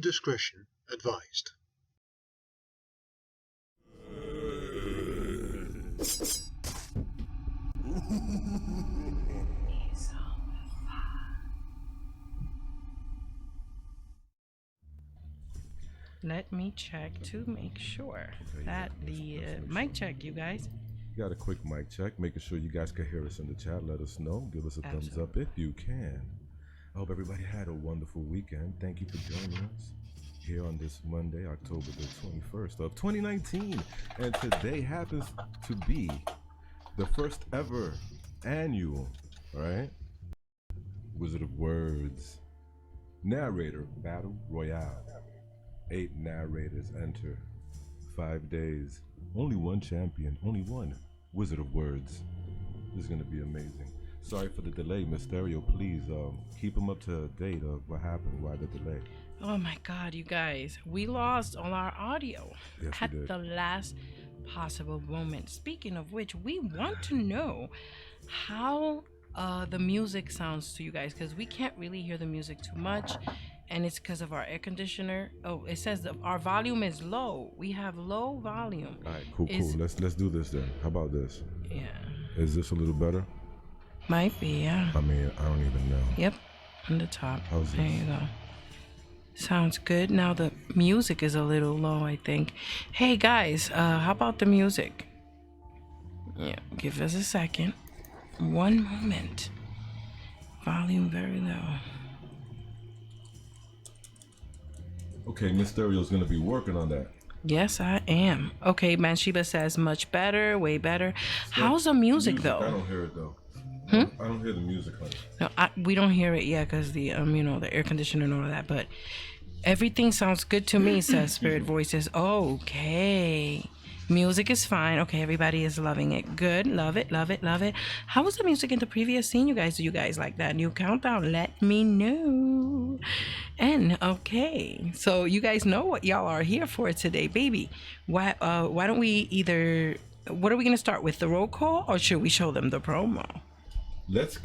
discretion advised. Let me check to make sure that the mic check, you guys. Got a quick mic check, making sure you guys can hear us in the chat. Let us know. Give us a thumbs up if you can. I hope everybody had a wonderful weekend. Thank you for joining us here on this Monday, October the 21st of 2019. And today happens to be the first ever annual, right? Wizard of Words Narrator Battle Royale. 8 narrators enter. 5 days. Only one champion. Only one Wizard of Words. This is going to be amazing. Sorry for the delay, Mysterio. Please keep them up to date of what happened. Why the delay? Oh my God, you guys. We lost all our audio at the last possible moment. Speaking of which, we want to know how the music sounds to you guys, because we can't really hear the music too much. And it's because of our air conditioner. Oh, it says that our volume is low. We have low volume. All right, cool. Let's do this then. How about this? Yeah. Is this a little better? Might be, yeah. I mean, I don't even know. Yep, on the top. How's this? There you go. Sounds good. Now the music is a little low, I think. Hey guys, how about the music? Yeah, give us a second. One moment. Volume very low. Okay, Mysterio's gonna be working on that. Yes, I am. Okay, Mansheba says much better, way better. How's the music though? I don't hear it though. I don't hear the music, honey. No, we don't hear it yet because the you know, the air conditioner and all of that. But everything sounds good to me. Says Spirit Voices. Okay, music is fine. Okay, everybody is loving it. Good, love it, love it, love it. How was the music in the previous scene, you guys? Do you guys like that new countdown? Let me know. And okay, so you guys know what y'all are here for today, baby. Why don't we either? What are we gonna start with? The roll call, or should we show them the promo? Listen,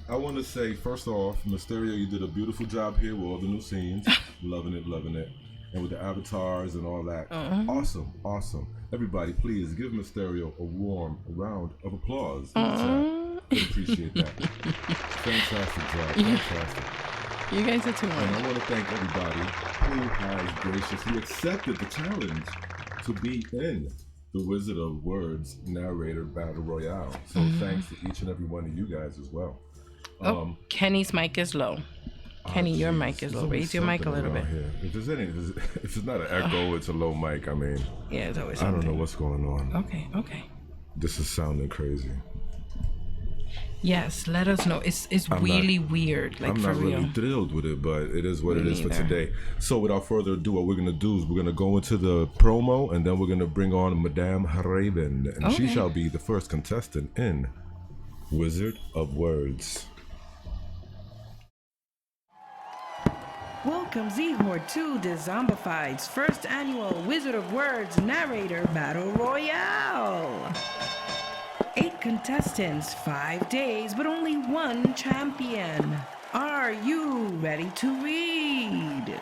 I want to say, first off, Mysterio, you did a beautiful job here with all the new scenes. Loving it. And with the avatars and all that. Awesome. Everybody, please give Mysterio a warm round of applause. I appreciate that. Fantastic job. Fantastic. You guys are too much. And I want to thank everybody who has graciously accepted the challenge to be in the Wizard of Words Narrator Battle Royale. So thanks to each and every one of you guys as well. Kenny's mic is low. Kenny, your mic is low. Raise your mic a little bit. Here. If it's not an echo, it's a low mic. I mean, yeah, it's always something. I don't know what's going on. Okay. This is sounding crazy. Yes, let us know. It's really weird. Like, I'm for not real. really thrilled with it, but it is what it is for today. So without further ado, what we're gonna do is we're gonna go into the promo, and then we're gonna bring on Madame Raven, and she shall be the first contestant in Wizard of Words. Welcome, Z-Horde, to Dezombified's first annual Wizard of Words Narrator Battle Royale. 8 contestants, 5 days, but only one champion. Are you ready to read?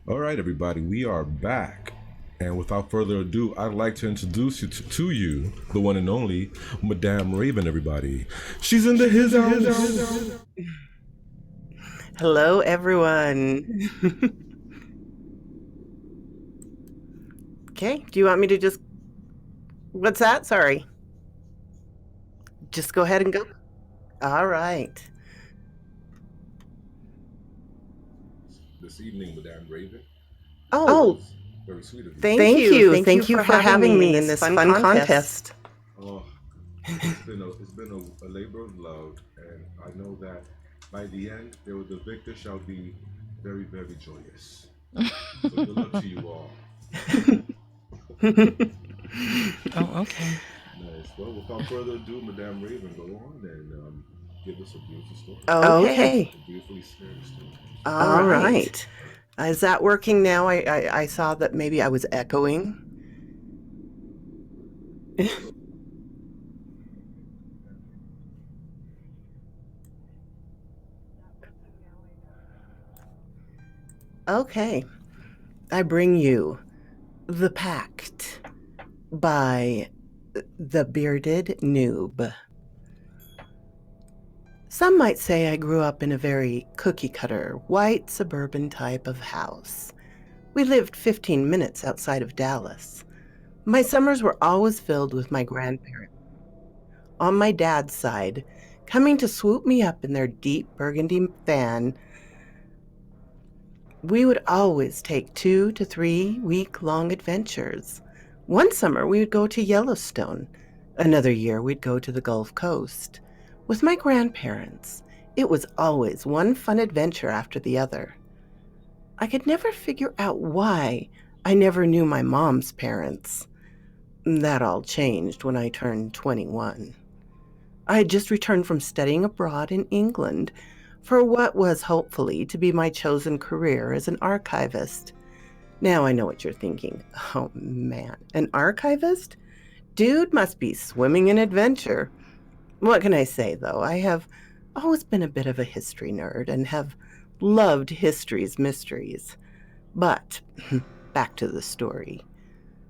All right, everybody, we are back. And without further ado, I'd like to introduce you to you, the one and only Madame Raven, everybody. She's in the his house. Hello, everyone. Okay, do you want me to just... What's that? Sorry. Just go ahead and go. All right. This evening, Madame Raven. Oh, very sweet of you. Thank you for having me in this fun contest. Oh, it's been a labor of love, and I know that by the end, the victor shall be very, very joyous. So good luck to you all. Oh, okay. Nice. Well, without further ado, Madame Raven, go on and give us a beautiful story. Okay. A beautifully scary story. All right. Is that working now? I saw that maybe I was echoing. Okay. I bring you The Pact by The Bearded Noob. Some might say I grew up in a very cookie-cutter, white suburban type of house. We lived 15 minutes outside of Dallas. My summers were always filled with my grandparents, on my dad's side, coming to swoop me up in their deep burgundy van. We would always take 2 to 3 week-long adventures. One summer, we would go to Yellowstone. Another year, we'd go to the Gulf Coast. With my grandparents, it was always one fun adventure after the other. I could never figure out why I never knew my mom's parents. That all changed when I turned 21. I had just returned from studying abroad in England for what was hopefully to be my chosen career as an archivist. Now I know what you're thinking. Oh man, an archivist? Dude must be swimming in adventure. What can I say, though? I have always been a bit of a history nerd and have loved history's mysteries. But back to the story.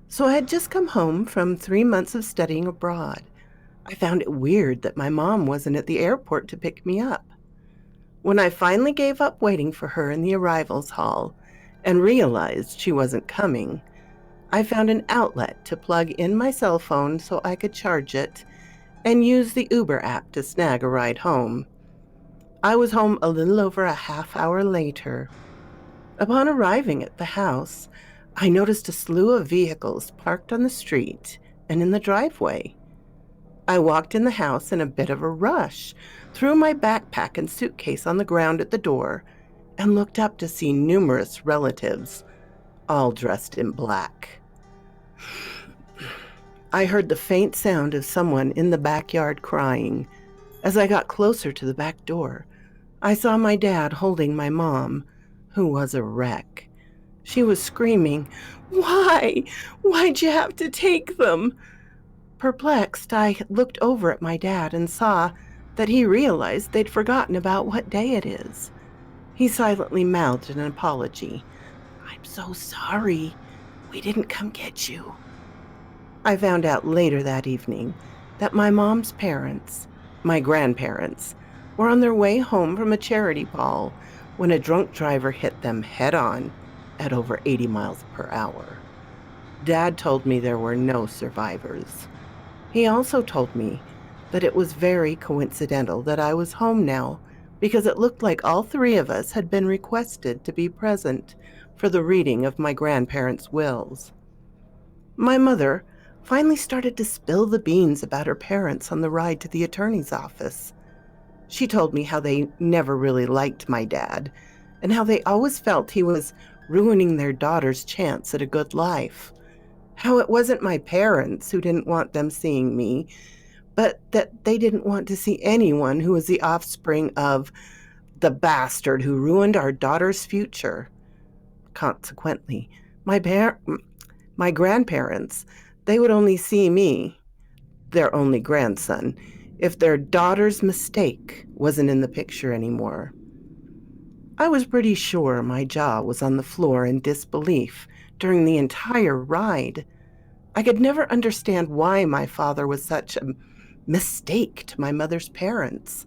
So I had just come home from 3 months of studying abroad. I found it weird that my mom wasn't at the airport to pick me up. When I finally gave up waiting for her in the arrivals hall and realized she wasn't coming, I found an outlet to plug in my cell phone so I could charge it and use the Uber app to snag a ride home. I was home a little over a half hour later. Upon arriving at the house, I noticed a slew of vehicles parked on the street and in the driveway. I walked in the house in a bit of a rush, threw my backpack and suitcase on the ground at the door, and looked up to see numerous relatives, all dressed in black. I heard the faint sound of someone in the backyard crying. As I got closer to the back door, I saw my dad holding my mom, who was a wreck. She was screaming, "Why? Why'd you have to take them?" Perplexed, I looked over at my dad and saw that he realized they'd forgotten about what day it is. He silently mouthed an apology. "I'm so sorry. We didn't come get you." I found out later that evening that my mom's parents, my grandparents, were on their way home from a charity ball when a drunk driver hit them head-on at over 80 miles per hour. Dad told me there were no survivors. He also told me that it was very coincidental that I was home now because it looked like all 3 of us had been requested to be present for the reading of my grandparents' wills. My mother finally started to spill the beans about her parents on the ride to the attorney's office. She told me how they never really liked my dad and how they always felt he was ruining their daughter's chance at a good life. How it wasn't my parents who didn't want them seeing me, but that they didn't want to see anyone who was the offspring of the bastard who ruined our daughter's future. Consequently, my grandparents, they would only see me, their only grandson, if their daughter's mistake wasn't in the picture anymore. I was pretty sure my jaw was on the floor in disbelief during the entire ride. I could never understand why my father was such a mistake to my mother's parents.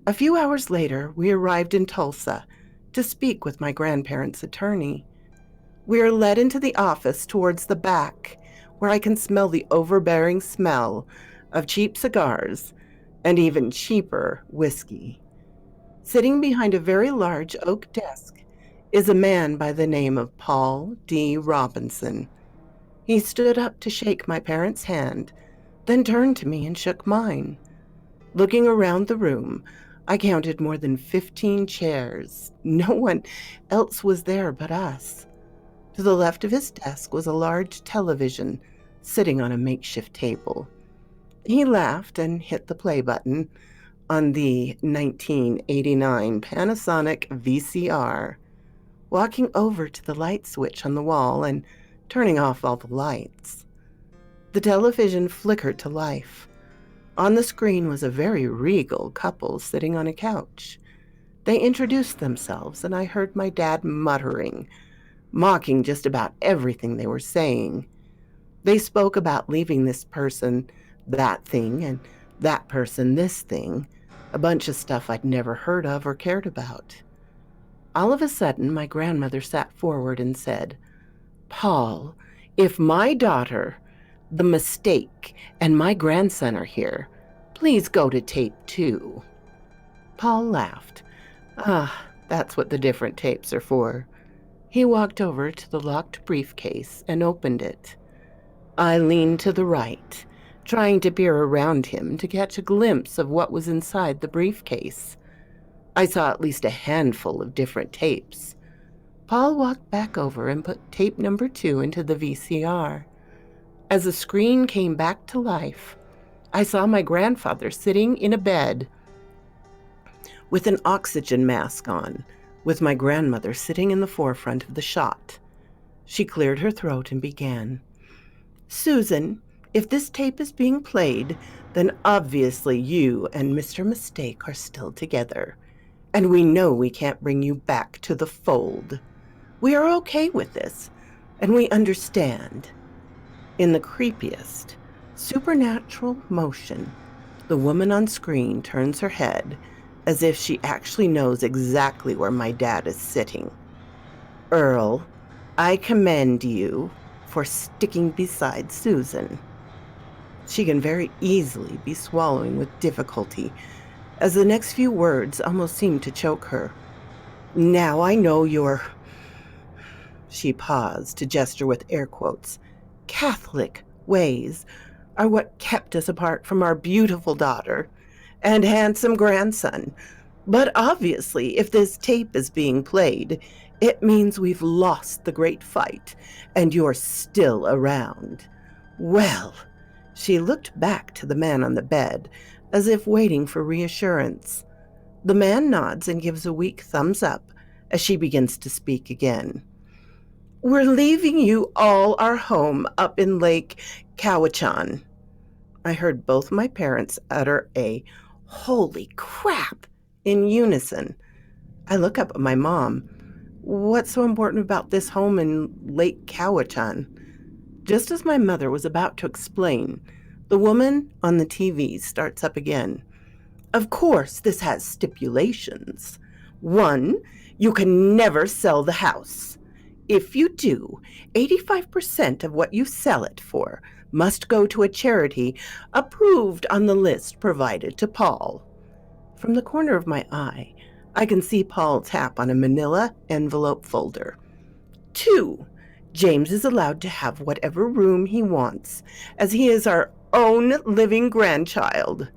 A few hours later, we arrived in Tulsa to speak with my grandparents' attorney. We are led into the office towards the back, where I can smell the overbearing smell of cheap cigars and even cheaper whiskey. Sitting behind a very large oak desk is a man by the name of Paul D. Robinson. He stood up to shake my parents' hand, then turned to me and shook mine. Looking around the room, I counted more than 15 chairs. No one else was there but us. To the left of his desk was a large television sitting on a makeshift table. He laughed and hit the play button on the 1989 Panasonic VCR. walking over to the light switch on the wall and turning off all the lights. The television flickered to life. On the screen was a very regal couple sitting on a couch. They introduced themselves, and I heard my dad muttering, mocking just about everything they were saying. They spoke about leaving this person that thing and that person this thing, a bunch of stuff I'd never heard of or cared about. All of a sudden, my grandmother sat forward and said, "Paul, if my daughter, the mistake, and my grandson are here, please go to tape 2. Paul laughed. That's what the different tapes are for. He walked over to the locked briefcase and opened it. I leaned to the right, trying to peer around him to catch a glimpse of what was inside the briefcase. I saw at least a handful of different tapes. Paul walked back over and put tape number 2 into the VCR. As the screen came back to life, I saw my grandfather sitting in a bed with an oxygen mask on, with my grandmother sitting in the forefront of the shot. She cleared her throat and began, "Susan, if this tape is being played, then obviously you and Mr. Mistake are still together. And we know we can't bring you back to the fold. We are okay with this, and we understand." In the creepiest, supernatural motion, the woman on screen turns her head as if she actually knows exactly where my dad is sitting. "Earl, I commend you for sticking beside Susan." She can very easily be swallowing with difficulty, as the next few words almost seem to choke her. "Now I know your," she paused to gesture with air quotes, "Catholic ways are what kept us apart from our beautiful daughter and handsome grandson. But obviously, if this tape is being played, it means we've lost the great fight, and you're still around. Well," she looked back to the man on the bed, as if waiting for reassurance. The man nods and gives a weak thumbs up as she begins to speak again. "We're leaving you all our home up in Lake Cowichan." I heard both my parents utter a "holy crap" in unison. I look up at my mom. "What's so important about this home in Lake Cowichan?" Just as my mother was about to explain, the woman on the TV starts up again. "Of course, this has stipulations. 1, you can never sell the house. If you do, 85% of what you sell it for must go to a charity approved on the list provided to Paul." From the corner of my eye, I can see Paul tap on a manila envelope folder. 2, James is allowed to have whatever room he wants, as he is our own living grandchild."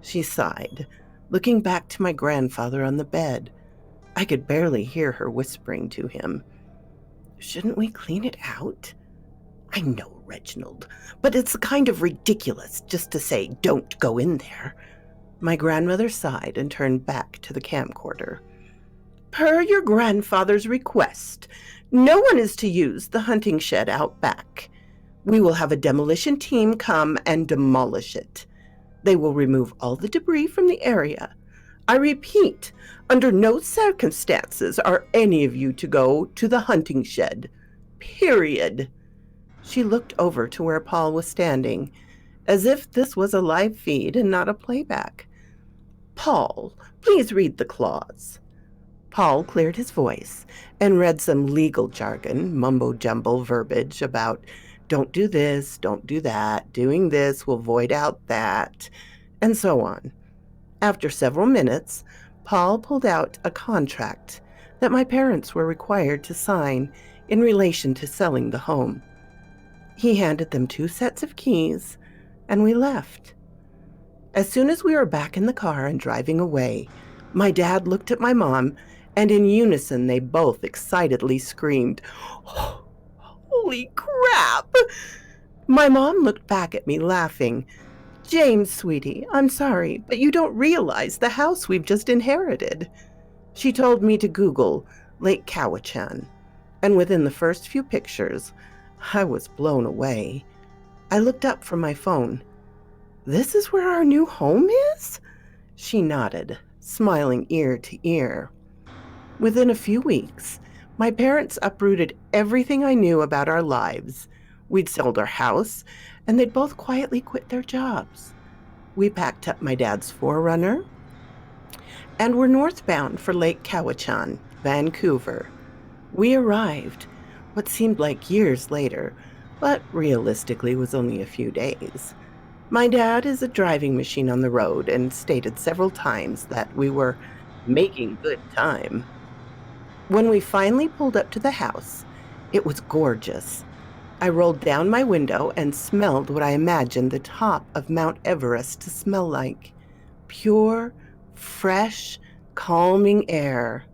She sighed, looking back to my grandfather on the bed. I could barely hear her whispering to him, "Shouldn't we clean it out?" "I know, Reginald, but it's kind of ridiculous just to say, 'Don't go in there.'" My grandmother sighed and turned back to the camcorder. "Per your grandfather's request, no one is to use the hunting shed out back. We will have a demolition team come and demolish it. They will remove all the debris from the area. I repeat, under no circumstances are any of you to go to the hunting shed. Period." She looked over to where Paul was standing, as if this was a live feed and not a playback. "Paul, please read the clause." Paul cleared his voice and read some legal jargon, mumbo-jumbo verbiage about "don't do this, don't do that, doing this will void out that," and so on. After several minutes, Paul pulled out a contract that my parents were required to sign in relation to selling the home. He handed them 2 sets of keys, and we left. As soon as we were back in the car and driving away, my dad looked at my mom, and in unison they both excitedly screamed, "Holy crap!" My mom looked back at me laughing. "James, sweetie, I'm sorry, but you don't realize the house we've just inherited." She told me to Google Lake Cowichan, and within the first few pictures, I was blown away. I looked up from my phone. "This is where our new home is?" She nodded, smiling ear to ear. Within a few weeks, my parents uprooted everything I knew about our lives. We'd sold our house, and they'd both quietly quit their jobs. We packed up my dad's 4Runner and were northbound for Lake Cowichan, Vancouver. We arrived what seemed like years later, but realistically was only a few days. My dad is a driving machine on the road and stated several times that we were making good time. When we finally pulled up to the house, it was gorgeous. I rolled down my window and smelled what I imagined the top of Mount Everest to smell like. Pure, fresh, calming air.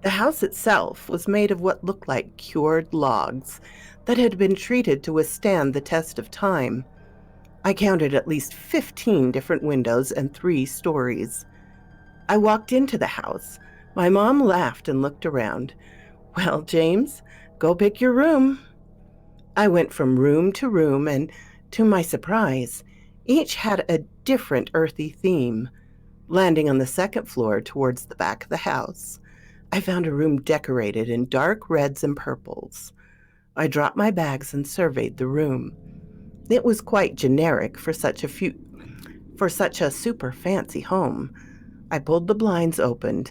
The house itself was made of what looked like cured logs that had been treated to withstand the test of time. I counted at least 15 different windows and 3 stories. I walked into the house. My mom laughed and looked around. "Well, James, go pick your room." I went from room to room, and to my surprise, each had a different earthy theme. Landing on the second floor towards the back of the house, I found a room decorated in dark reds and purples. I dropped my bags and surveyed the room. It was quite generic for such a super fancy home. I pulled the blinds open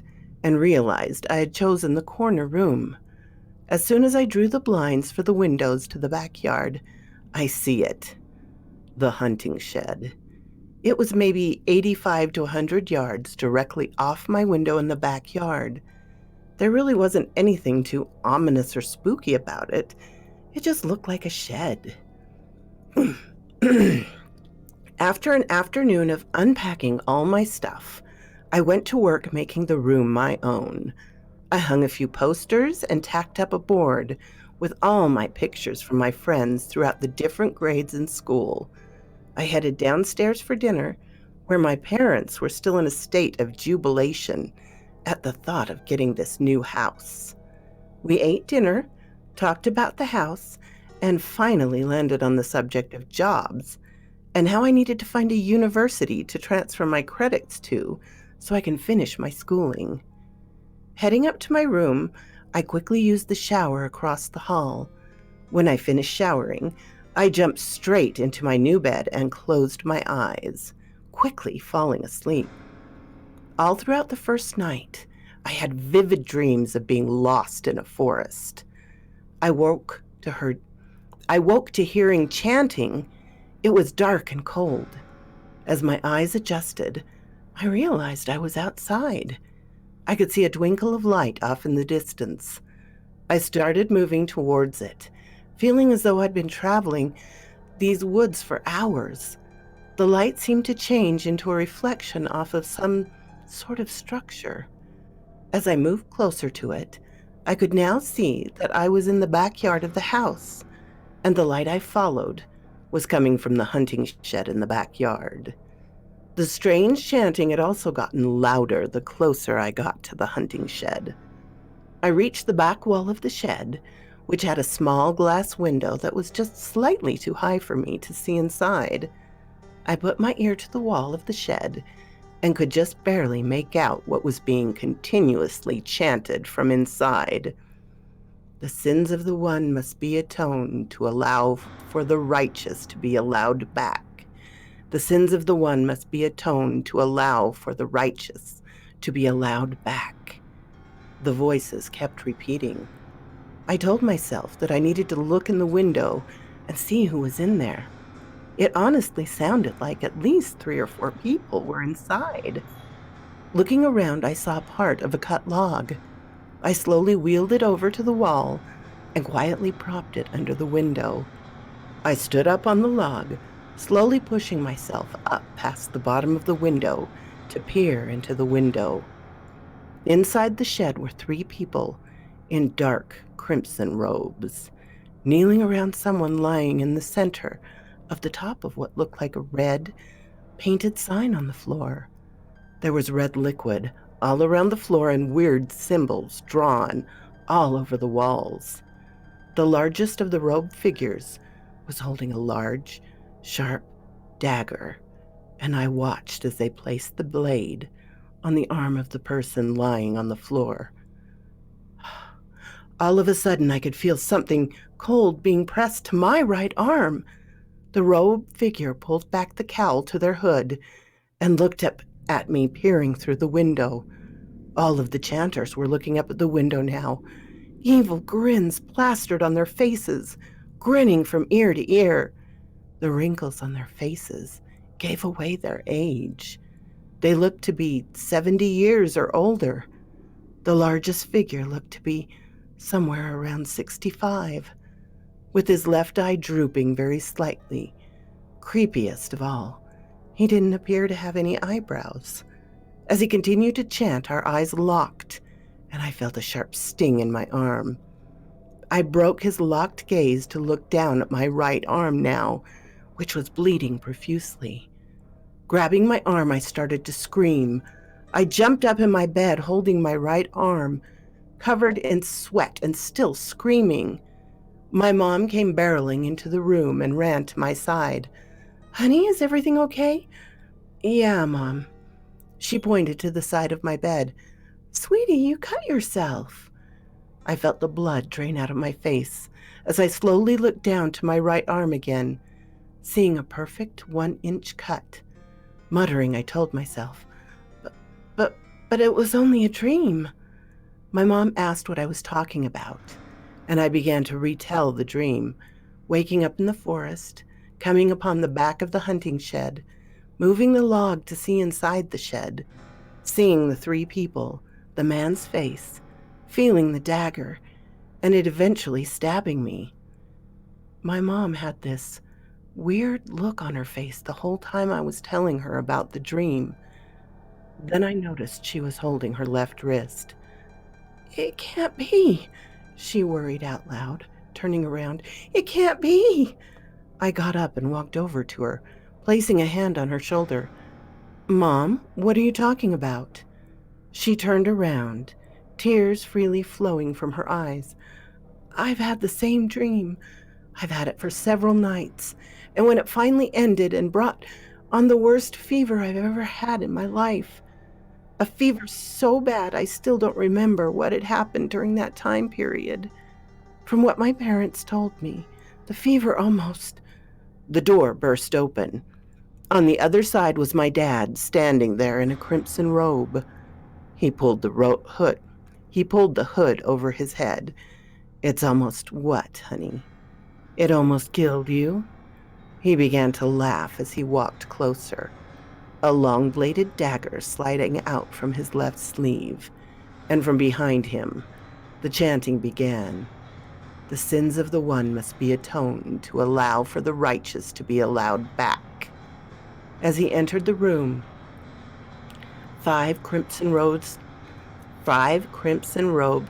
and realized I had chosen the corner room. As soon as I drew the blinds for the windows to the backyard, I see it. The hunting shed. It was maybe 85 to 100 yards directly off my window in the backyard. There really wasn't anything too ominous or spooky about it. It just looked like a shed. After an afternoon of unpacking all my stuff, I went to work making the room my own. I hung a few posters and tacked up a board with all my pictures from my friends throughout the different grades in school. I headed downstairs for dinner, where my parents were still in a state of jubilation at the thought of getting this new house. We ate dinner, talked about the house, and finally landed on the subject of jobs and how I needed to find a university to transfer my credits to so I can finish my schooling. Heading up to my room, I quickly used the shower across the hall. When I finished showering, I jumped straight into my new bed and closed my eyes, quickly falling asleep. All throughout the first night, I had vivid dreams of being lost in a forest. I woke to hearing chanting. It was dark and cold. As my eyes adjusted, I realized I was outside. I could see a twinkle of light off in the distance. I started moving towards it, feeling as though I'd been traveling these woods for hours. The light seemed to change into a reflection off of some sort of structure. As I moved closer to it, I could now see that I was in the backyard of the house, and the light I followed was coming from the hunting shed in the backyard. The strange chanting had also gotten louder the closer I got to the hunting shed. I reached the back wall of the shed, which had a small glass window that was just slightly too high for me to see inside. I put my ear to the wall of the shed and could just barely make out what was being continuously chanted from inside. The sins of the one must be atoned to allow for the righteous to be allowed back. The sins of the one must be atoned to allow for the righteous to be allowed back. The voices kept repeating. I told myself that I needed to look in the window and see who was in there. It honestly sounded like at least 3 or 4 people were inside. Looking around, I saw part of a cut log. I slowly wheeled it over to the wall and quietly propped it under the window. I stood up on the log, slowly pushing myself up past the bottom of the window to peer into the window. Inside the shed were 3 people in dark crimson robes, kneeling around someone lying in the center of the top of what looked like a red painted sign on the floor. There was red liquid all around the floor and weird symbols drawn all over the walls. The largest of the robed figures was holding a large, sharp dagger, and I watched as they placed the blade on the arm of the person lying on the floor. All of a sudden, I could feel something cold being pressed to my right arm. The robed figure pulled back the cowl to their hood and looked up at me, peering through the window. All of the chanters were looking up at the window now, evil grins plastered on their faces, grinning from ear to ear. The wrinkles on their faces gave away their age. They looked to be 70 years or older. The largest figure looked to be somewhere around 65, with his left eye drooping very slightly. Creepiest of all, he didn't appear to have any eyebrows. As he continued to chant, our eyes locked, and I felt a sharp sting in my arm. I broke his locked gaze to look down at my right arm now, which was bleeding profusely. Grabbing my arm, I started to scream. I jumped up in my bed, holding my right arm, covered in sweat and still screaming. My mom came barreling into the room and ran to my side. "Honey, is everything okay?" "Yeah, Mom." She pointed to the side of my bed. "Sweetie, you cut yourself." I felt the blood drain out of my face as I slowly looked down to my right arm again, seeing a perfect 1-inch cut. Muttering, I told myself, but it was only a dream." My mom asked what I was talking about, and I began to retell the dream, waking up in the forest, coming upon the back of the hunting shed, moving the log to see inside the shed, seeing the 3 people, the man's face, feeling the dagger, and it eventually stabbing me. My mom had this weird look on her face the whole time I was telling her about the dream. Then I noticed she was holding her left wrist. "It can't be," she worried out loud, turning around. "It can't be." I got up and walked over to her, placing a hand on her shoulder. "Mom, what are you talking about?" She turned around, tears freely flowing from her eyes. "I've had the same dream. I've had it for several nights, and when it finally ended and brought on the worst fever I've ever had in my life. A fever so bad I still don't remember what had happened during that time period. From what my parents told me, the fever almost..." The door burst open. On the other side was my dad, standing there in a crimson robe. He pulled the hood over his head. "It's almost what, honey? It almost killed you?" He began to laugh as he walked closer, a long-bladed dagger sliding out from his left sleeve, and from behind him, the chanting began. "The sins of the one must be atoned to allow for the righteous to be allowed back." As he entered the room, five crimson-robed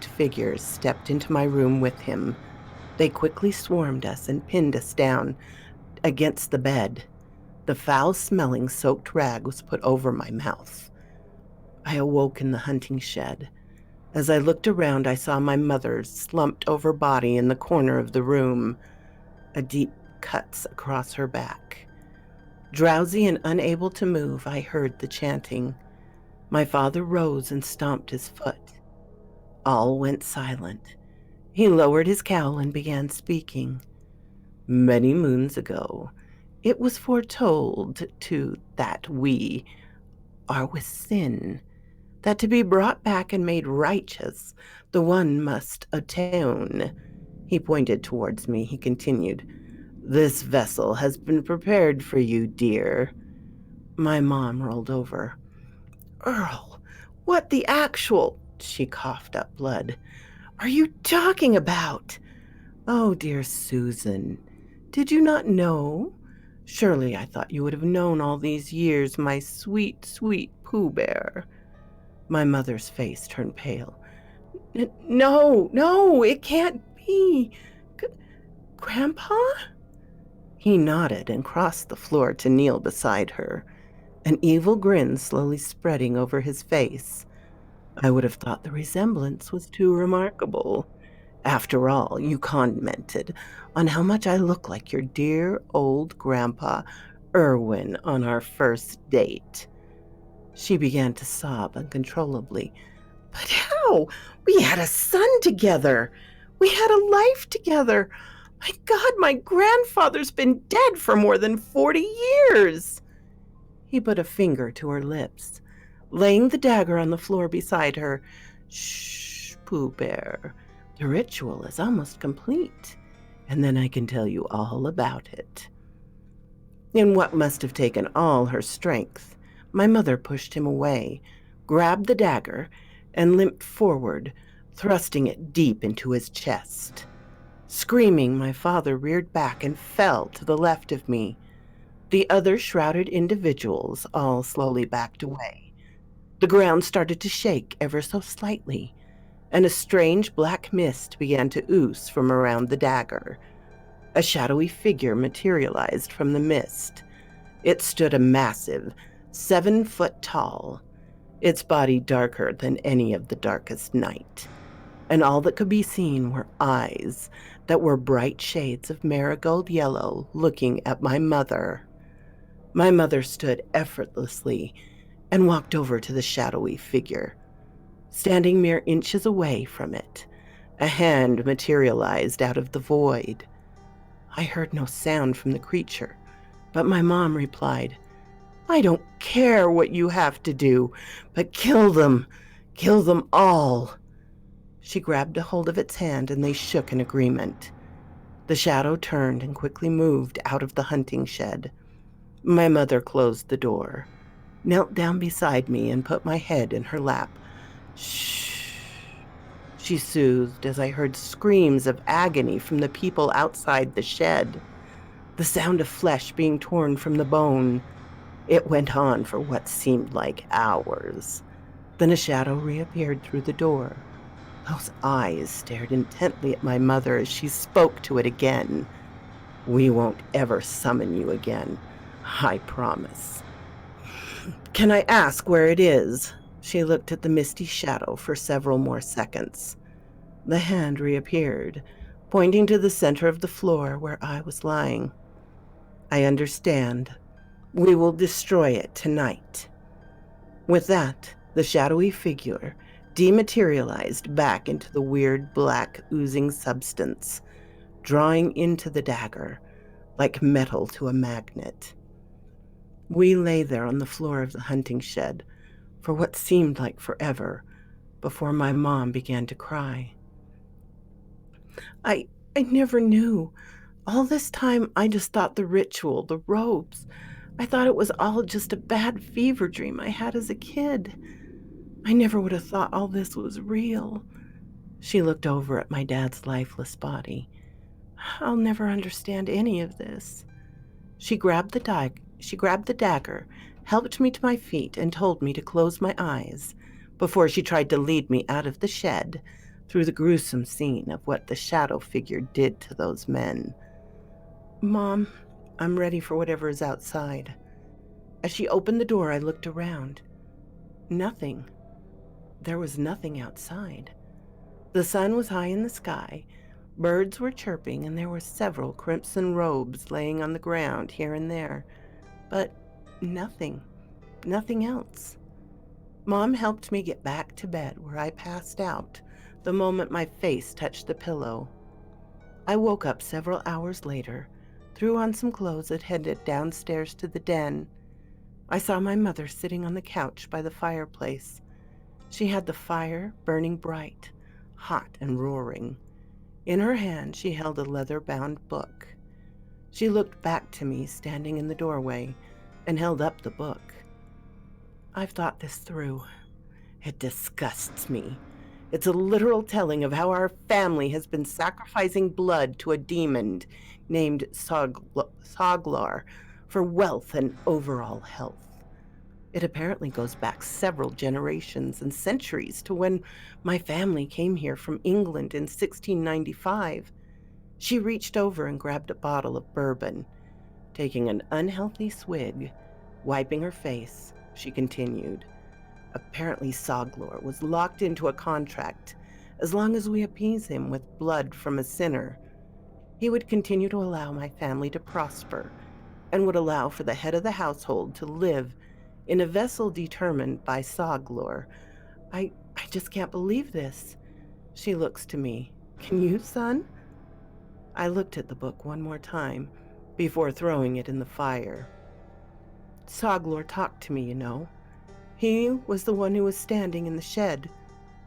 figures stepped into my room with him. They quickly swarmed us and pinned us down against the bed. The foul-smelling soaked rag was put over my mouth. I awoke in the hunting shed. As I looked around, I saw my mother's slumped-over body in the corner of the room, a deep cuts across her back. Drowsy and unable to move, I heard the chanting. My father rose and stomped his foot. All went silent. He lowered his cowl and began speaking. "Many moons ago, it was foretold that we are with sin, that to be brought back and made righteous, the one must atone." He pointed towards me. He continued, "This vessel has been prepared for you, dear." My mom rolled over. "Earl, what the actual..." She coughed up blood. "Are you talking about?" "Oh, dear Susan, did you not know? Surely I thought you would have known all these years, my sweet, sweet Pooh Bear." My mother's face turned pale. No, it can't be. Grandpa?" He nodded and crossed the floor to kneel beside her, an evil grin slowly spreading over his face. I would have thought the resemblance was too remarkable. After all, you commented on how much I look like your dear old grandpa, Irwin, on our first date. She began to sob uncontrollably. But how? We had a son together. We had a life together. My God, my grandfather's been dead for more than 40 years. He put a finger to her lips, laying the dagger on the floor beside her. Shh, Pooh Bear. The ritual is almost complete, and then I can tell you all about it. In what must have taken all her strength, my mother pushed him away, grabbed the dagger, and limped forward, thrusting it deep into his chest. Screaming, my father reared back and fell to the left of me. The other shrouded individuals all slowly backed away. The ground started to shake ever so slightly, and a strange black mist began to ooze from around the dagger. A shadowy figure materialized from the mist. It stood a massive, 7 foot tall, its body darker than any of the darkest night, and all that could be seen were eyes that were bright shades of marigold yellow looking at my mother. My mother stood effortlessly and walked over to the shadowy figure. Standing mere inches away from it, a hand materialized out of the void. I heard no sound from the creature, but my mom replied, I don't care what you have to do, but kill them all. She grabbed a hold of its hand and they shook in agreement. The shadow turned and quickly moved out of the hunting shed. My mother closed the door, knelt down beside me and put my head in her lap. Shh, she soothed as I heard screams of agony from the people outside the shed, the sound of flesh being torn from the bone. It went on for what seemed like hours. Then a shadow reappeared through the door. Those eyes stared intently at my mother as she spoke to it again. We won't ever summon you again, I promise. Can I ask where it is? She looked at the misty shadow for several more seconds. The hand reappeared, pointing to the center of the floor where I was lying. I understand. We will destroy it tonight. With that, the shadowy figure dematerialized back into the weird black oozing substance, drawing into the dagger like metal to a magnet. We lay there on the floor of the hunting shed for what seemed like forever before my mom began to cry. I never knew. All this time, I just thought the ritual, the robes, I thought it was all just a bad fever dream I had as a kid. I never would have thought all this was real. She looked over at my dad's lifeless body. I'll never understand any of this. She grabbed the dagger, helped me to my feet, and told me to close my eyes before she tried to lead me out of the shed through the gruesome scene of what the shadow figure did to those men. Mom, I'm ready for whatever is outside. As she opened the door, I looked around. Nothing. There was nothing outside. The sun was high in the sky, birds were chirping, and there were several crimson robes laying on the ground here and there. But nothing else. Mom helped me get back to bed, where I passed out the moment my face touched the pillow. I woke up several hours later, threw on some clothes, and headed downstairs to the den. I saw my mother sitting on the couch by the fireplace. She had the fire burning bright, hot and roaring. In her hand, she held a leather-bound book. She looked back to me, standing in the doorway, and held up the book. I've thought this through. It disgusts me. It's a literal telling of how our family has been sacrificing blood to a demon named Soglar for wealth and overall health. It apparently goes back several generations and centuries to when my family came here from England in 1695. She reached over and grabbed a bottle of bourbon. Taking an unhealthy swig, wiping her face, she continued, Apparently, Soglor was locked into a contract. As long as we appease him with blood from a sinner, he would continue to allow my family to prosper and would allow for the head of the household to live in a vessel determined by Soglor. I just can't believe this. She looks to me. Can you, son? I looked at the book one more time before throwing it in the fire. Soglor talked to me, you know. He was the one who was standing in the shed.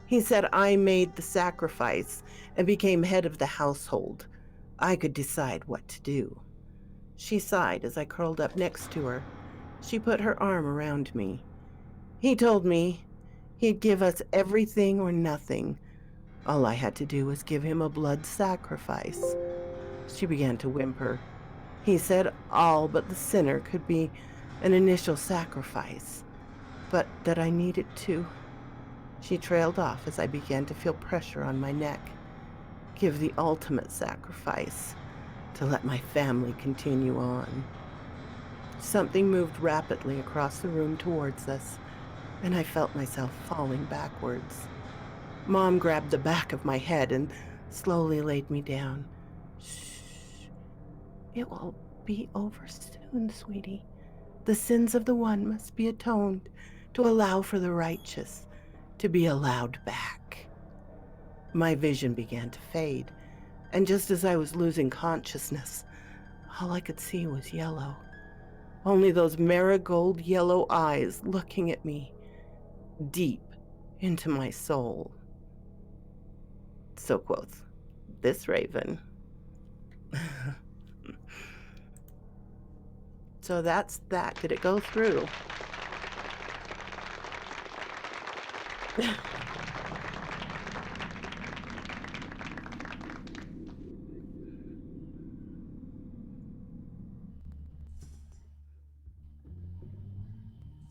He said I made the sacrifice and became head of the household. I could decide what to do. She sighed as I curled up next to her. She put her arm around me. He told me he'd give us everything or nothing. All I had to do was give him a blood sacrifice. She began to whimper. He said all but the sinner could be an initial sacrifice, but that I needed to. She trailed off as I began to feel pressure on my neck. Give the ultimate sacrifice to let my family continue on. Something moved rapidly across the room towards us, and I felt myself falling backwards. Mom grabbed the back of my head and slowly laid me down. Shh. It will be over soon, sweetie. The sins of the one must be atoned to allow for the righteous to be allowed back. My vision began to fade, and just as I was losing consciousness, all I could see was yellow. Only those marigold yellow eyes looking at me deep into my soul. So quotes this raven. So that's that. Did it go through?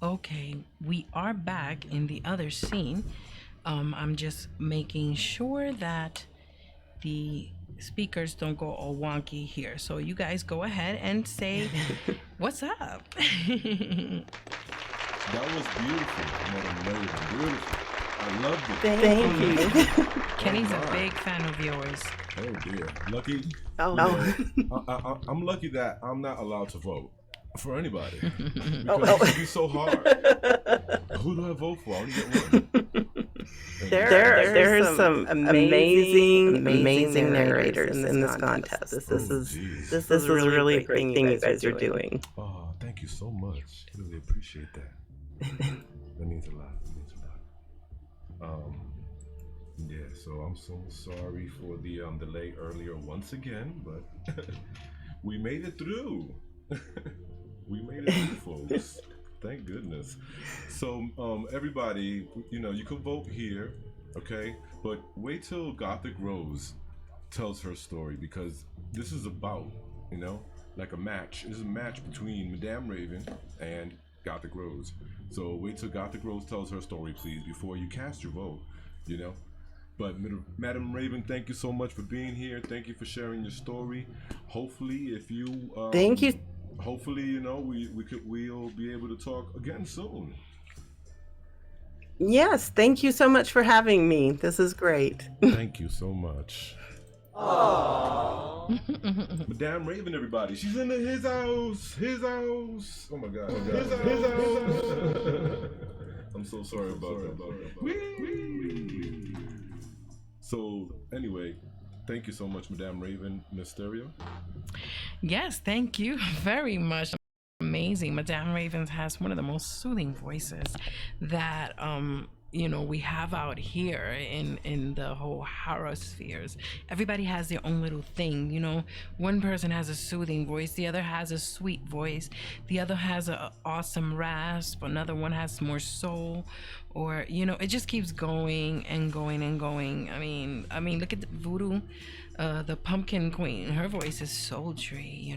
Okay, we are back in the other scene. I'm just making sure that the speakers don't go all wonky here. So you guys go ahead and say, what's up? That was beautiful, Madam Narrator. Beautiful. I loved it. Thank you. Kenny's a big fan of yours. Oh dear. Lucky. Oh. I'm lucky that I'm not allowed to vote for anybody. Because Oh. it'd be so hard. Who do I vote for? I only get one. There are some amazing narrators in this contest. This is a really great thing you guys are doing. Oh, thank you so much. Really appreciate that. That means a lot. Yeah, so I'm so sorry for the delay earlier once again, but we made it through. We made it through, folks. Thank goodness. So everybody, you can vote here, okay? But wait till Gothic Rose tells her story, because this is about, like a match. This is a match between Madame Raven and Gothic Rose. So wait till Gothic Rose tells her story, please, before you cast your vote, But Madam Raven, thank you so much for being here. Thank you for sharing your story. Hopefully, if you Thank you. Hopefully, we'll be able to talk again soon. Yes, thank you so much for having me. This is great. Thank you so much. Aww. Madame Raven, everybody. She's in his house. His house. Oh my God. His house. I'm so sorry about that. So, anyway, thank you so much, Madame Raven. Mysterio? Yes, thank you very much. Amazing. Madame Raven has one of the most soothing voices that we have out here in the whole horror spheres. Everybody has their own little thing. One person has a soothing voice, the other has a sweet voice, the other has an awesome rasp, another one has more soul, or it just keeps going and going and going. I mean look at the Voodoo, the Pumpkin Queen. Her voice is sultry,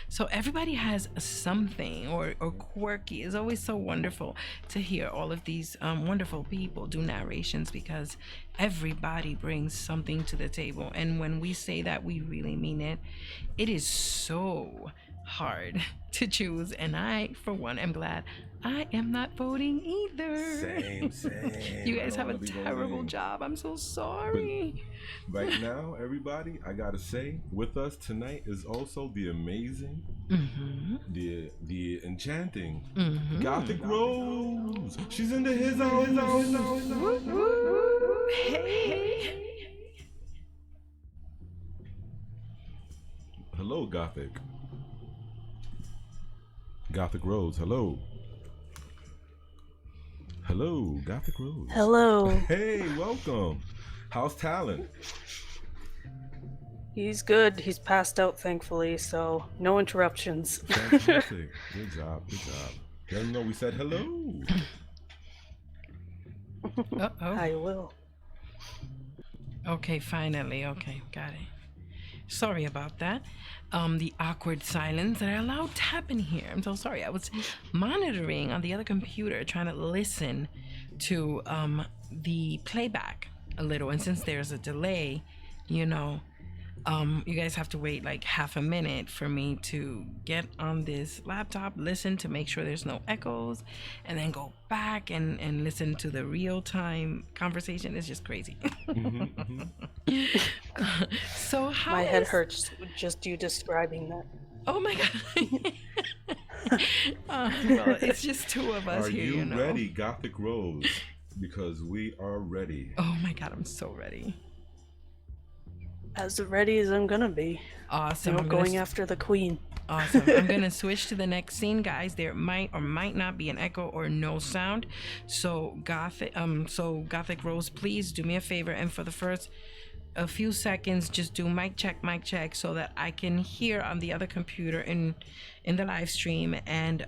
so everybody has something or quirky. It's always so wonderful to hear all of these wonderful people do narrations, because everybody brings something to the table, and when we say that, we really mean it. It is so hard to choose, and I, for one, am glad I am not voting either. Same. You guys I have don't a wanna be terrible voting. job. I'm so sorry. Right now, everybody, I gotta say, with us tonight is also the amazing, the enchanting Gothic Rose. She's in the his zone. Hey. Hello, Gothic. Gothic Rose, hello. Hello, Gothic Rose. Hello. Hey, welcome. How's Talon? He's good. He's passed out, thankfully, so no interruptions. Fantastic. Good job. Let him know we said hello. I will. Okay, finally. Okay, got it. Sorry about that. The awkward silence that I allowed to happen here. I'm so sorry. I was monitoring on the other computer, trying to listen to the playback a little. And since there's a delay, you know, you guys have to wait like half a minute for me to get on this laptop, listen to make sure there's no echoes, and then go back and listen to the real-time conversation. It's just crazy. So how My head hurts just you describing that. Oh my god. Well, it's just two of us Are here, you you know. ready, Gothic Rose? Because we are ready. Oh my god, I'm so ready. As ready as I'm gonna be. Awesome. I'm I'm gonna going after the queen. Awesome. I'm gonna switch to the next scene, guys. There might or might not be an echo or no sound. So Gothic Rose, please do me a favor, and for the first a few seconds, just do mic check, so that I can hear on the other computer in the live stream, and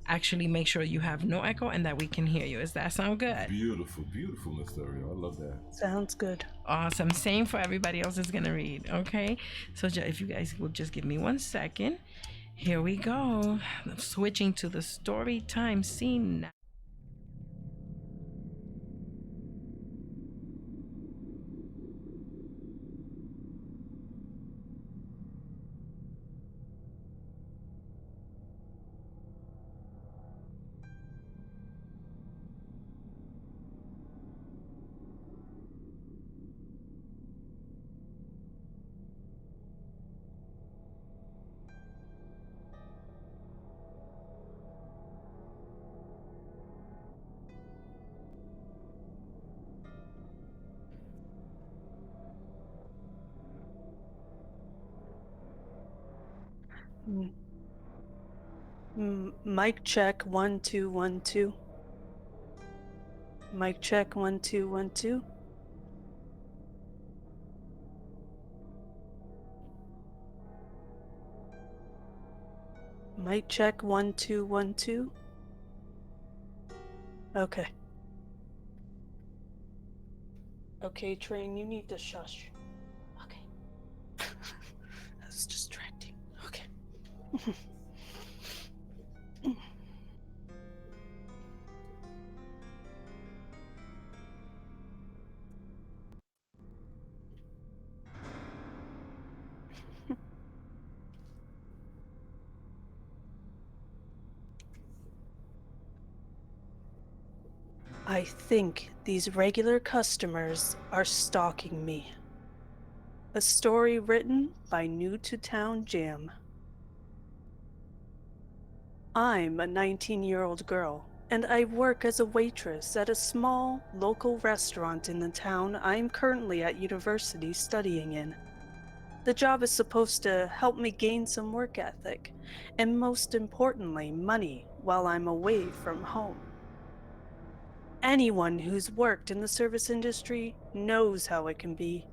actually make sure you have no echo and that we can hear you. Does that sound good? Beautiful, Mysterio. I love that. Sounds good. Awesome. Same for everybody else is gonna read. Okay, so if you guys will just give me 1 second. Here we go. I'm switching to the story time scene now. Mic check 1 2 1 2. Mic check 1 2 1 2. Mic check 1 2 1 2. Okay. Okay, Train, you need to shush. Okay. That's distracting. Okay. I think these regular customers are stalking me. A story written by New to Town Jam. I'm a 19-year-old girl, and I work as a waitress at a small, local restaurant in the town I'm currently at university studying in. The job is supposed to help me gain some work ethic, and most importantly, money while I'm away from home. Anyone who's worked in the service industry knows how it can be.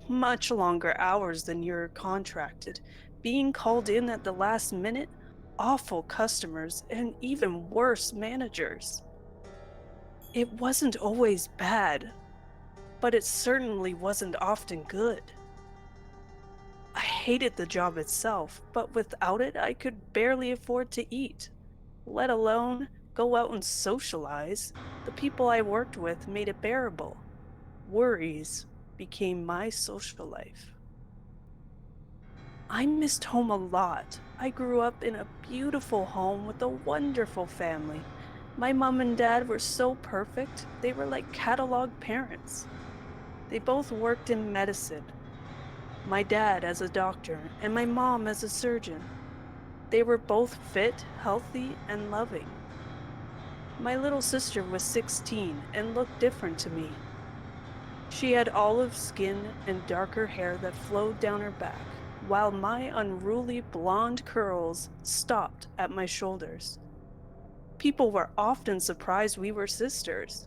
Much longer hours than you're contracted, being called in at the last minute, awful customers, and even worse managers. It wasn't always bad, but it certainly wasn't often good. I hated the job itself, but without it, I could barely afford to eat, let alone go out and socialize. The people I worked with made it bearable. Worries became my social life. I missed home a lot. I grew up in a beautiful home with a wonderful family. My mom and dad were so perfect, they were like catalog parents. They both worked in medicine, my dad as a doctor, and my mom as a surgeon. They were both fit, healthy, and loving. My little sister was 16 and looked different to me. She had olive skin and darker hair that flowed down her back, while my unruly blonde curls stopped at my shoulders. People were often surprised we were sisters,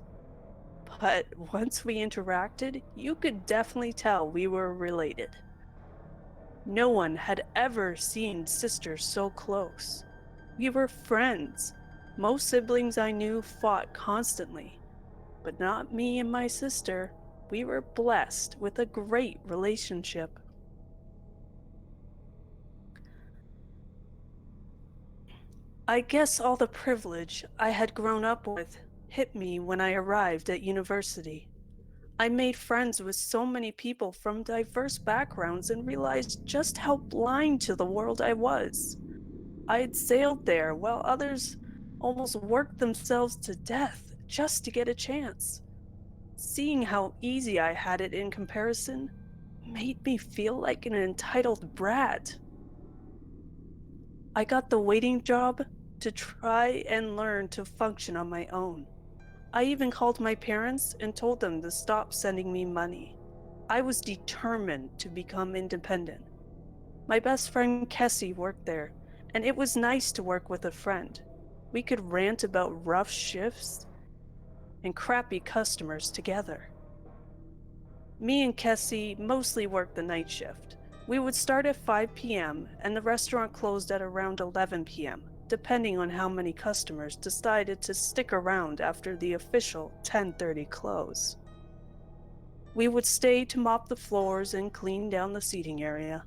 but once we interacted, you could definitely tell we were related. No one had ever seen sisters so close. We were friends. Most siblings I knew fought constantly, but not me and my sister. We were blessed with a great relationship. I guess all the privilege I had grown up with hit me when I arrived at university. I made friends with so many people from diverse backgrounds and realized just how blind to the world I was. I had sailed there while others almost worked themselves to death just to get a chance. Seeing how easy I had it in comparison made me feel like an entitled brat. I got the waiting job to try and learn to function on my own. I even called my parents and told them to stop sending me money. I was determined to become independent. My best friend Kessie worked there, and it was nice to work with a friend. We could rant about rough shifts and crappy customers together. Me and Kessie mostly worked the night shift. We would start at 5 p.m. and the restaurant closed at around 11 p.m., depending on how many customers decided to stick around after the official 10:30 close. We would stay to mop the floors and clean down the seating area.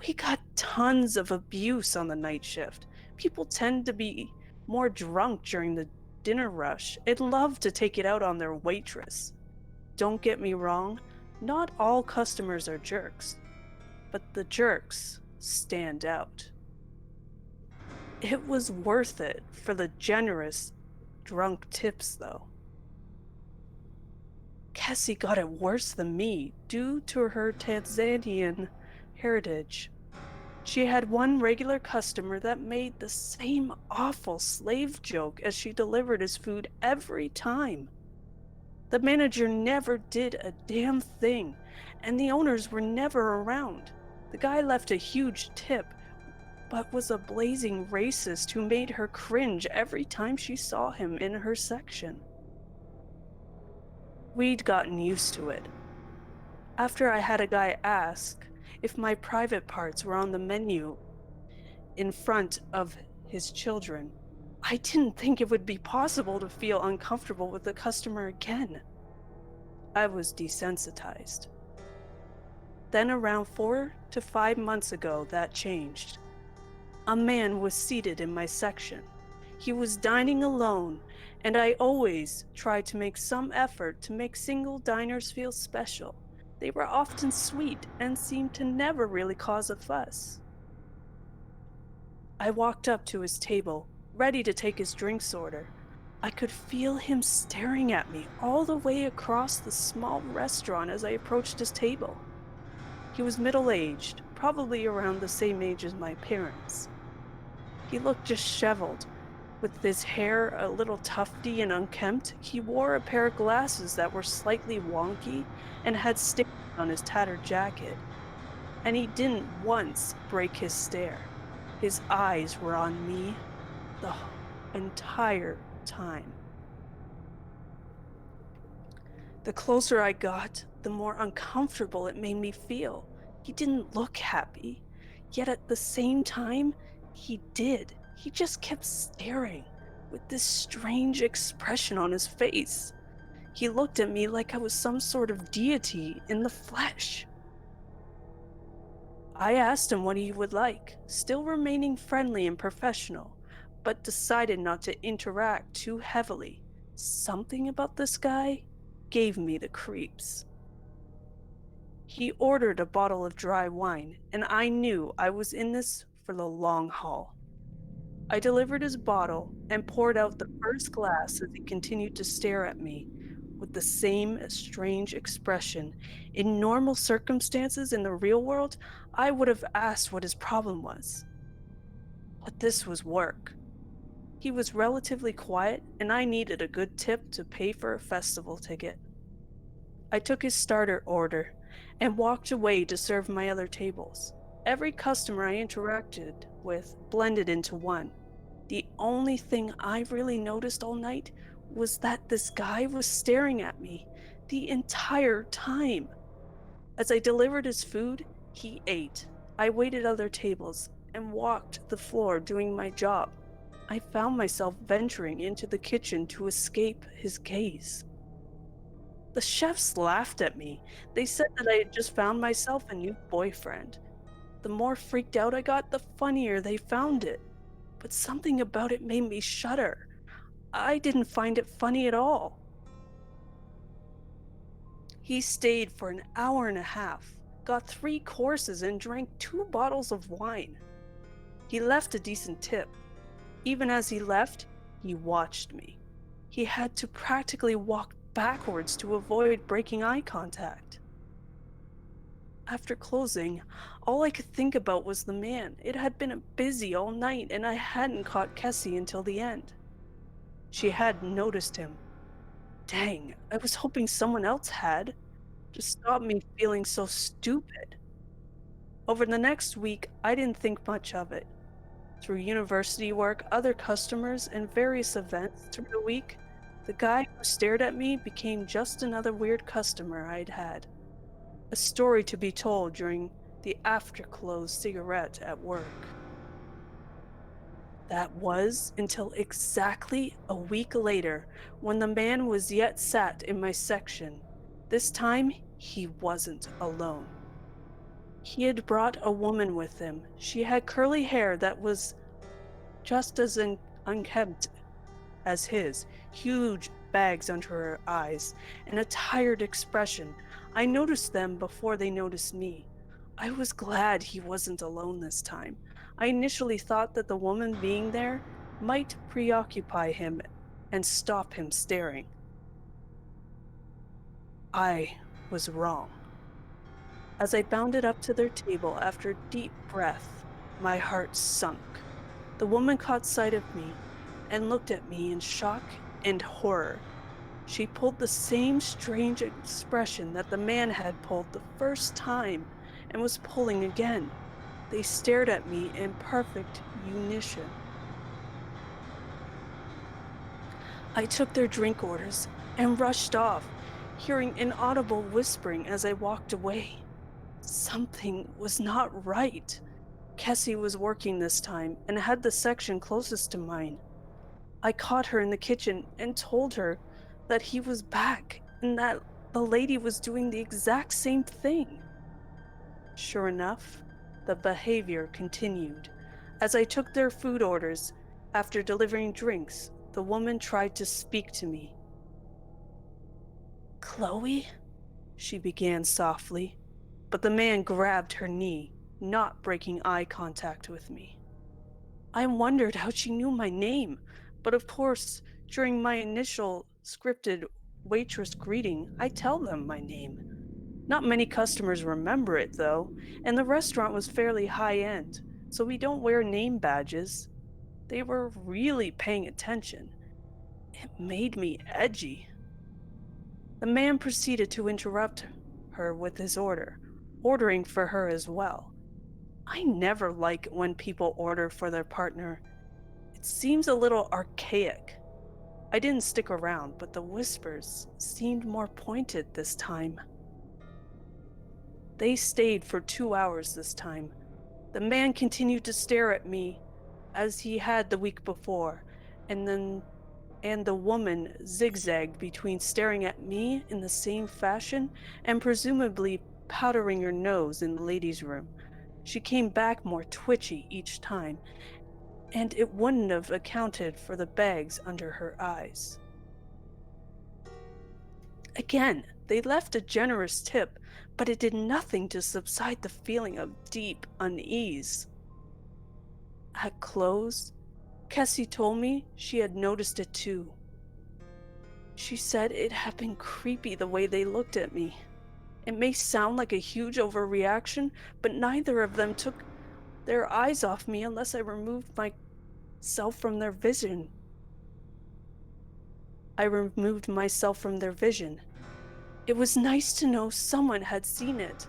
We got tons of abuse on the night shift. People tend to be more drunk during the dinner rush and love to take it out on their waitress. Don't get me wrong, not all customers are jerks, but the jerks stand out. It was worth it for the generous drunk tips, though. Cassie got it worse than me due to her Tanzanian heritage. She had one regular customer that made the same awful slave joke as she delivered his food every time. The manager never did a damn thing, and the owners were never around. The guy left a huge tip, but was a blazing racist who made her cringe every time she saw him in her section. We'd gotten used to it. After I had a guy ask if my private parts were on the menu in front of his children, I didn't think it would be possible to feel uncomfortable with the customer again. I was desensitized. Then around 4 to 5 months ago, that changed. A man was seated in my section. He was dining alone, and I always tried to make some effort to make single diners feel special. They were often sweet and seemed to never really cause a fuss. I walked up to his table, ready to take his drinks order. I could feel him staring at me all the way across the small restaurant as I approached his table. He was middle-aged, probably around the same age as my parents. He looked disheveled. With his hair a little tufty and unkempt, he wore a pair of glasses that were slightly wonky and had stitches on his tattered jacket. And he didn't once break his stare. His eyes were on me the entire time. The closer I got, the more uncomfortable it made me feel. He didn't look happy, yet at the same time, he did. He just kept staring with this strange expression on his face. He looked at me like I was some sort of deity in the flesh. I asked him what he would like, still remaining friendly and professional, but decided not to interact too heavily. Something about this guy gave me the creeps. He ordered a bottle of dry wine, and I knew I was in this for the long haul. I delivered his bottle and poured out the first glass as he continued to stare at me with the same strange expression. In normal circumstances in the real world, I would have asked what his problem was. But this was work. He was relatively quiet, and I needed a good tip to pay for a festival ticket. I took his starter order and walked away to serve my other tables. Every customer I interacted with blended into one. The only thing I really noticed all night was that this guy was staring at me the entire time. As I delivered his food, he ate. I waited other tables and walked the floor doing my job. I found myself venturing into the kitchen to escape his gaze. The chefs laughed at me. They said that I had just found myself a new boyfriend. The more freaked out I got, the funnier they found it. But something about it made me shudder. I didn't find it funny at all. He stayed for an hour and a half, got 3 courses, and drank 2 bottles of wine. He left a decent tip. Even as he left, he watched me. He had to practically walk backwards to avoid breaking eye contact. After closing, all I could think about was the man. It had been busy all night, and I hadn't caught Kessie until the end. She hadn't noticed him. Dang, I was hoping someone else had, to stop me feeling so stupid. Over the next week, I didn't think much of it. Through university work, other customers, and various events through the week, the guy who stared at me became just another weird customer I'd had. A story to be told during the after-close cigarette at work. That was until exactly a week later, when the man was yet sat in my section. This time, he wasn't alone. He had brought a woman with him. She had curly hair that was just as unkempt as his, huge bags under her eyes, and a tired expression. I noticed them before they noticed me. I was glad he wasn't alone this time. I initially thought that the woman being there might preoccupy him and stop him staring. I was wrong. As I bounded up to their table after a deep breath, my heart sunk. The woman caught sight of me and looked at me in shock and horror. She pulled the same strange expression that the man had pulled the first time and was pulling again. They stared at me in perfect unison. I took their drink orders and rushed off, hearing inaudible whispering as I walked away. Something was not right. Kessie was working this time and had the section closest to mine. I caught her in the kitchen and told her that he was back and that the lady was doing the exact same thing. Sure enough, the behavior continued. As I took their food orders, after delivering drinks, the woman tried to speak to me. "Chloe?" she began softly, but the man grabbed her knee, not breaking eye contact with me. I wondered how she knew my name, but of course, during my initial scripted waitress greeting, I tell them my name. Not many customers remember it, though, and the restaurant was fairly high-end, so we don't wear name badges. They were really paying attention. It made me edgy. The man proceeded to interrupt her with his order, ordering for her as well. I never like when people order for their partner. It seems a little archaic. I didn't stick around, but the whispers seemed more pointed this time. They stayed for 2 hours this time. The man continued to stare at me as he had the week before, and the woman zigzagged between staring at me in the same fashion and presumably powdering her nose in the ladies' room. She came back more twitchy each time, and it wouldn't have accounted for the bags under her eyes. Again, they left a generous tip, but it did nothing to subside the feeling of deep unease. At close, Kessie told me she had noticed it too. She said it had been creepy the way they looked at me. It may sound like a huge overreaction, but neither of them took their eyes off me unless I removed myself from their vision. I removed myself from their vision. It was nice to know someone had seen it.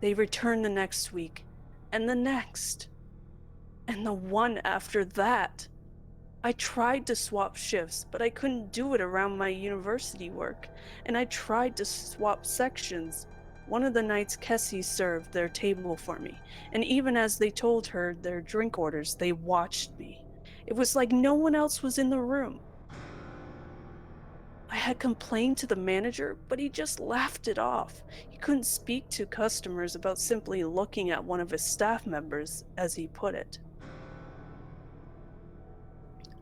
They returned the next week, and the next, and the one after that. I tried to swap shifts, but I couldn't do it around my university work, and I tried to swap sections. One of the nights Kessie served their table for me, and even as they told her their drink orders, they watched me. It was like no one else was in the room. I had complained to the manager, but he just laughed it off. He couldn't speak to customers about simply looking at one of his staff members, as he put it.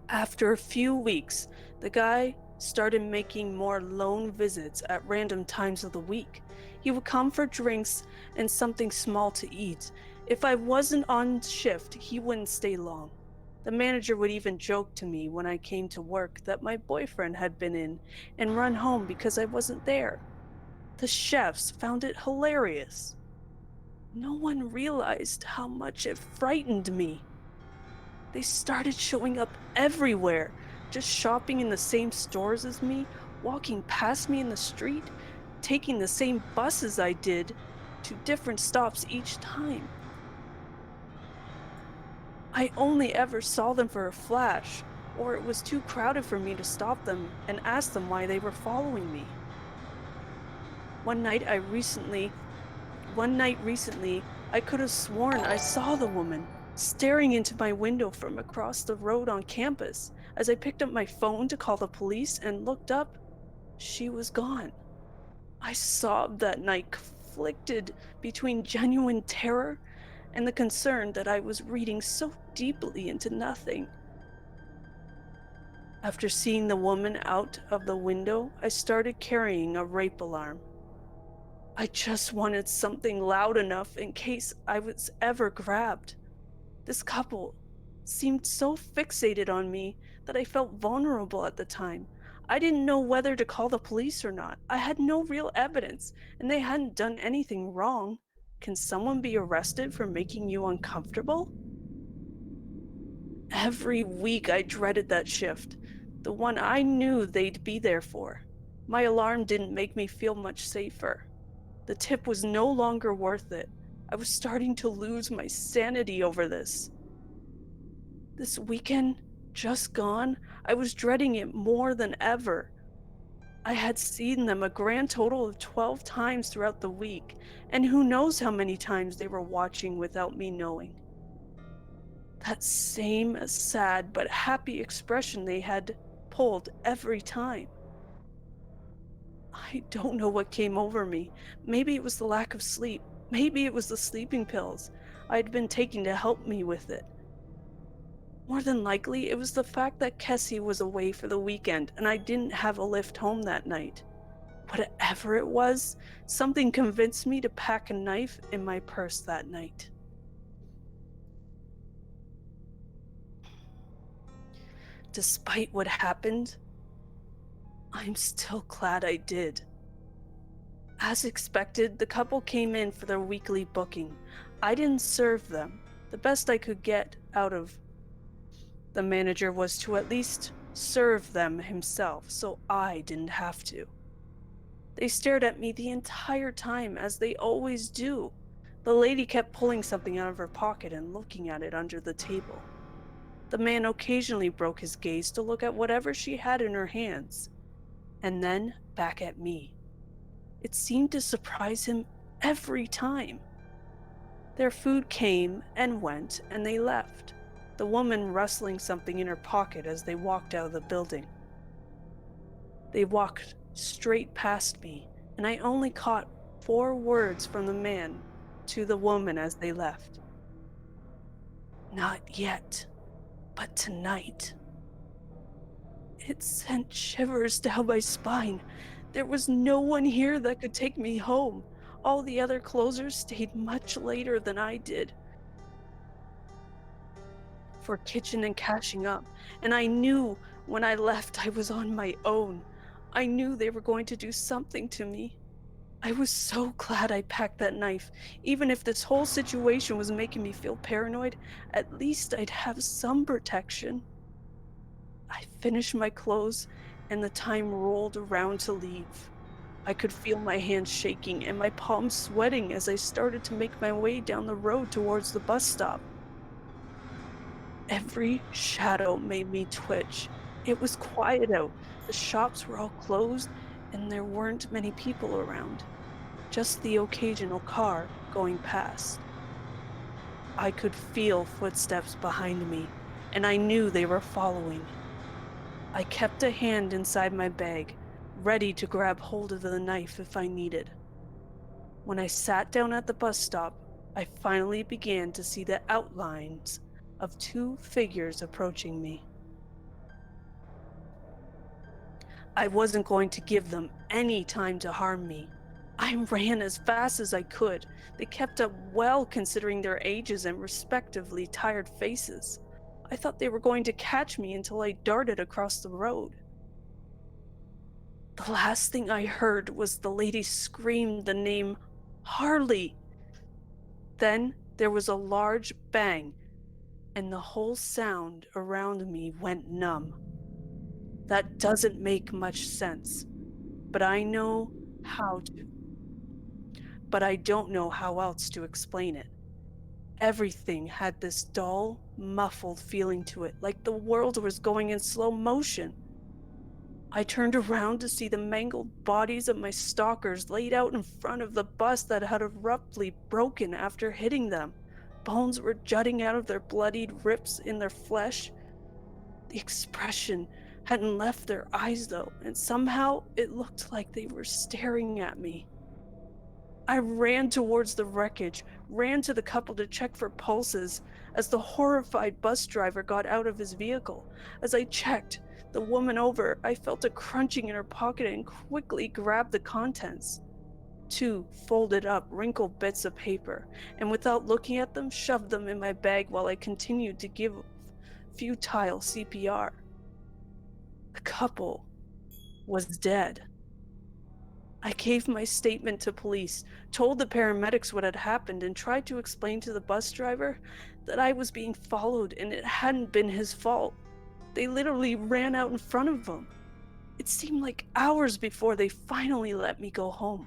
After a few weeks, the guy started making more lone visits at random times of the week. He would come for drinks and something small to eat. If I wasn't on shift, he wouldn't stay long. The manager would even joke to me when I came to work that my boyfriend had been in and run home because I wasn't there. The chefs found it hilarious. No one realized how much it frightened me. They started showing up everywhere, just shopping in the same stores as me, walking past me in the street, taking the same bus as I did to different stops each time. I only ever saw them for a flash, or it was too crowded for me to stop them and ask them why they were following me. One night recently, I could have sworn I saw the woman staring into my window from across the road on campus. As I picked up my phone to call the police and looked up, she was gone. I sobbed that night, conflicted between genuine terror and the concern that I was reading so deeply into nothing. After seeing the woman out of the window, I started carrying a rape alarm. I just wanted something loud enough in case I was ever grabbed. This couple seemed so fixated on me that I felt vulnerable at the time. I didn't know whether to call the police or not. I had no real evidence, and they hadn't done anything wrong. Can someone be arrested for making you uncomfortable? Every week I dreaded that shift, the one I knew they'd be there for. My alarm didn't make me feel much safer. The tip was no longer worth it. I was starting to lose my sanity over this. This weekend, just gone, I was dreading it more than ever. I had seen them a grand total of 12 times throughout the week, and who knows how many times they were watching without me knowing. That same sad but happy expression they had pulled every time. I don't know what came over me. Maybe it was the lack of sleep. Maybe it was the sleeping pills I had been taking to help me with it. More than likely, it was the fact that Kessie was away for the weekend and I didn't have a lift home that night. Whatever it was, something convinced me to pack a knife in my purse that night. Despite what happened, I'm still glad I did. As expected, the couple came in for their weekly booking. I didn't serve them. The best I could get out of the manager was to at least serve them himself, so I didn't have to. They stared at me the entire time, as they always do. The lady kept pulling something out of her pocket and looking at it under the table. The man occasionally broke his gaze to look at whatever she had in her hands, and then back at me. It seemed to surprise him every time. Their food came and went, and they left, the woman rustling something in her pocket as they walked out of the building. They walked straight past me, and I only caught 4 words from the man to the woman as they left. Not yet, but tonight. It sent shivers down my spine. There was no one here that could take me home. All the other closers stayed much later than I did for kitchen and cashing up, and I knew when I left I was on my own. I knew they were going to do something to me. I was so glad I packed that knife. Even if this whole situation was making me feel paranoid, at least I'd have some protection. I finished my clothes, and the time rolled around to leave. I could feel my hands shaking and my palms sweating as I started to make my way down the road towards the bus stop. Every shadow made me twitch. It was quiet out. The shops were all closed, and there weren't many people around. Just the occasional car going past. I could feel footsteps behind me, and I knew they were following. I kept a hand inside my bag, ready to grab hold of the knife if I needed. When I sat down at the bus stop, I finally began to see the outlines of two figures approaching me. I wasn't going to give them any time to harm me. I ran as fast as I could. They kept up well considering their ages and respectively tired faces. I thought they were going to catch me until I darted across the road. The last thing I heard was the lady scream the name Harley. Then there was a large bang, and the whole sound around me went numb. That doesn't make much sense, but I know how to. But I don't know how else to explain it. Everything had this dull, muffled feeling to it, like the world was going in slow motion. I turned around to see the mangled bodies of my stalkers laid out in front of the bus that had abruptly broken after hitting them. Bones were jutting out of their bloodied rips in their flesh. The expression hadn't left their eyes though, and somehow it looked like they were staring at me. I ran towards the wreckage, ran to the couple to check for pulses, as the horrified bus driver got out of his vehicle. As I checked the woman over, I felt a crunching in her pocket and quickly grabbed the contents. Two folded up, wrinkled bits of paper, and without looking at them, shoved them in my bag while I continued to give futile CPR. The couple was dead. I gave my statement to police, told the paramedics what had happened, and tried to explain to the bus driver that I was being followed and it hadn't been his fault. They literally ran out in front of him. It seemed like hours before they finally let me go home.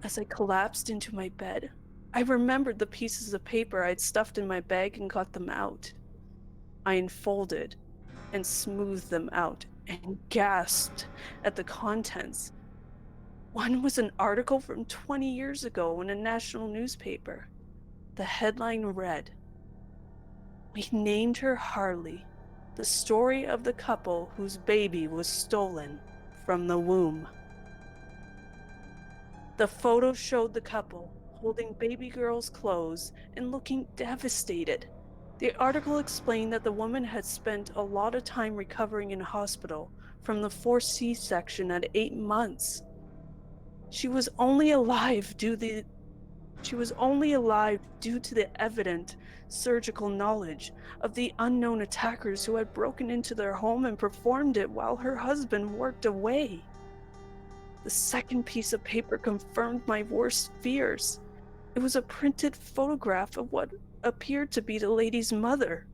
As I collapsed into my bed, I remembered the pieces of paper I'd stuffed in my bag and got them out. I unfolded and smoothed them out and gasped at the contents. One was an article from 20 years ago in a national newspaper. The headline read, "We named her Harley, the story of the couple whose baby was stolen from the womb." The photo showed the couple holding baby girl's clothes and looking devastated. The article explained that the woman had spent a lot of time recovering in hospital from the forced C-section at 8 months. She was only alive due to the evident surgical knowledge of the unknown attackers who had broken into their home and performed it while her husband worked away. The second piece of paper confirmed my worst fears. It was a printed photograph of what appeared to be the lady's mother,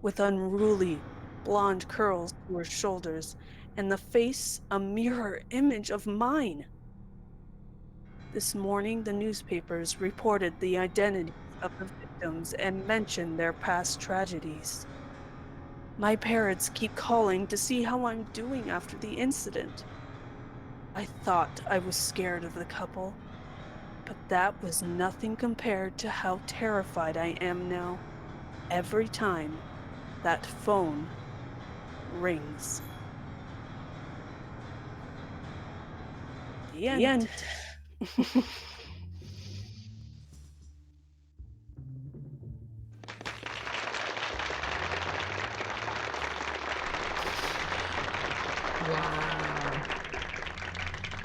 with unruly blonde curls to her shoulders, and the face a mirror image of mine. This morning, the newspapers reported the identities of the victims and mentioned their past tragedies. My parents keep calling to see how I'm doing after the incident. I thought I was scared of the couple, but that was nothing compared to how terrified I am now every time that phone rings. The end.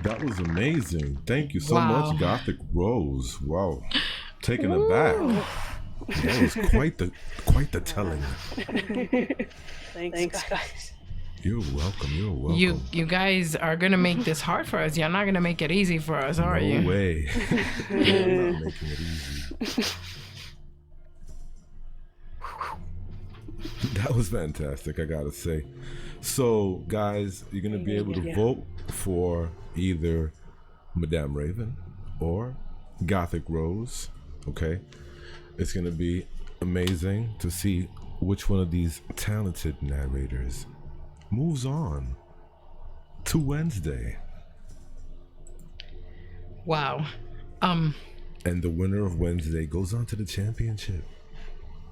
That was amazing. Thank you so Wow. much, Gothic Rose. Wow. Taken aback. That was quite the telling. Thanks, guys. You're welcome. You guys are gonna make this hard for us. You're not gonna make it easy for us, are you? No way. I'm not making it easy. That was fantastic, I gotta say. So, guys, you're gonna be able to vote for either Madame Raven or Gothic Rose. Okay, it's gonna be amazing to see which one of these talented narrators moves on to Wednesday. Wow. And the winner of Wednesday goes on to the championship.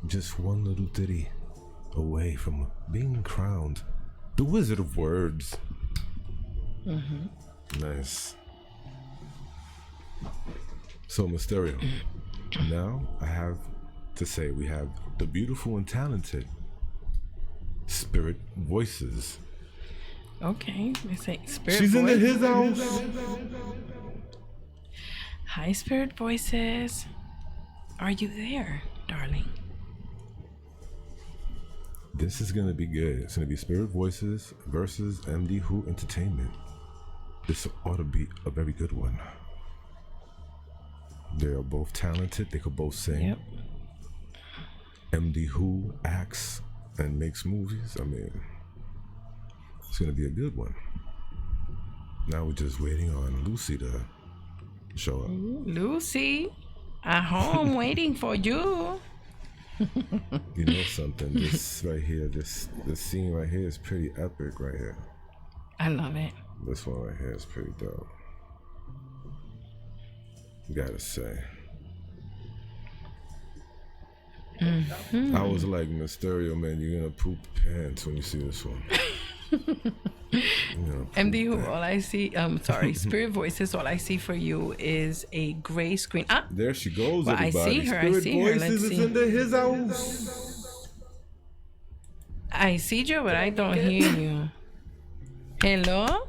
Just one little ditty away from being crowned the Wizard of Words. Nice. So, Mysterio, now I have to say we have the beautiful and talented Spirit Voices. Okay. Let's say Spirit She's in Voice. his house. Hi, Spirit Voices. Are you there, darling? This is gonna be good. It's gonna be Spirit Voices versus MD Who Entertainment. This ought to be a very good one. They are both talented. They could both sing. Yep. MD Who acts and makes movies. I mean, it's gonna be a good one. Now we're just waiting on Lucy to show up. Lucy, at home waiting for you. You know something? This right here, this scene right here is pretty epic right here. I love it. This one right here is pretty dope. Gotta say. I was like, Mysterio, man, you're gonna poop pants when you see this one. MD Who, all I see, sorry, Spirit Voices, all I see for you is a gray screen. Ah, There she goes, well, everybody. I see her. Spirit I see her. Voices Let's is see. into his house. I see you, but I don't hear you. Hello?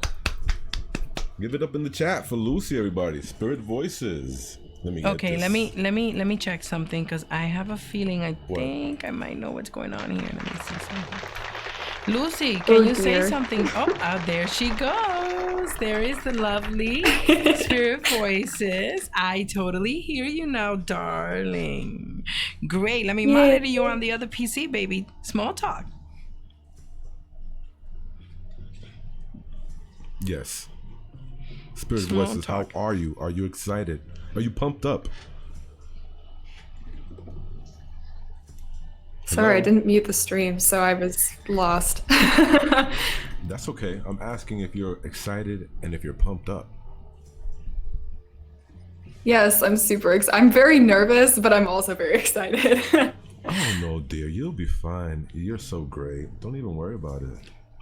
Give it up in the chat for Lucy, everybody. Spirit Voices. Let me get Okay, this. let me check something because I have a feeling I think I might know what's going on here. Let me see something. Lucy, can you say something? Oh, there she goes. There is the lovely Spirit Voices. I totally hear you now, darling. Great. Let me monitor you on the other PC, baby. Small talk. Yes. Spirit Small Voices, talk. how are you? Are you excited? Are you pumped up? Sorry, I didn't mute the stream, so I was lost. That's okay. I'm asking if you're excited and if you're pumped up. Yes, I'm super excited. I'm very nervous, but I'm also very excited. Oh no, dear. You'll be fine. You're so great. Don't even worry about it.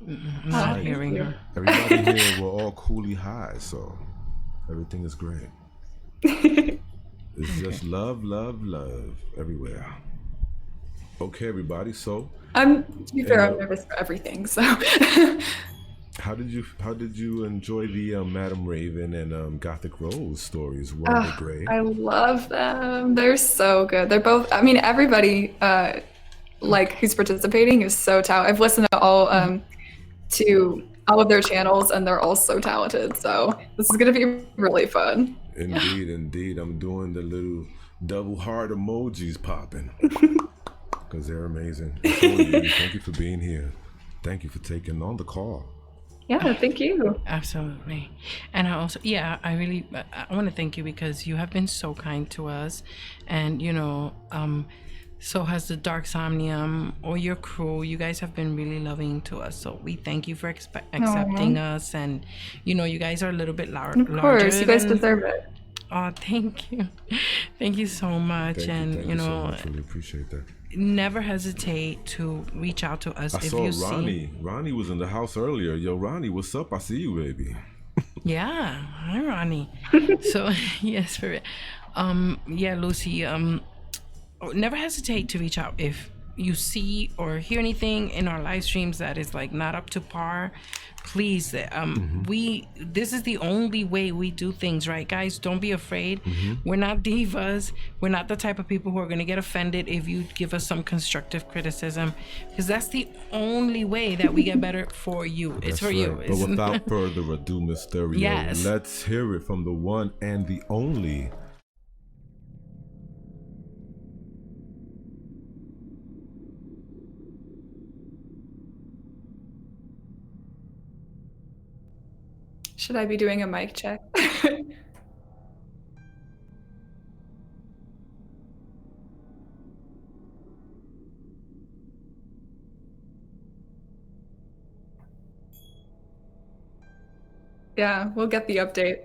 I'm not hearing her. Everybody here, we're all coolly high, so everything is great. It's just love, love, love everywhere. Okay, everybody. So, to be fair, I'm nervous for everything. So, how did you enjoy the Madame Raven and Gothic Rose stories? Were they great? I love them. They're so good. They're both. I mean, everybody like who's participating is so talented. I've listened to all of their channels, and they're all so talented. So this is gonna be really fun. Indeed, indeed. I'm doing the little double heart emojis popping. Because they're amazing. Thank you for being here. Thank you for taking on the call. Yeah, thank you. Absolutely. And I also, I want to thank you because you have been so kind to us. And, so has the Dark Somnium or your crew. You guys have been really loving to us. So we thank you for accepting us. And, you guys are a little bit larger. Of course, you guys deserve it. Oh, thank you. Thank you so much. Thank you so much. Really appreciate that. Never hesitate to reach out to us I if saw you Ronnie. see. Ronnie was in the house earlier. Yo, Ronnie, what's up? I see you, baby. Yeah, hi Ronnie. So yes, for Lucy. Never hesitate to reach out if you see or hear anything in our live streams that is like not up to par, please, this is the only way we do things, right, guys? Don't be afraid. We're not divas. We're not the type of people who are going to get offended if you give us some constructive criticism, because that's the only way that we get better for you. It's for you. But without further ado, Mysterio, Yes. let's hear it from the one and the only. Should I be doing a mic check? Yeah, we'll get the update.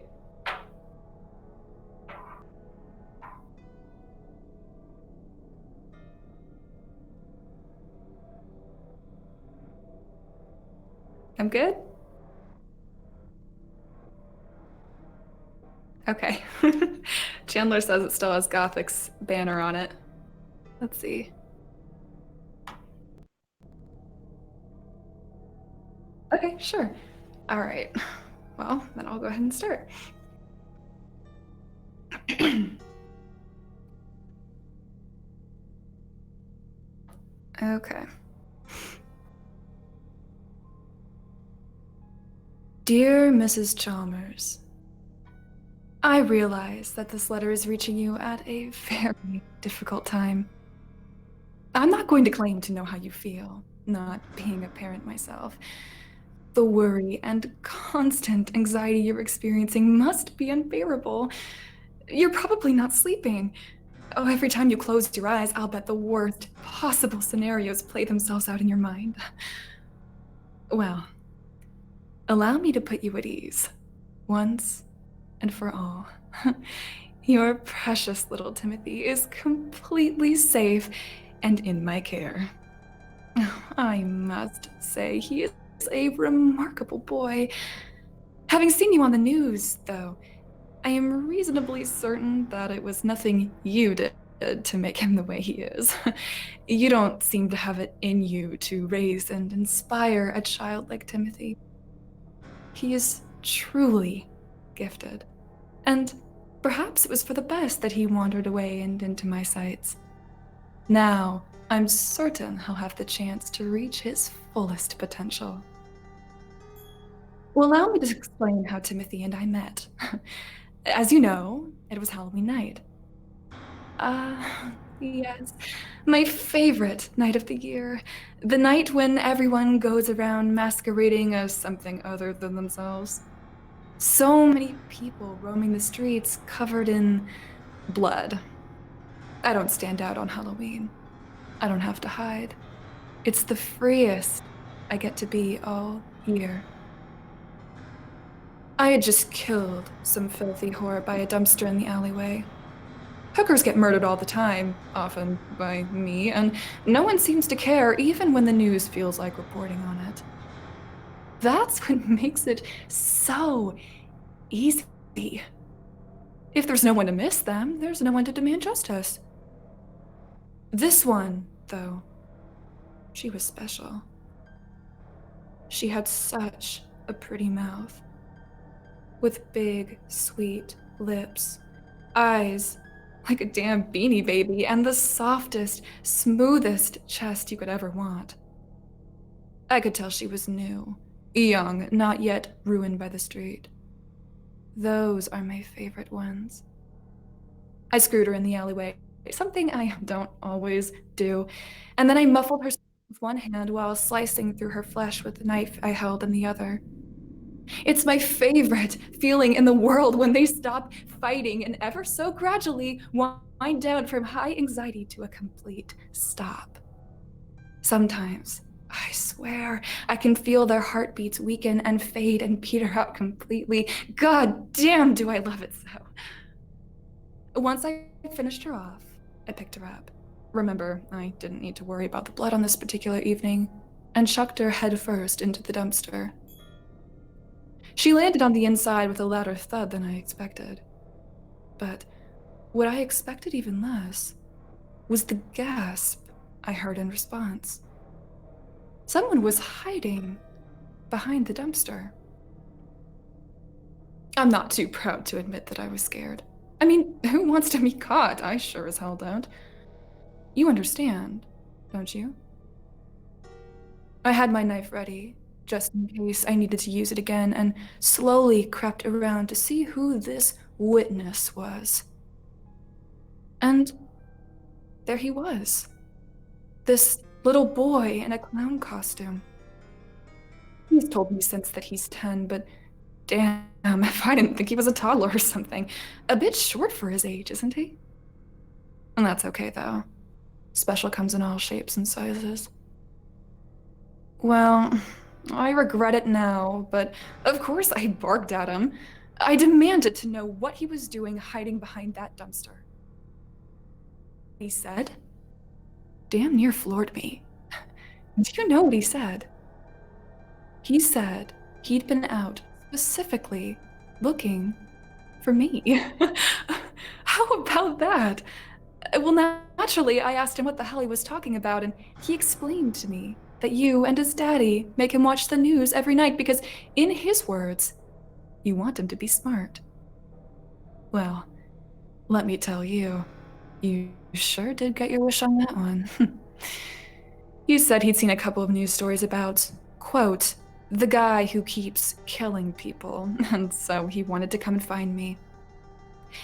I'm good? Okay. Chandler says it still has Gothic's banner on it. Let's see. Okay, sure. All right. Well, then I'll go ahead and start. Okay. Dear Mrs. Chalmers, I realize that this letter is reaching you at a very difficult time. I'm not going to claim to know how you feel, not being a parent myself. The worry and constant anxiety you're experiencing must be unbearable. You're probably not sleeping. Oh, every time you close your eyes, I'll bet the worst possible scenarios play themselves out in your mind. Well, allow me to put you at ease, once and for all. Your precious little Timothy is completely safe and in my care. I must say, he is a remarkable boy. Having seen you on the news, though, I am reasonably certain that it was nothing you did to make him the way he is. You don't seem to have it in you to raise and inspire a child like Timothy. He is truly gifted, and perhaps it was for the best that he wandered away and into my sights. Now, I'm certain he'll have the chance to reach his fullest potential. Well, allow me to explain how Timothy and I met. As you know, it was Halloween night. Yes, my favorite night of the year. The night when everyone goes around masquerading as something other than themselves. So many people roaming the streets covered in blood. I don't stand out on Halloween. I don't have to hide. It's the freest I get to be all year. I had just killed some filthy whore by a dumpster in the alleyway. Hookers get murdered all the time, often by me, and no one seems to care, even when the news feels like reporting on it. That's what makes it so easy. If there's no one to miss them, there's no one to demand justice. This one, though, she was special. She had such a pretty mouth, with big, sweet lips, eyes like a damn Beanie Baby, and the softest, smoothest chest you could ever want. I could tell she was new, young, not yet ruined by the street. Those are my favorite ones. I screwed her in the alleyway, something I don't always do, and then I muffled her with one hand while slicing through her flesh with the knife I held in the other. It's my favorite feeling in the world when they stop fighting and ever so gradually wind down from high anxiety to a complete stop. Sometimes, I swear, I can feel their heartbeats weaken and fade and peter out completely. God damn, do I love it so. Once I finished her off, I picked her up. Remember, I didn't need to worry about the blood on this particular evening, and chucked her head first into the dumpster. She landed on the inside with a louder thud than I expected. But what I expected even less was the gasp I heard in response. Someone was hiding behind the dumpster. I'm not too proud to admit that I was scared. I mean, who wants to be caught? I sure as hell don't. You understand, don't you? I had my knife ready, just in case I needed to use it again, and slowly crept around to see who this witness was. And there he was. This little boy in a clown costume. He's told me since that he's 10, but damn, if I didn't think he was a toddler or something. A bit short for his age, isn't he? And that's okay, though. Special comes in all shapes and sizes. Well, I regret it now, but of course I barked at him. I demanded to know what he was doing hiding behind that dumpster. He said, damn near floored me. Do you know what he said? He said he'd been out specifically looking for me. How about that? Well, naturally, I asked him what the hell he was talking about, and he explained to me that you and his daddy make him watch the news every night because, in his words, you want him to be smart. Well, let me tell you, you sure did get your wish on that one. He said he'd seen a couple of news stories about, quote, the guy who keeps killing people, and so he wanted to come and find me.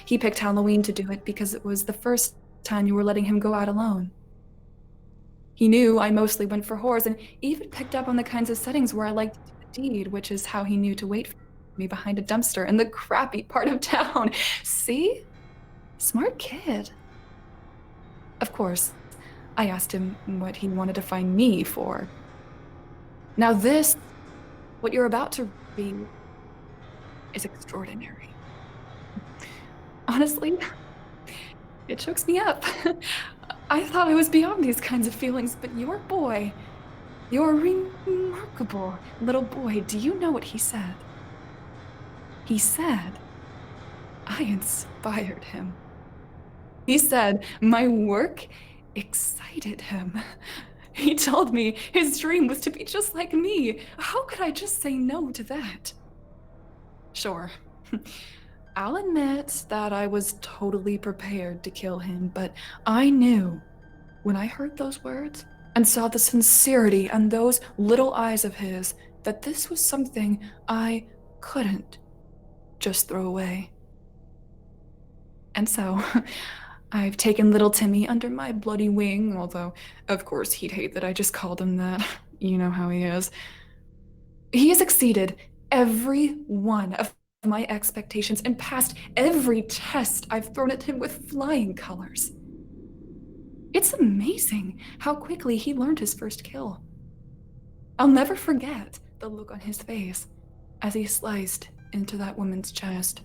He picked Halloween to do it because it was the first time you were letting him go out alone. He knew I mostly went for horrors and even picked up on the kinds of settings where I liked to do the deed, which is how he knew to wait for me behind a dumpster in the crappy part of town. See? Smart kid. Of course, I asked him what he wanted to find me for. Now this, what you're about to read, is extraordinary. Honestly, it chokes me up. I thought I was beyond these kinds of feelings, but your boy, your remarkable little boy, do you know what he said? He said, I inspired him. He said my work excited him. He told me his dream was to be just like me. How could I just say no to that? Sure. I'll admit that I was totally prepared to kill him, but I knew when I heard those words and saw the sincerity in those little eyes of his that this was something I couldn't just throw away. And so I've taken little Timmy under my bloody wing, although of course he'd hate that I just called him that. You know how he is. He has exceeded every one of my expectations and passed every test I've thrown at him with flying colors. It's amazing how quickly he learned his first kill. I'll never forget the look on his face as he sliced into that woman's chest.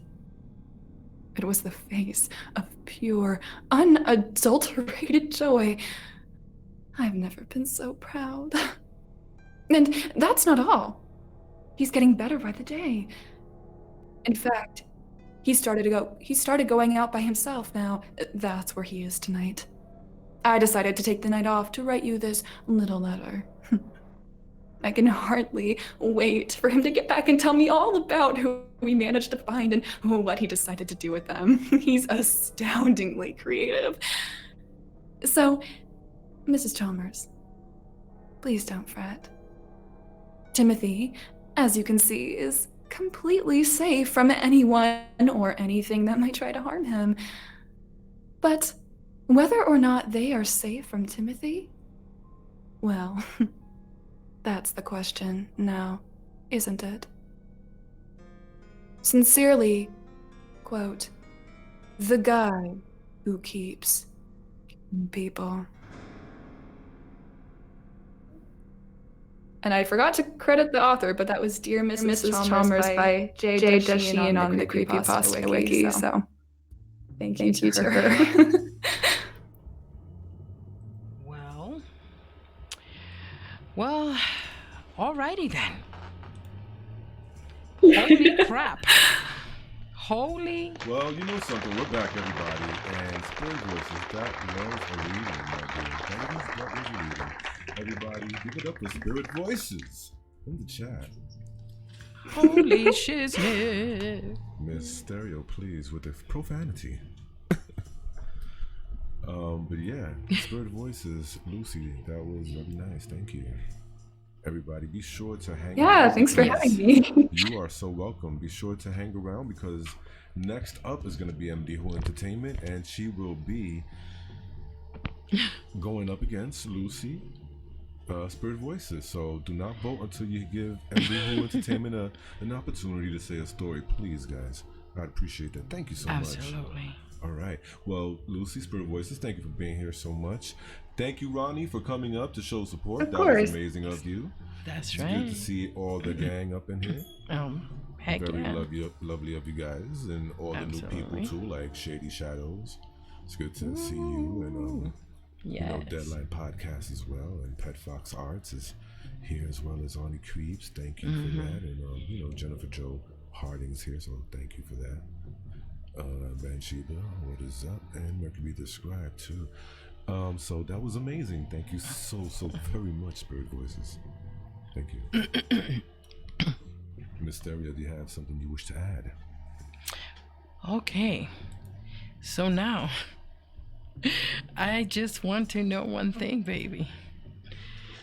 It was the face of pure, unadulterated joy. I've never been so proud. And that's not all. He's getting better by the day. In fact, he started going out by himself now. That's where he is tonight. I decided to take the night off to write you this little letter. I can hardly wait for him to get back and tell me all about who we managed to find and what he decided to do with them. He's astoundingly creative. So, Mrs. Chalmers, please don't fret. Timothy, as you can see, is completely safe from anyone or anything that might try to harm him. But whether or not they are safe from Timothy, well, that's the question now, isn't it? Sincerely, quote, the guy who keeps people. And I forgot to credit the author, but that was Dear Mrs. Chalmers by J. Sheehan on the Creepypasta Wiki, so thank you to her. Well, alrighty then. Holy crap. Holy. Well, you know something. We're back, everybody. And Spirit Voices, that was a reading, my dear. That was everybody. Give it up for Spirit Voices in the chat. Holy shiznit. Miss Stereo, please, with the profanity. But yeah, Spirit Voices, Lucy, that was very nice. Thank you. Everybody, be sure to hang around. Yeah, thanks for having me. You are so welcome. Be sure to hang around because next up is going to be MD Who Entertainment, and she will be going up against Lucy, Spirit Voices. So do not vote until you give MD Who Entertainment an opportunity to say a story, please, guys. I'd appreciate that. Thank you so much. Absolutely. All right. Well, Lucy, Spirit Voices, thank you for being here so much. Thank you, Ronnie, for coming up to show support. Of That course. was amazing of you. That's It's right. good to see all the gang up in here. Heck Very yeah. lovely of you guys, and all the new Absolutely. people too, like Shady Shadows. It's good to see you, and Yes. Deadline Podcast as well, and Pet Fox Arts is here as well as Arnie Creeps. Thank you for that, and Jennifer Jo Harding's here, so thank you for that. Bathsheba, what is up? And Mercury the Scribe too. So that was amazing. Thank you so very much, Spirit Voices. Thank you. Miss Stereo, do you have something you wish to add? Okay. So now, I just want to know one thing, baby.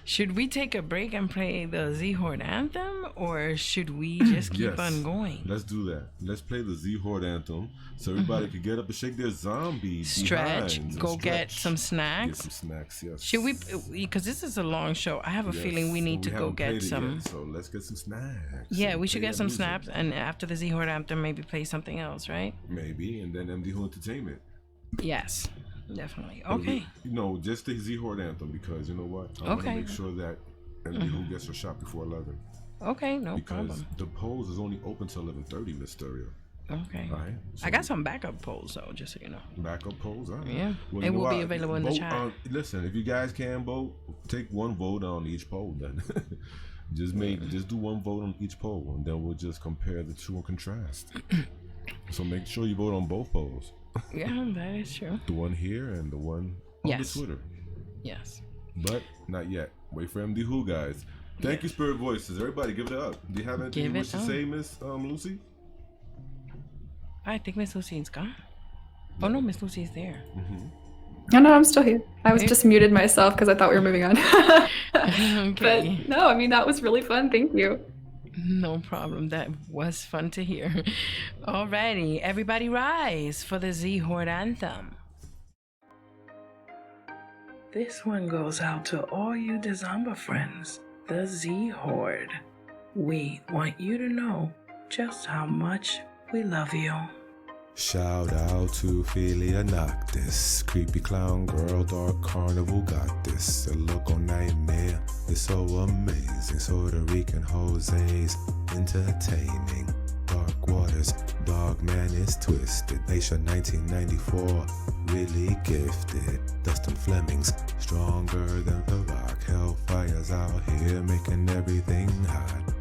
Should we take a break and play the Z-Horde anthem, or should we just keep Yes. on going? Let's do that. Let's play the Z-Horde anthem so everybody can get up and shake their zombie Stretch, behinds and go get stretch. some Get snacks. some snacks, yes. Should we, because this is a long show, I have a Yes. feeling we need to go haven't played get it some. yet, so let's get some snacks. Yeah, and we should play get that some music. snaps, and after the Z-Horde anthem, maybe play something else, right? Maybe, and then MD Who Entertainment. Yes, definitely. But Okay. just the Z-Horde anthem, because you know what? I want to Okay. make sure that MD Who gets her shot before 11. Okay, no Because problem. the polls is only open till 11:30, Miss Stereo. Okay. All right? I got some backup polls, though, just so you know. Backup polls, all right. Yeah. Well, It you know will be what? available in the Vote chat. listen, if you guys can vote, take one vote on each poll then. just do one vote on each poll, and then we'll just compare the two and contrast. So make sure you vote on both polls. Yeah, that is true. The one here and the one on Yes. the Twitter. Yes. But not yet. Wait for MD Who, guys. Thank you, Spirit Voices. Everybody, give it up. Do you have anything Give you it wish to up. say, Miss Lucy? I think Miss Lucy's gone. Oh, no, Miss Lucy's there. No, I'm still here. I was just muted myself because I thought we were moving on. Okay. But no, I mean, that was really fun. Thank you. No problem. That was fun to hear. Alrighty, everybody rise for the Z-Horde anthem. This one goes out to all you Dezomba friends, the Z-Horde. We want you to know just how much we love you. Shout out to Philia Noctis, creepy clown girl, dark carnival got this. A local nightmare, it's so amazing. Puerto Rican Jose's entertaining. Dark waters, dog man is twisted. Nation 1994, really gifted. Dustin Flemings, stronger than the rock. Hellfire's out here making everything hot.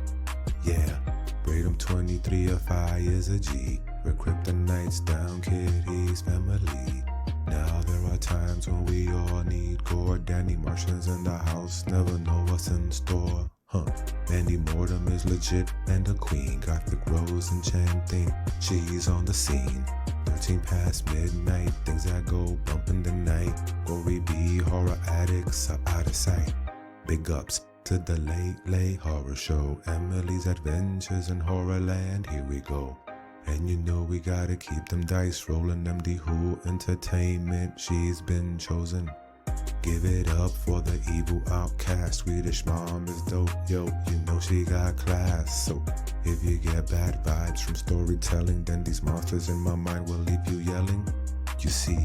Yeah, Braden 23 of fire's a G. We're kryptonites down, Kitty's family. Now there are times when we all need gore. Danny Martians in the house, never know what's in store. Mandy Mortem is legit and a queen. Gothic Rose enchanting, she's on the scene. 13 past midnight, things that go bump in the night. Gory B, horror addicts are out of sight. Big ups to the late horror show. Emily's Adventures in Horrorland, here we go. And you know we gotta keep them dice rolling. MD Who Entertainment, she's been chosen. Give it up for the evil outcast. Swedish mom is dope, yo, you know she got class. So if you get bad vibes from storytelling, then these monsters in my mind will leave you yelling. You see,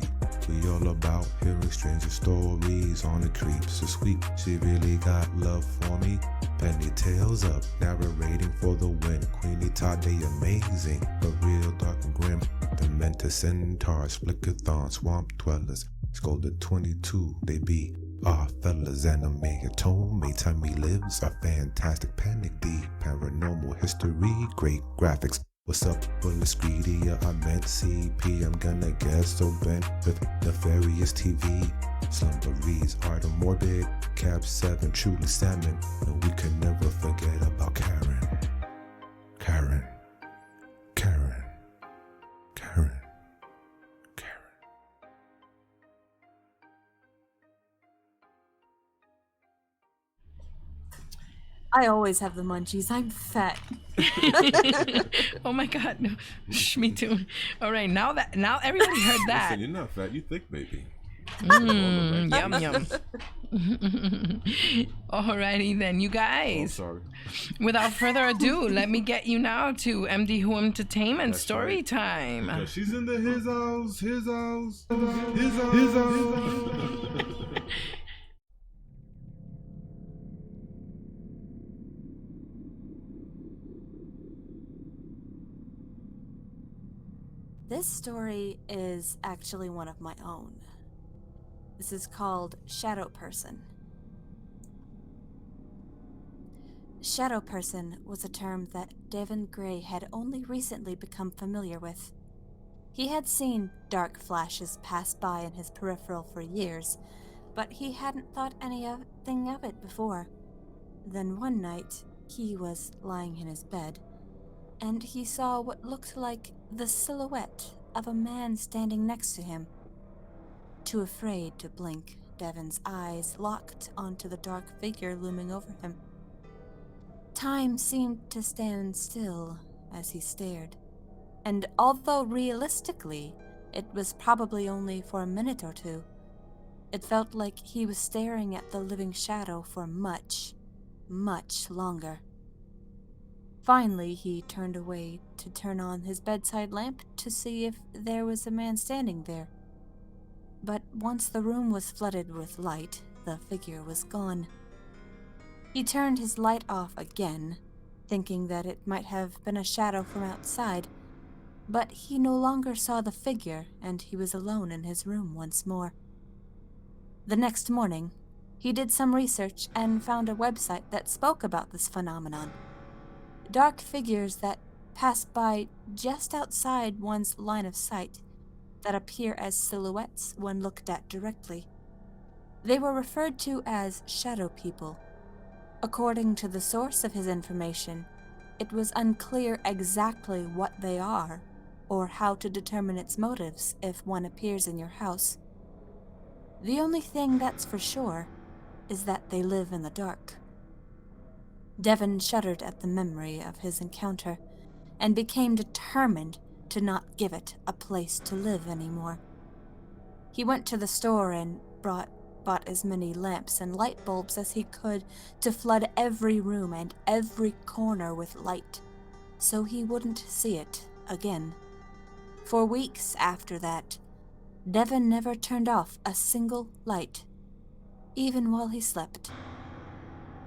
we all about hearing stranger stories on the creeps. So sweet, she really got love for me. Penny tails up, narrating for the win. Queenie Tade amazing, but real dark and grim. Dementor centaurs, flickathon, swamp dwellers. Scolded 22, they be our fellas. Anime Atome, time he lives. A fantastic panic, deep paranormal history, great graphics. What's up, Bullis Greedy? I meant CP. I'm gonna guess so bent with nefarious TV. Slumberies are the morbid. Cab 7, truly salmon. And we can never forget about Karen. Karen. Karen. Karen. Karen. I always have the munchies. I'm fat. Oh my God, no. Shh, me too. All right, now everybody heard that. Listen, you're not fat, you thick, baby. Yum yum. Alrighty then, you Oh, guys. sorry. Without further ado, let me get you now to MD Who Entertainment That's story right. time. Yeah, she's in the his house, his house, his house. This story is actually one of my own. This is called Shadow Person. Shadow Person was a term that Devin Gray had only recently become familiar with. He had seen dark flashes pass by in his peripheral for years, but he hadn't thought anything of it before. Then one night, he was lying in his bed, and he saw what looked like the silhouette of a man standing next to him. Too afraid to blink, Devin's eyes locked onto the dark figure looming over him. Time seemed to stand still as he stared, and although realistically it was probably only for a minute or two, it felt like he was staring at the living shadow for much, much longer. Finally, he turned away to turn on his bedside lamp to see if there was a man standing there. But once the room was flooded with light, the figure was gone. He turned his light off again, thinking that it might have been a shadow from outside, but he no longer saw the figure, and he was alone in his room once more. The next morning, he did some research and found a website that spoke about this phenomenon. Dark figures that pass by just outside one's line of sight, that appear as silhouettes when looked at directly. They were referred to as shadow people. According to the source of his information, it was unclear exactly what they are, or how to determine its motives if one appears in your house. The only thing that's for sure is that they live in the dark. Devin shuddered at the memory of his encounter and became determined to not give it a place to live anymore. He went to the store and bought as many lamps and light bulbs as he could to flood every room and every corner with light, so he wouldn't see it again. For weeks after that, Devin never turned off a single light, even while he slept.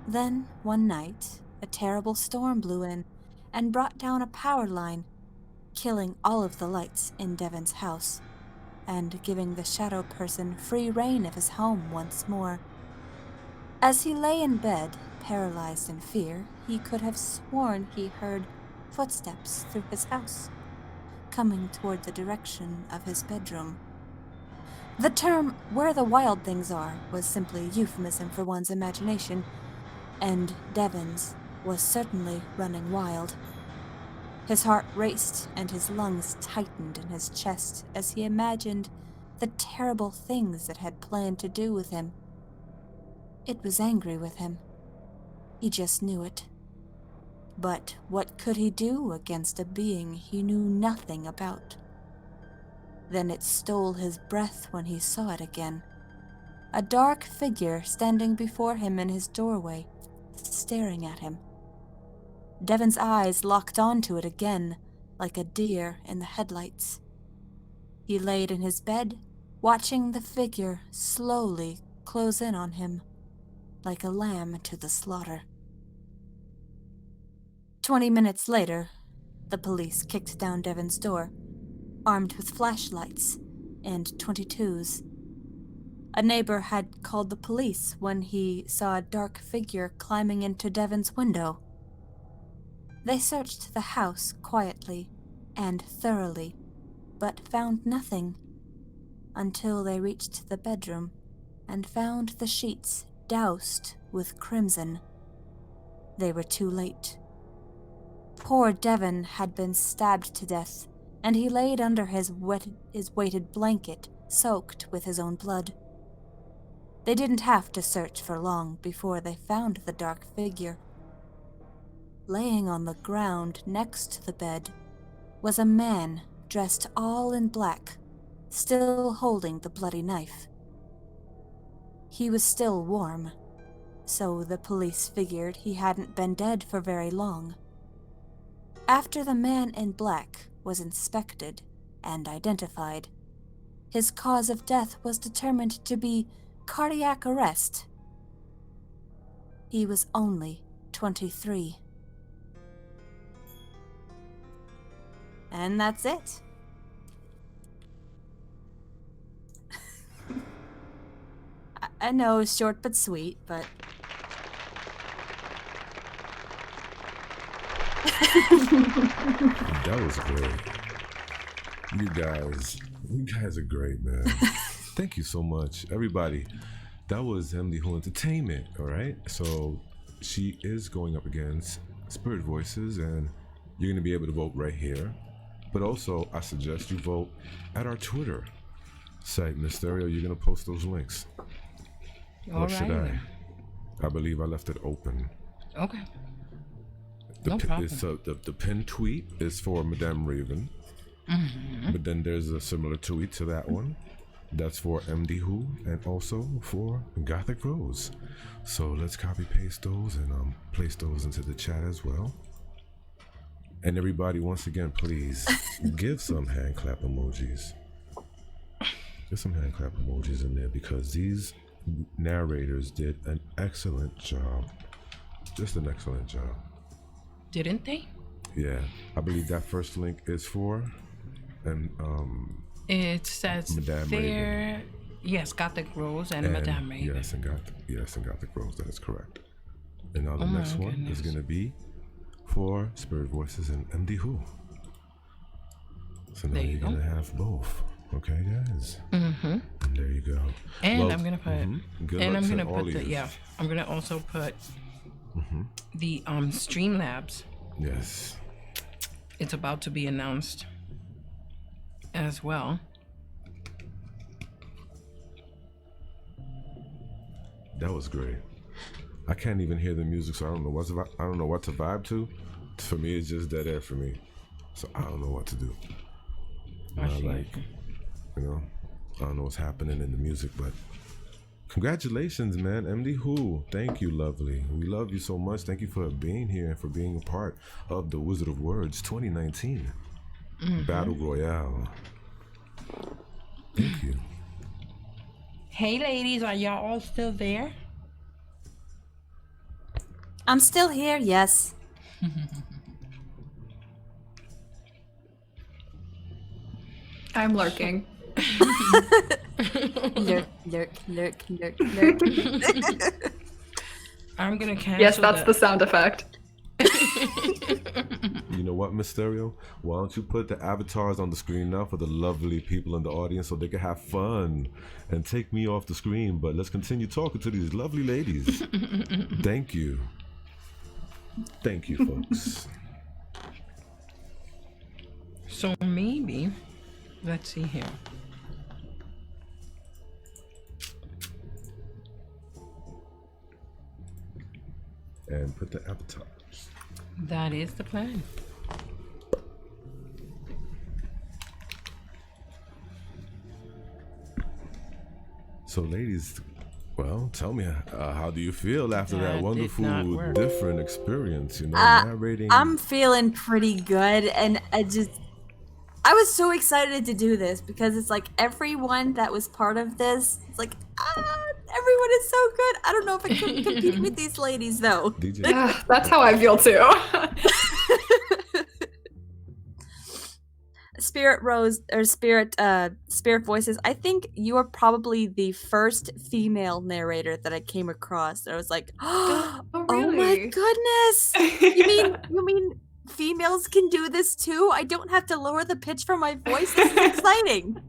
Then, one night, a terrible storm blew in and brought down a power line, killing all of the lights in Devin's house, and giving the shadow person free reign of his home once more. As he lay in bed, paralyzed in fear, he could have sworn he heard footsteps through his house, coming toward the direction of his bedroom. The term "where the wild things are" was simply a euphemism for one's imagination, and Devin's was certainly running wild. His heart raced and his lungs tightened in his chest as he imagined the terrible things it had planned to do with him. It was angry with him. He just knew it. But what could he do against a being he knew nothing about? Then it stole his breath when he saw it again. A dark figure standing before him in his doorway, staring at him. Devin's eyes locked onto it again, like a deer in the headlights. He laid in his bed, watching the figure slowly close in on him, like a lamb to the slaughter. 20 minutes later, the police kicked down Devin's door, armed with flashlights and .22s. A neighbor had called the police when he saw a dark figure climbing into Devin's window. They searched the house quietly and thoroughly, but found nothing, until they reached the bedroom and found the sheets doused with crimson. They were too late. Poor Devon had been stabbed to death, and he laid under his weighted blanket, soaked with his own blood. They didn't have to search for long before they found the dark figure. Laying on the ground next to the bed was a man dressed all in black, still holding the bloody knife. He was still warm, so the police figured he hadn't been dead for very long. After the man in black was inspected and identified, his cause of death was determined to be cardiac arrest. He was only 23. And that's it. I know, short but sweet, but... That was great. You guys are great, man. Thank you so much, everybody. That was MD Who Entertainment, all right? So she is going up against Spirit Voices, and you're gonna be able to vote right here. But also, I suggest you vote at our Twitter site, Mysterio. You're gonna post those links. Or should I? I believe I left it open. Okay. The pinned tweet is for Madame Raven. Mm-hmm. But then there's a similar tweet to that one. That's for MD Who and also for Gothic Rose. So let's copy paste those and place those into the chat as well. And everybody, once again, please give some hand clap emojis. Get some hand clap emojis in there because these narrators did an excellent job. Just an excellent job. Didn't they? Yeah, I believe that first link is for, and it says Madame Raven. Yes, Gothic Rose and Madame Raven. Yes, and Gothic Rose. That is correct. And now the next one is going to be for Spirit Voices and MD Who. So now you're going to have both. Okay, guys. Mm-hmm. And there you go. And I'm gonna put. Mm-hmm. And I'm gonna put the I'm gonna also put the Streamlabs. Yes. It's about to be announced as well. That was great. I can't even hear the music, so I don't know what to vibe to. For me, it's just dead air for me. So I don't know what to do. I don't know what's happening in the music, but congratulations, man. MD Who, thank you, lovely. We love you so much. Thank you for being here and for being a part of the Wizard of Words 2019 Battle Royale. Thank you. Hey, ladies, are y'all all still there? I'm still here, yes. I'm lurking. Lurk. I'm gonna cancel. Yes, that's the sound effect. You know what, Mysterio? Why don't you put the avatars on the screen now for the lovely people in the audience so they can have fun and take me off the screen, but let's continue talking to these lovely ladies. Thank you. Thank you, folks. So maybe, let's see here. And put the avatars. That is the plan. So, ladies, well, tell me, how do you feel after that wonderful, different experience? You know, narrating. I'm feeling pretty good, and I was so excited to do this because it's like everyone that was part of this, it's like, everyone is so good. I don't know if I can compete with these ladies though. Yeah, that's how I feel too. Spirit Voices. I think you are probably the first female narrator that I came across. I was like, oh, really? oh my goodness. You mean females can do this too. I don't have to lower the pitch for my voice. This is exciting.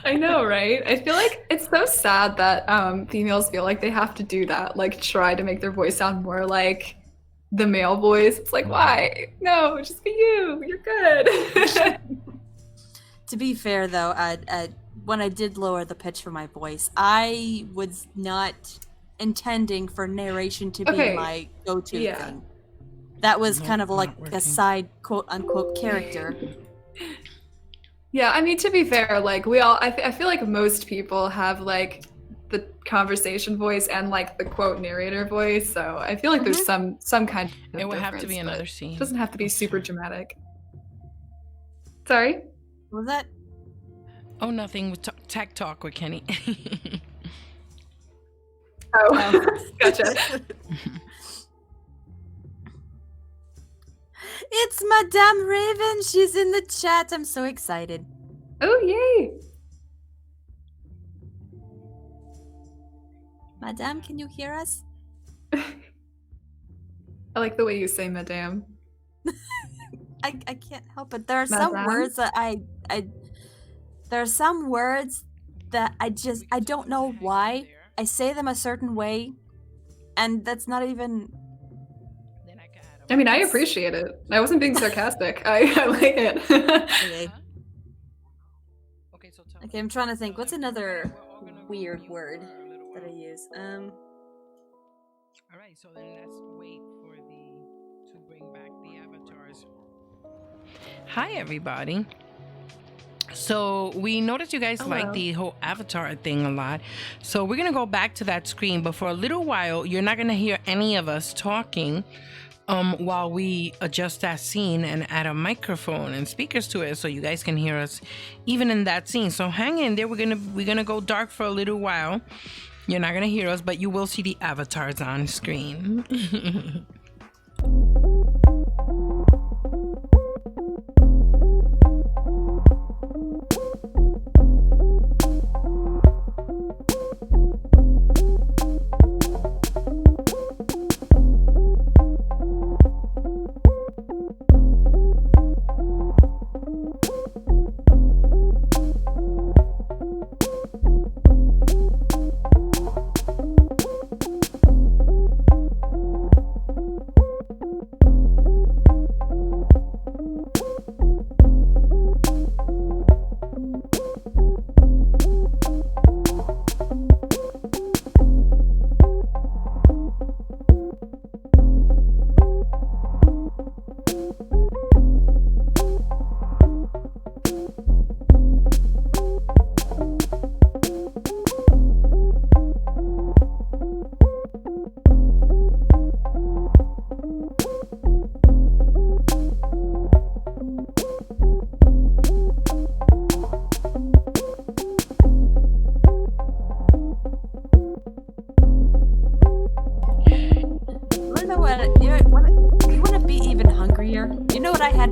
I know, right? I feel like it's so sad that females feel like they have to do that, like try to make their voice sound more like the male voice. It's like, why? No, just be you. You're good. To be fair, though, when I did lower the pitch for my voice, I was not intending for narration to be my go-to thing. That was kind of like a side quote-unquote character. Yeah, I mean, to be fair, like I feel like most people have like the conversation voice and like the quote narrator voice, so I feel like there's some kind of It would have to difference, be but another scene. It doesn't have to be super dramatic. Sorry? What was that? Oh, nothing. With tech talk with Kenny. Oh, gotcha. It's Madame Raven. She's in the chat. I'm so excited. Oh, yay! Madame, can you hear us? I like the way you say madame. I can't help it. There are some words that there are some words that I don't know why. I say them a certain way, and that's not even... I mean, I appreciate it. I wasn't being sarcastic. I like it. Okay, I'm trying to think. What's another weird word that I use? All right, so then let's wait for to bring back the avatars. Hi, everybody. So we noticed you guys like the whole avatar thing a lot. So we're going to go back to that screen, but for a little while, you're not going to hear any of us talking while we adjust that scene and add a microphone and speakers to it so you guys can hear us even in that scene. So hang in there. We're going to go dark for a little while. You're not going to hear us, but you will see the avatars on screen.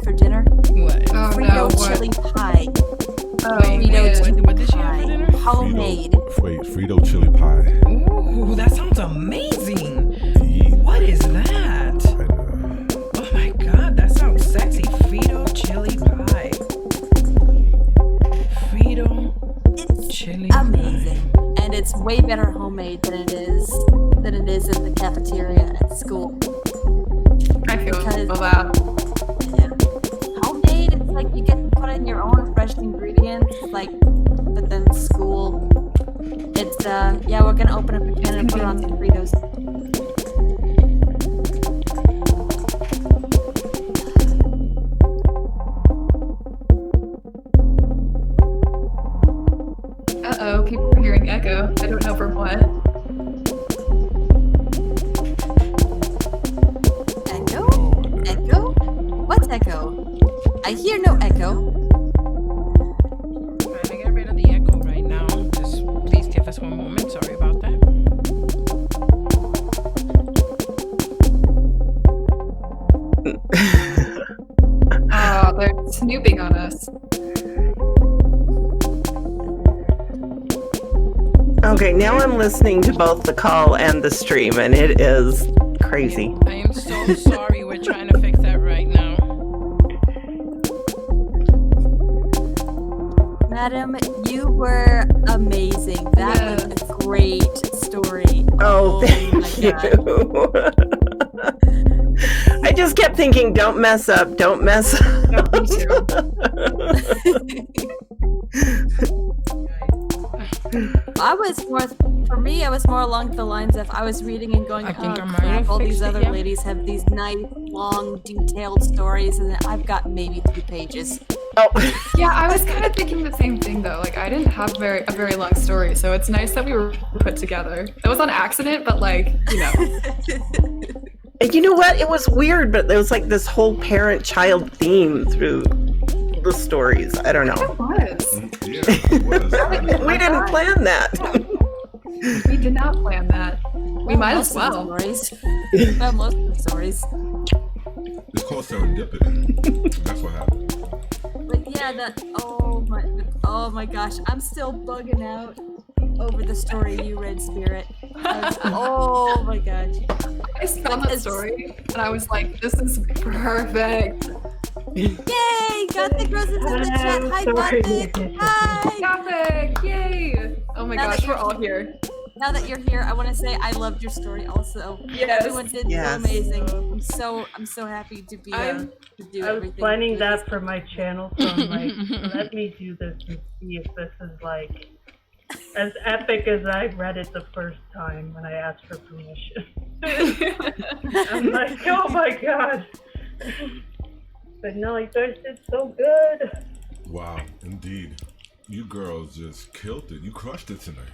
For dinner? What? Oh, Frito chili pie. What did she have for dinner? Homemade. Frito chili pie. Ooh, that sounds amazing. What is that? Oh my god, that sounds sexy. Frito chili pie. Frito chili amazing. pie. And it's way better homemade than it is in the cafeteria at school. I feel that. Like you get to put in your own fresh ingredients, like, but then school, it's we're gonna open up a can and put it on some Fritos. Uh-oh, people are hearing echo. I don't know from what. Echo? What's echo? I hear no echo. Trying to get rid of the echo right now. Just please give us one moment. Sorry about that. Oh, they're snooping on us. Okay, now I'm listening to both the call and the stream, and it is crazy. I am so sorry. We're trying to fix that right now. Adam, you were amazing. That was a great story. Oh, thank my you. God. I just kept thinking, don't mess up, don't mess up. No, me too. For me, I was more along the lines of I was reading and going, I think oh I might crap, have all fixed these it, other yeah. ladies have these nice, long, detailed stories, and then I've got maybe 2 pages. Oh. Yeah, I was kind of thinking the same thing though. Like I didn't have a very long story, so it's nice that we were put together. It was on accident, but like, you know. And you know what? It was weird, but there was like this whole parent-child theme through the stories. I don't know. It was. Yeah, it was. We didn't plan that. We did not plan that. We might as well. Most of the stories. It's called serendipity. That's what happened. But yeah, oh my gosh, I'm still bugging out over the story you read, Spirit. Oh my gosh. I saw that story and I was like, this is perfect. Yay! Gothic Roses in the chat. Hi, Gothic. Hi. Gothic! Yay! Oh my gosh, we're all here. Now that you're here, I want to say I loved your story also. Yes. Everyone did so amazing. I'm so happy to be to do I was everything. planning that for my channel, so I'm like, let me do this and see if this is like as epic as I read it the first time when I asked for permission. I'm like, oh my god. But no, you guys did so good. Wow, indeed. You girls just killed it. You crushed it tonight.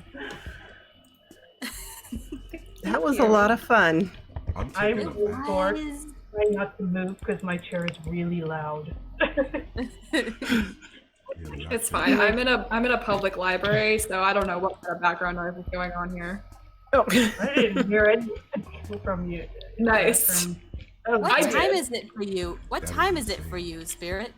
That was a lot of fun. I'm I taking was it back. trying not to move because my chair is really loud. It's fine. I'm in a public library, so I don't know what kind of background noise is going on here. Oh. I didn't hear anything from you. Nice. What time is it for you? What time is it for you, Spirit?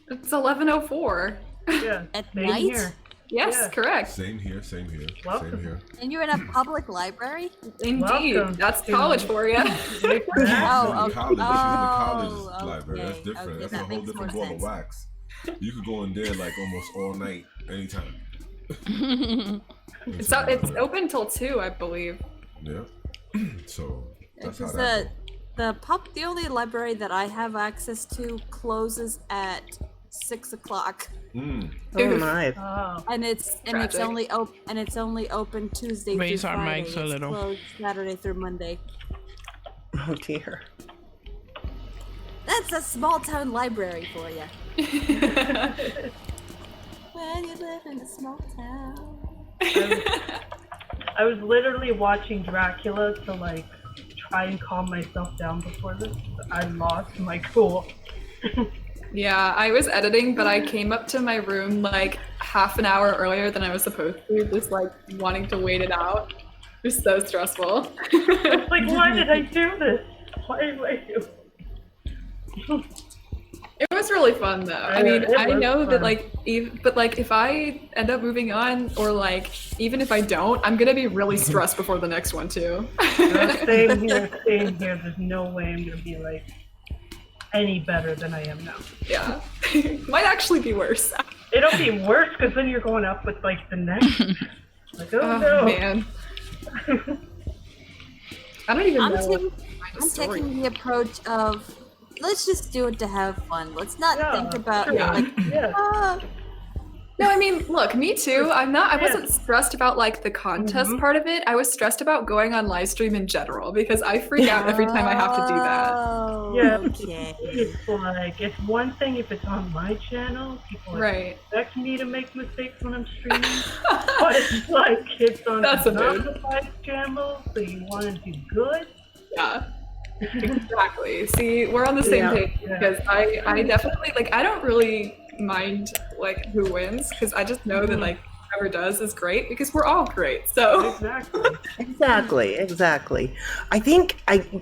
It's 11:04. Yeah. At same night? here. Yes, Yeah. correct. Same here, same here, Welcome. same here. And you're in a public library? Indeed. Welcome That's to- college for you. Oh, She's in okay. college. She's in the college Oh, library. That's okay. different. Okay, That's that a whole makes different more ball of sense. wax. You could go in there like almost all night, anytime. It's open till 2, I believe. Yeah. So that's how Because that the only library that I have access to closes at 6 o'clock, goes. Oh my. Oh. and it's Tragic. only open Tuesday Raise through our Friday. mics a It's little. closed Saturday through Monday. Oh dear. That's a small town library for you. When you live in a small town. I was literally watching Dracula to like try and calm myself down before this. I lost my cool. Yeah, I was editing, but I came up to my room like half an hour earlier than I was supposed to, just like wanting to wait it out. It was so stressful. It's like, why did I do this? Why did I do? It was really fun though. I mean, It I was know that fun. like, but like if I end up moving on, or like even if I don't, I'm gonna be really stressed before the next one too. Same here, same here. There's no way I'm gonna be like any better than I am now. Yeah, might actually be worse. It'll be worse because then you're going up with like the next. Like, oh no. Man, I don't even I'm know. I'm taking the approach of let's just do it to have fun. Let's not Yeah, think about sure. like Yeah. No, I mean, look, me too. I wasn't stressed about like the contest part of it. I was stressed about going on live stream in general because I freak out every time I have to do that. Oh, Yeah. okay. It's like, it's one thing if it's on my channel, people Right. expect me to make mistakes when I'm streaming, but it's like it's on That's a mood. Dezombified channel, so you want to do good. Yeah. Exactly. See, we're on the same Yeah, page yeah. because I definitely like I don't really mind like who wins because I just know that like whoever does is great because we're all great. So Exactly. Exactly. I think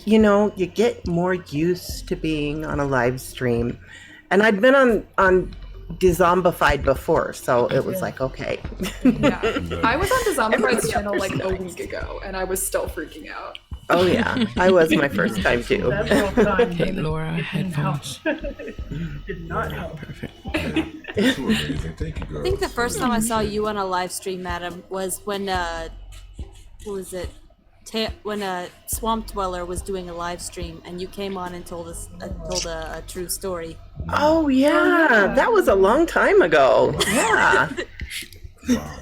you get more used to being on a live stream. And I'd been on Dezombified before, so it was like, okay. yeah. I was on Dezombified's channel like a week ago and I was still freaking out. Oh yeah, I was my first time too. Several times. Okay, Laura, It didn't help. headphones. Did not help. Perfect. Too amazing. Thank you, girl. I think the first time I saw you on a live stream, Madam, was when who was it? When Swamp Dweller was doing a live stream, and you came on and told us a true story. Oh yeah, that was a long time ago. Yeah. Wow.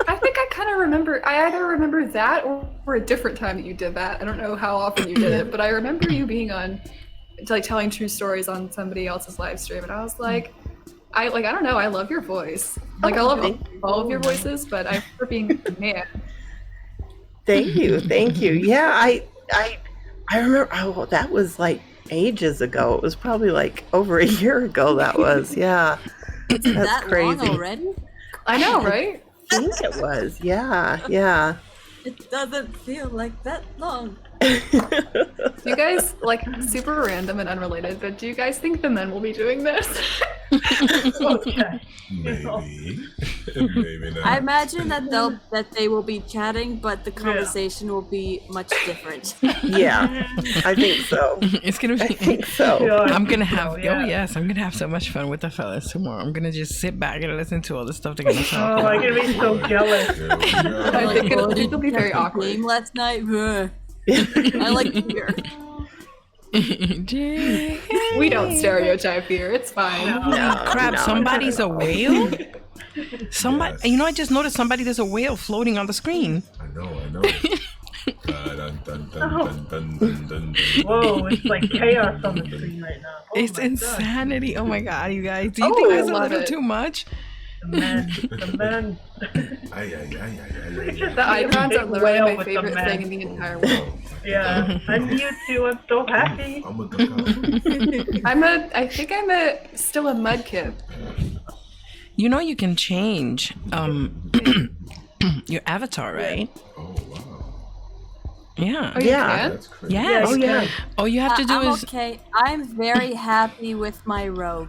I think I kind of remember. I either remember that or a different time that you did that. I don't know how often you did it, but I remember you being on, like, telling true stories on somebody else's live stream, and I was like, I don't know. I love your voice. Like, I love all of your voices, but I remember being a man. Thank you. Yeah, I remember. Oh, that was like ages ago. It was probably like over a year ago. That was, yeah. That's that crazy. long already? I know, right? I think it was. Yeah. It doesn't feel like that long. Do you guys, like, super random and unrelated, but do you guys think the men will be doing this? Okay. Maybe. Maybe not. I imagine that they will be chatting, but the conversation will be much different. Yeah, I think so. It's gonna I be. think so. Yeah, I'm gonna have. yeah. Oh yes, I'm gonna have so much fun with the fellas tomorrow. I'm gonna just sit back and listen to all the stuff they're gonna talk Oh, about. I'm gonna be so jealous. There we go. I think it'll be very Game awkward. last night. I like to hear. We don't stereotype here. It's fine. Crap! Somebody's a whale. Somebody, Yes. you know, I just noticed there's a whale floating on the screen. I know. Dun, dun, dun, dun, dun, dun, dun. Whoa, it's like chaos on the screen right now. Oh It's my God. insanity. Oh my god, you guys! Do you think I that's a love little it. too much? The men. Ay. The icons are literally Whale my with the favorite men. thing in the entire world. Yeah, I'm you too. I'm so happy. I'm a duck out. I think I'm still a mudkip. You know, you can change your avatar, right? Oh, wow. Yeah. Oh, you Yeah. can? That's crazy. Yes. Oh yeah. All you have to do I'm is. okay. I'm very happy with my rogue.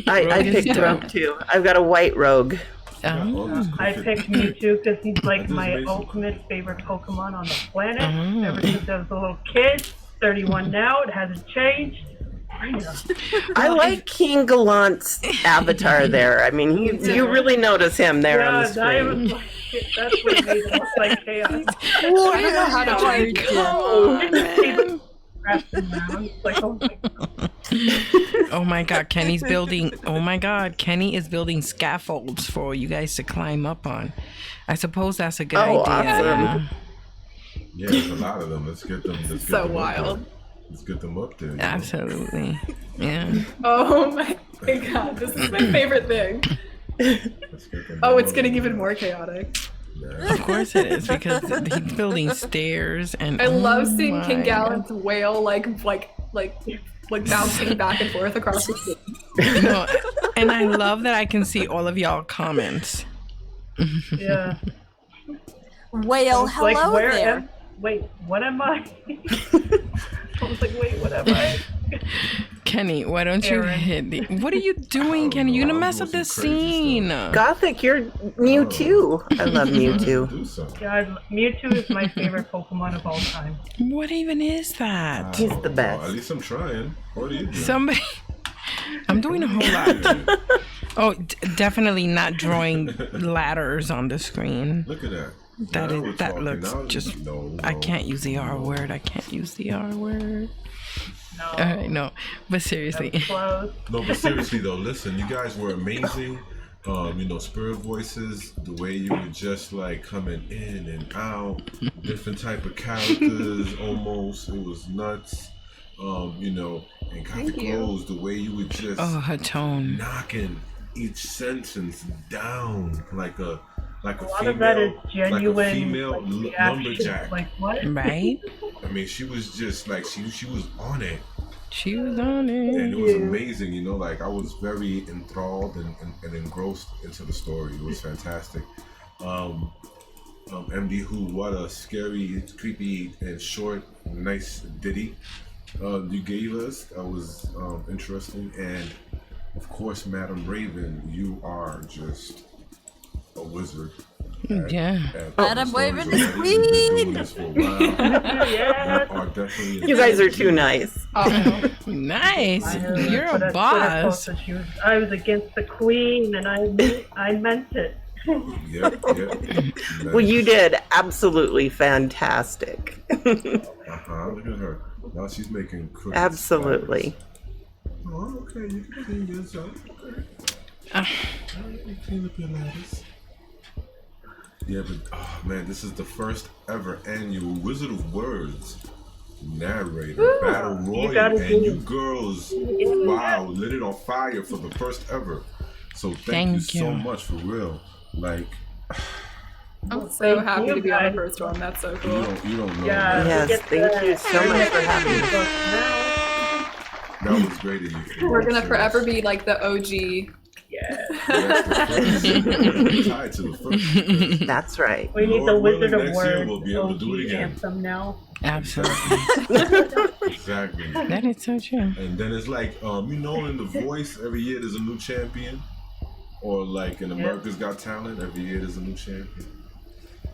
I Rogue is picked dope. Rogue too. I've got a white Rogue. All these I crooked- picked Mewtwo because he's like That's my amazing. ultimate favorite Pokemon on the planet. Oh. Ever since I was a little kid. 31 now. It hasn't changed. I like King Gallant's avatar there. I mean, you really notice him there on the I screen. was like, that's what made it look like chaos. I don't know how to change. Oh, Wrapped around. It's like, oh my God. oh my god, Kenny's building. Oh my god, Kenny is building scaffolds for you guys to climb up on. I suppose that's a good Oh, idea. awesome. Yeah, there's a lot of them. Let's get them. Let's get So them wild. Up there. Let's get them up there. you know? Absolutely. Yeah. Oh my god, this is my favorite thing. Let's get them Oh, up it's getting there. even more chaotic. Yeah. Of course it is, because he's building stairs and I love oh seeing my King God. Gallant's whale like bouncing back and forth across the screen. You know, and I love that I can see all of y'all comments. Yeah. Whale, It's like, hello where there. am... Wait, what am I? I was like, wait, what am I? Kenny, why don't you Aaron. hit the... What are you doing, Kenny? You're gonna mess up the scene. Gothic, you're Mewtwo. I love Mewtwo. Do something. God, Mewtwo is my favorite Pokemon of all time. What even is that? He's the best. Well, at least I'm trying. What are you doing? Somebody... I'm doing a whole lot. Oh, definitely not drawing ladders on the screen. Look at that. That Now is- we're that talking. looks Now- just- No, I no. can't use the R word. I can't use the R word. No. All right, no. But seriously. Close. No, but seriously though, listen, you guys were amazing. You know, spirit voices, the way you were just like coming in and out, different type of characters almost. It was nuts. You know, and Gothic you. Rose, the way you were just Oh, her tone. knocking each sentence down like a A lot of that is genuine. like a female like, reaction. lumberjack. Like, what? Right? I mean, she was just like she was on it. She was on And it. it was amazing, you know, like I was very enthralled and engrossed into the story. It was fantastic. MD Who, what a scary, creepy, and short, nice ditty you gave us. That was interesting. And of course, Madam Raven, you are just a wizard. Yeah. And I'm waving the queen. You guys are too nice. Nice. You're But a I boss. I was against the queen, and I meant it. Yep. Well, you did absolutely fantastic. Look at her. Now she's making cookies. Absolutely. Oh, okay. You can clean this up. Okay. You clean up your lattice. Yeah, but oh man, this is the first ever annual Wizard of Words Narrator Battle Royale, and you girls, wow, lit it on fire for the first ever. So thank you so much, for real. Like, I'm so happy to be on the first one. That's so cool. you don't know. Yes, thank you so much for having me. That was great of you. We're gonna forever be like the OG. Tied to the first. That's right. We need the Wizard of next year Words we'll be able to do it again. anthem now. Absolutely. Exactly. That is so true. And then it's like, you know, in The Voice, every year there's a new champion. Or like in America's Got Talent, every year there's a new champion.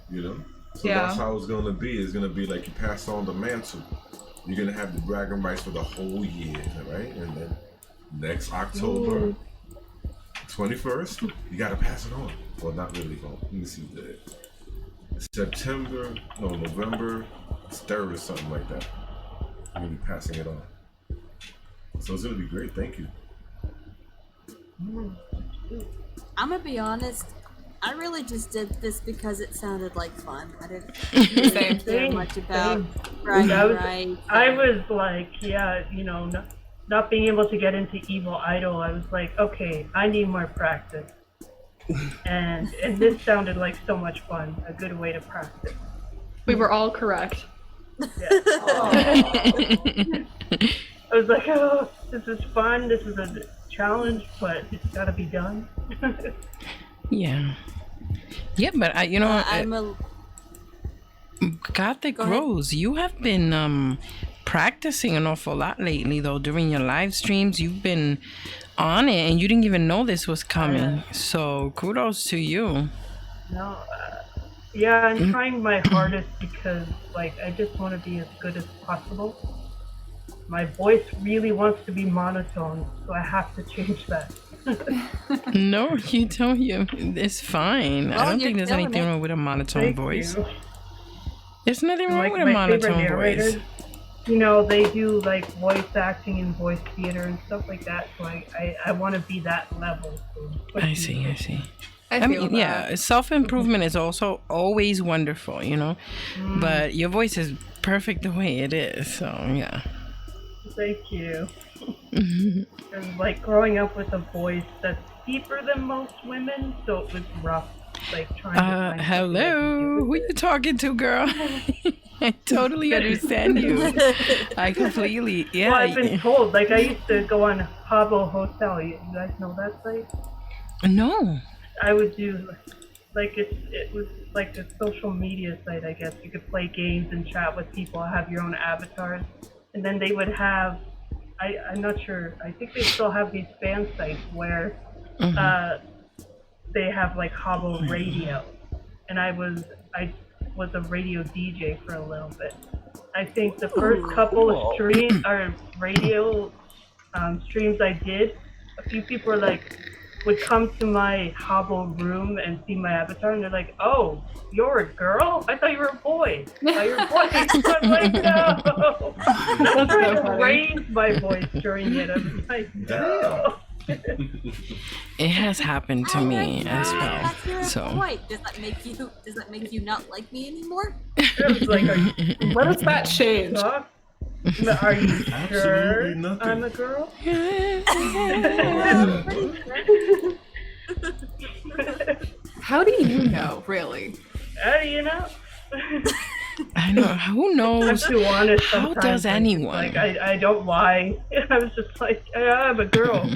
You know? So that's how it's going to be. It's going to be like you pass on the mantle. You're going to have the bragging rights for the whole year, right? And then next October 21st, you got to pass it on. Well, not really. Let me see. November 3rd or something like that. I'm going to be passing it on. So it's going to be great. Thank you. I'm gonna be honest. I really just did this because it sounded like fun. I didn't care much about right. I was like, not being able to get into Evil Idol. I was like, okay, I need more practice. And this sounded like so much fun. A good way to practice. We were all correct. Yeah. I was like, oh, this is fun. This is a challenge, but it's got to be done. Yeah, but I'm a Gothic Rose, you have been practicing an awful lot lately, though. During your live streams, you've been on it, and you didn't even know this was coming. So kudos to you. No, I'm trying my hardest because, like, I just want to be as good as possible. My voice really wants to be monotone, so I have to change that. No, you don't. It's fine. I don't think there's anything wrong with a monotone voice. There's nothing wrong with a monotone voice. You know, they do like voice acting and voice theater and stuff like that. So I want to be that level. I see. I mean, self-improvement is also always wonderful, but your voice is perfect the way it is. So yeah. Thank you. It was like growing up with a voice that's deeper than most women, so it was rough. Like trying to find hello, who you talking to, girl? I totally understand you. I completely, Well, I've been told. Like I used to go on Habbo Hotel. You guys know that site? No. I would do like it was like a social media site, I guess. You could play games and chat with people, have your own avatars. And then they would have, I'm not sure, I think they still have these fan sites where they have like Habbo Radio. And I was a radio DJ for a little bit. I think the first couple of radio streams I did, a few people would come to my Habbo room and see my avatar, and they're like, "Oh, you're a girl? I thought you were a boy. Oh, you're a boy." I'm like, "No." I'm trying to raise my voice during it. I'm like, "No." It has happened to me as well. So. Does that make you not like me anymore? Like, what does that change? Are you sure I'm a girl? How do you know, really? How do you know? I know. Who knows? I'm too honest How does anyone? Like, I don't lie. I was just like, I'm a girl.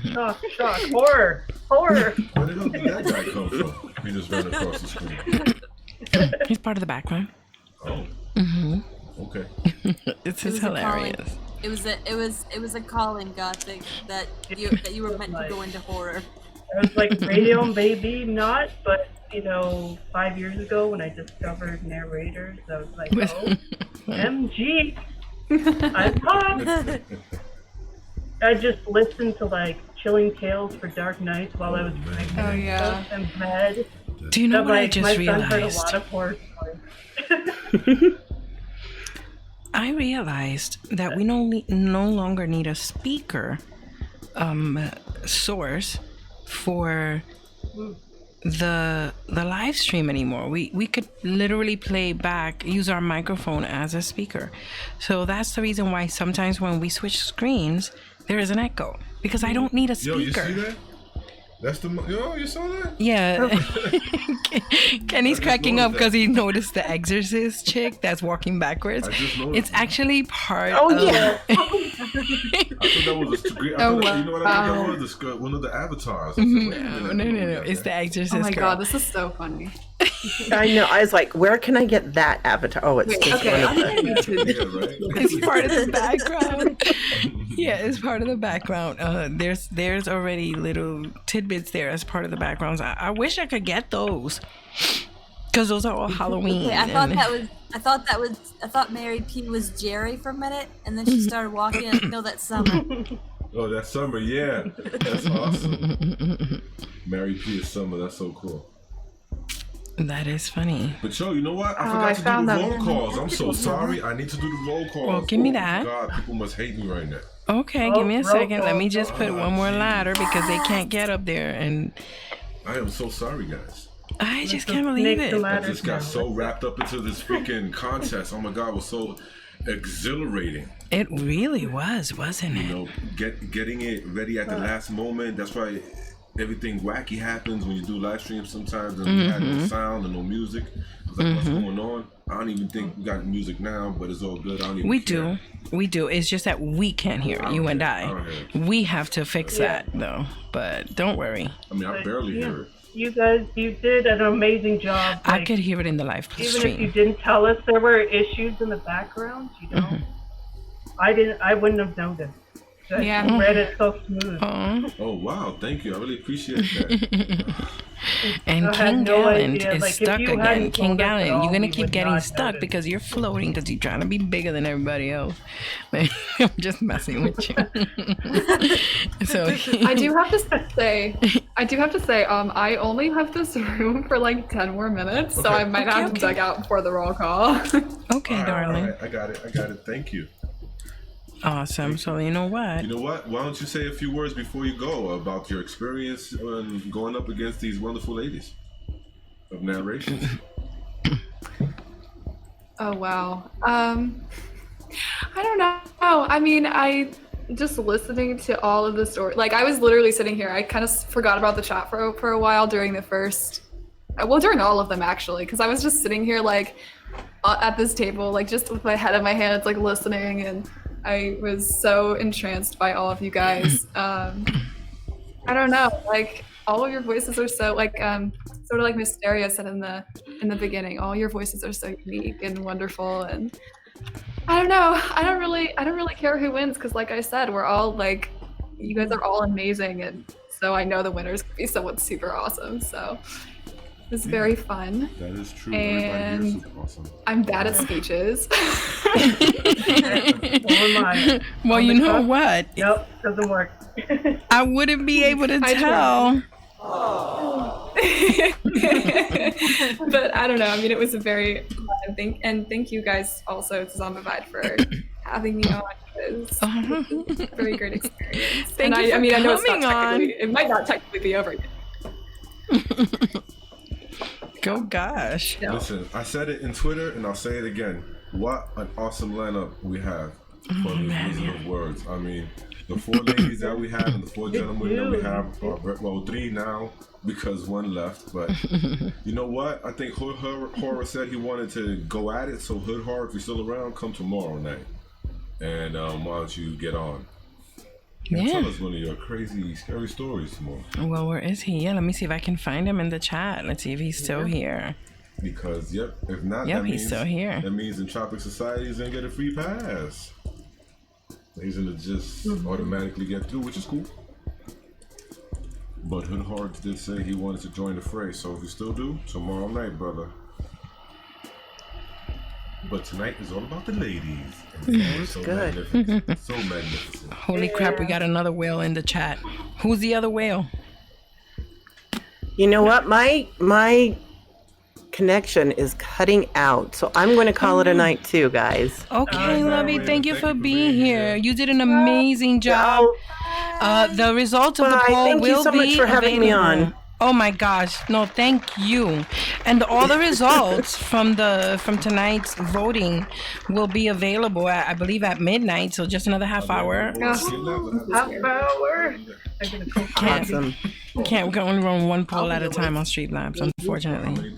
Shock, horror. Where did that guy come from? He just ran across the screen. He's part of the background. Oh. Mm-hmm. Okay. It's hilarious. It was a calling, Gothic, that you were meant to go into horror. I was like, radio baby, not, but you know, 5 years ago when I discovered narrators, I was like, oh, MG, I'm hot. I just listened to like Chilling Tales for Dark Nights while I was pregnant. Oh, yeah. In bed. Do you know what I just my son heard a realized? lot of horror stories. I realized that we no longer need a speaker source for the live stream anymore. We could literally play back, use our microphone as a speaker. So that's the reason why sometimes when we switch screens, there is an echo, because I don't need a speaker. Yo, you see that? That's the you saw that? Yeah. Kenny's cracking up because he noticed the Exorcist chick that's walking backwards. I just noticed. It's actually part Oh, of... yeah. I thought that was you know what I thought that was? One of the avatars. No. It's the Exorcist Oh my girl. god, this is so funny. I know. I was like, where can I get that avatar? Oh, it's just Okay, one of I'm them. gonna need to. Yeah, right? It's part of the background. Yeah, it's part of the background. There's already little tidbits there as part of the backgrounds. I wish I could get those, because those are all Halloween. Okay, I thought Mary P was Jerry for a minute, and then she started walking. And no, that's Summer. Oh, that's Summer. Yeah, that's awesome. Mary P is Summer. That's so cool. That is funny. But yo, you know what? I I forgot to found do the that. roll calls. I'm so sorry. I need to do the roll calls. Well, give me Oh, that. God, people must hate me right now. Okay, give me a roll second. Let call. me just put one more ladder because they can't get up there, and I am so sorry, guys. I just can't believe Snake the it. I ladder just got now. so wrapped up into this freaking contest. Oh my God, it was so exhilarating. It really was, wasn't You it? know, getting it ready at the last moment. That's why everything wacky happens when you do live streams sometimes, and you have no sound and no music. It's like, what's going on? I don't even think we got music now, but it's all good. I don't even care. We do. It's just that we can't hear it, you and I. We have to fix that though. But don't worry. I mean, I barely hear it. You guys, you did an amazing job. I Like, could hear it in the live even stream. if you didn't tell us there were issues in the background, you know, I wouldn't have noticed. Yeah. You read it so smooth. Aw. Oh wow, thank you. I really appreciate that. And I had King no Gallant idea. is Like, if stuck you again. hadn't King told us at Gallant, all, you're gonna we keep would getting not stuck notice. because you're floating because you're trying to be bigger than everybody else. I'm just messing with you. So I do have to say, I only have this room for like 10 more minutes, so Okay. I might have to duck out before the roll call. okay, darling. All right, I got it. Thank you. Awesome. So you know what? You know what? Why don't you say a few words before you go about your experience and going up against these wonderful ladies of narrations? Oh wow. I don't know. I mean, I just listening to all of the story. Like I was literally sitting here. I kind of forgot about the chat for a while during the first. Well, during all of them actually, because I was just sitting here like at this table, like just with my head in my hands, like listening, and I was so entranced by all of you guys. I don't know, like all of your voices are so like sort of like Mysteria said in the beginning. All your voices are so unique and wonderful, and I don't know. I don't really care who wins because, like I said, we're all like, you guys are all amazing, and so I know the winners could be someone super awesome. So it was very fun. That is true. And Everybody here is super awesome. I'm bad at speeches. So am I. Well, you know what? Nope, doesn't work. I wouldn't be able to I tell. But I don't know. I mean, it was a very fun thing, and thank you guys also to Dezombified for having me on. It was a very great experience. Thank and you for I mean, I know it's not coming on. technically, it might not technically be over yet. Go gosh. No. Listen, I said it in Twitter and I'll say it again. What an awesome lineup we have for these Wizard of Words. I mean, the 4 ladies that we have and the 4 gentlemen that we have are, well, 3 now because 1 left. But you know what? I think Hood Horror said he wanted to go at it. So Hood Horror, if you're still around, come tomorrow night. And why don't you get on? And tell us one of your crazy, scary stories tomorrow. Well, where is he? Yeah, let me see if I can find him in the chat. Let's see if he's still here. Because, if not, Yep, that he's means, still here. That means Entropic Society is going to get a free pass. He's going to just automatically get through, which is cool. But Hood Hearts did say he wanted to join the fray, so if you still do, tomorrow night, brother. But tonight is all about the ladies. And they're so good. magnificent. So magnificent. Holy crap, we got another whale in the chat. Who's the other whale? You know what? My connection is cutting out, so I'm going to call it a night too, guys. Okay, Lovey, thank you for being here. You did an amazing job. The results of the Bye. poll Thank you will so much be for having me available. on. Oh my gosh, no, thank you. And all the results from tonight's voting will be available at, I believe, at midnight, so just another half hour. Half hour. I'm gonna go Awesome. We can only run one poll at a time on Streamlabs, unfortunately.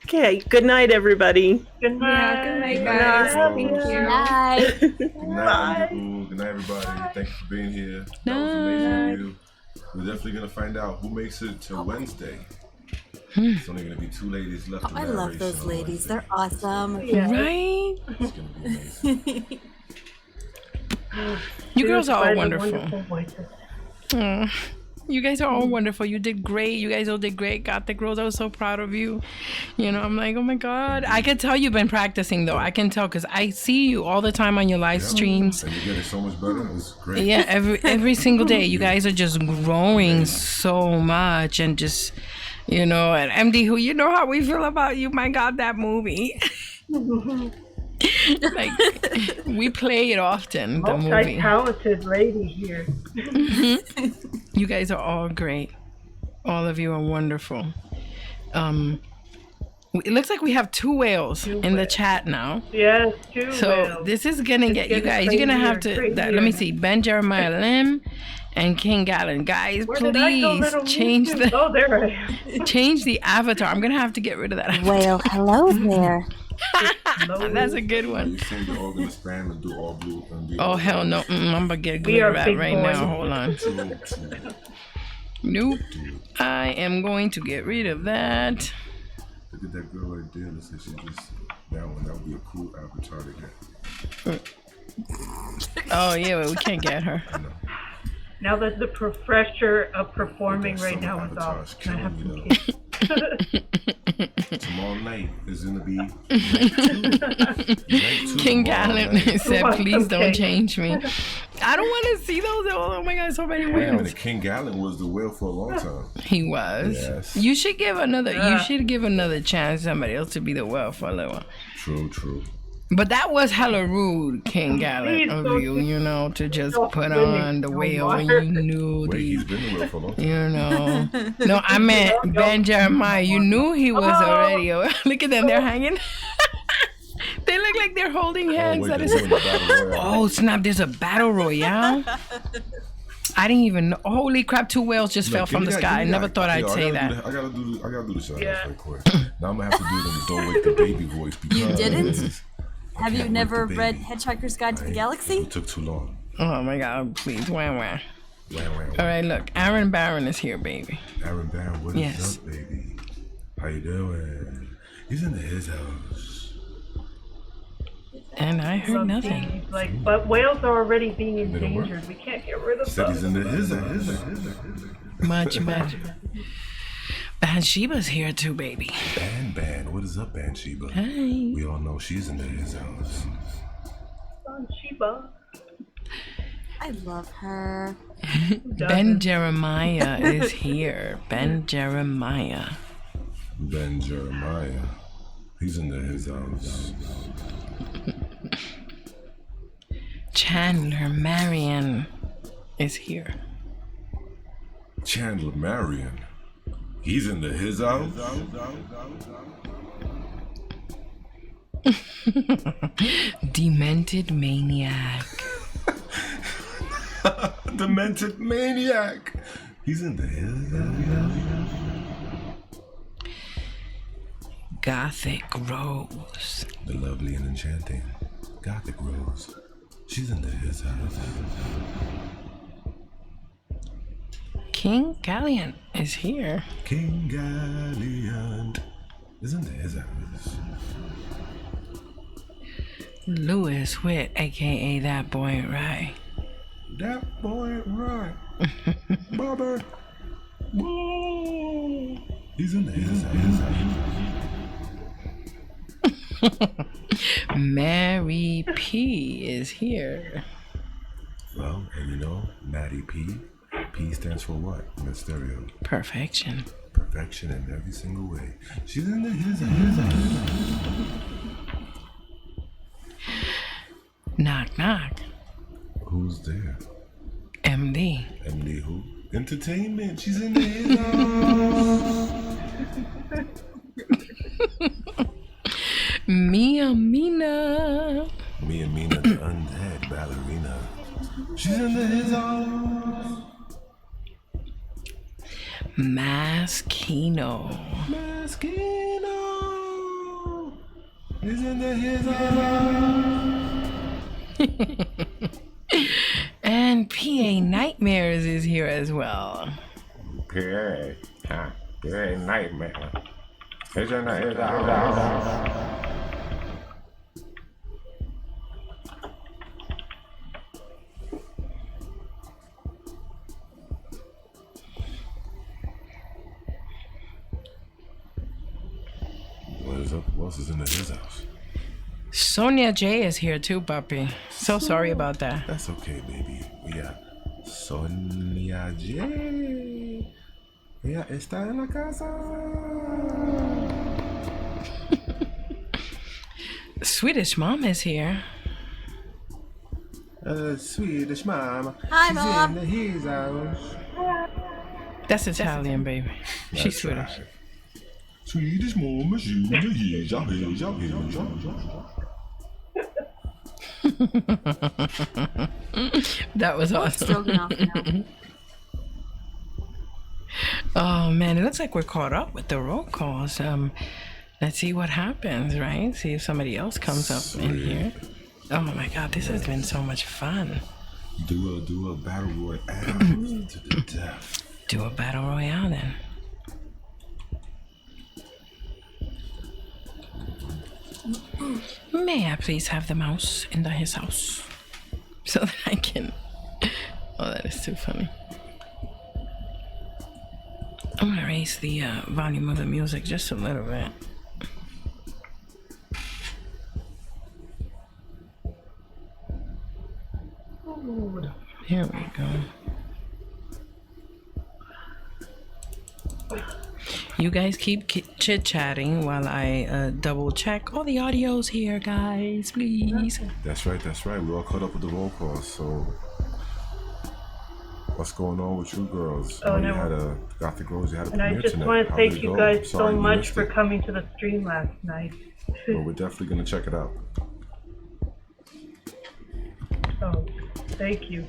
Okay. Good night, everybody. Good night. Good night, guys. Thank you. Bye. Good night, people. Good night, everybody. Thank you for being here. That was amazing of you. We're definitely going to find out who makes it to Wednesday. It's only going to be 2 ladies left. I love those ladies. They're awesome. Right? It's going to be amazing. You girls are all wonderful. voices. You guys are all wonderful. You did great. You guys all did great. Gothic Girls, I was so proud of you. You know, I'm like, oh my God. I can tell you've been practicing, though. I can tell because I see you all the time on your live streams. And you're getting so much better. It's great. Yeah, every single day. You guys are just growing so much and just, you know, and MD, who you know how we feel about you. My God, that movie. Like, we play it often, the movie. Multi-talented lady here. You guys are all great. All of you are wonderful. It looks like we have 2 whales in the chat now. Yes, 2 So whales. this is gonna get you guys. You're gonna have to. Crazier. Let me see. Ben Jeremiah Lim and King Gallon. Guys, Where did I go, please little change Mickey? the Oh, there I am. change the avatar. I'm gonna have to get rid of that. Avatar. Well, hello there. That's a good one. You think they're all going to spam and do all blue and be Oh all hell no! I'm gonna get We rid are of that big right boys. now. Hold on. True. Nope. I am going to get rid of that. Look at that girl right there. Let's say she just that one. That would be a cool avatar to get. Oh yeah, but we can't get her. Now that the pressure of performing right now is off, can I have some kids? Tomorrow night is gonna be King Gallon said, What? "Please Okay. don't change me." I don't want to see those. Oh my God, so many Wait a whales. minute, King Gallon was the whale for a long time. He was. Yes. You should give another. You should give another chance to somebody else to be the whale for a little while. True. But that was hella rude, King Gallon, of you. You know, to just put on the whale when you knew Wait, he's the. been the whale for a long time. You know. No, I meant Ben Jeremiah. You knew he was already. Look at them. They're hanging. They look like they're holding hands. Wait, That they're is. doing the battle royale. Oh snap! There's a battle royale. I didn't even know. Holy crap! 2 whales just fell Look, from the give me sky. I give me never thought I'd say that. I gotta do the shout Yeah. outs right quick. Now I'm gonna have to do them. Don't wake the baby voice. Because You didn't? I Have you can't never wake the read baby. Hitchhiker's Guide to the It Galaxy? took too long. Oh my God! Please, wah wah. Wah. All right, look, Aaron Barron is here, baby. Aaron Barron, what is Yes. up, baby? How you doing? He's in his house. And I heard nothing. He's like, but whales are already being don't work. endangered. We can't get rid of Said he's them. in his house. Much better. Bathsheba's here too, baby. Ban, what is up, Bansheba? Hey. We all know she's in his house. Son Sheba. I love her. Ben Jeremiah is here. Ben Jeremiah. Ben Jeremiah. He's in his house. Chandler Marion is here. Chandler Marion. He's in his house. Demented maniac. Demented maniac. He's in his house. Gothic Rose. The lovely and enchanting Gothic Rose. She's in his house. King Galliant is here. King Galliant is in his house. Lewis Witt, aka that boy, right? That boy ain't right. Bobby. Whoa. He's in his Mary P is here. Well, and you know, Maddie P. P stands for what? Mysterio. Perfection. Perfection in every single way. She's in his. Knock, knock. Who's there? MD. MD who? Entertainment. She's in his house. Mia Mina. Mia Mina, the undead ballerina. She's in his house. Maskino. Maskino. He's in his house. And PA Nightmares is here as well. PA Nightmare. He's in his house. What is up? Who else is in his house? Sonia J is here too, puppy. So sorry about that. That's okay, baby. We got Sonia J. Ella está en la casa. Swedish Mom is here. Swedish Mom. Hi, She's Mom. in his house. That's Italian, baby. She's That's Swedish. right. Swedish Mom is in his house. That was awesome. Stroganoff now. Oh man, it looks like we're caught up with the roll calls. Let's see what happens, right? See if somebody else comes up in here. Oh my god, this has been so much fun. Do a battle royale to the death. Do a battle royale then. May I please have the mouse in his house so that I can. Oh, that is too funny. I'm gonna raise the volume of the music just a little bit. Here we go. You guys keep chit-chatting while I double check all the audios here, guys, please. That's right. We're all caught up with the roll call, so what's going on with you girls? Oh, You no. had a Gothic Girls, you had a And I premiere just tonight. want to How thank did it you go? guys Sorry so you much missed for it. coming to the stream last night. Well, we're definitely gonna check it out. Oh, thank you.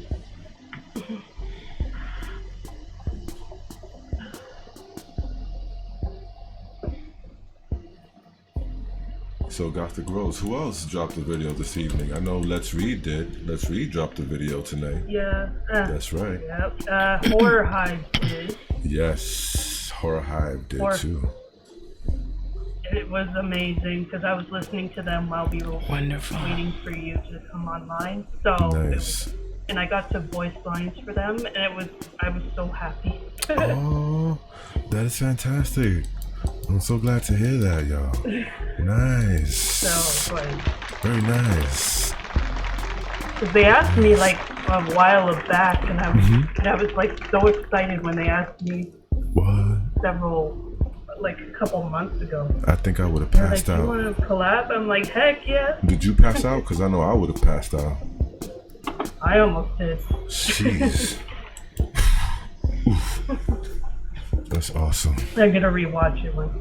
So Gothic Rose, who else dropped the video this evening? I know Let's Read did. Let's Read dropped the video tonight. Yeah. That's right. Yep. Horror Hive did. Yes, Horror Hive did too. It was amazing because I was listening to them while we were Wonderful. waiting for you to come online. So Nice. and I got to voice lines for them, and I was so happy. Oh, that is fantastic. I'm so glad to hear that, y'all. Nice. So good. Very nice. Because they asked me like a while back, and I was Mm-hmm. I was like so excited when they asked me What? like a couple months ago. I think I would have They're passed like, you out. want to collab? I'm like, heck yes. Did you pass out? Because I know I would have passed out. I almost did. Jeez. Oof. That's awesome. I'm gonna rewatch it once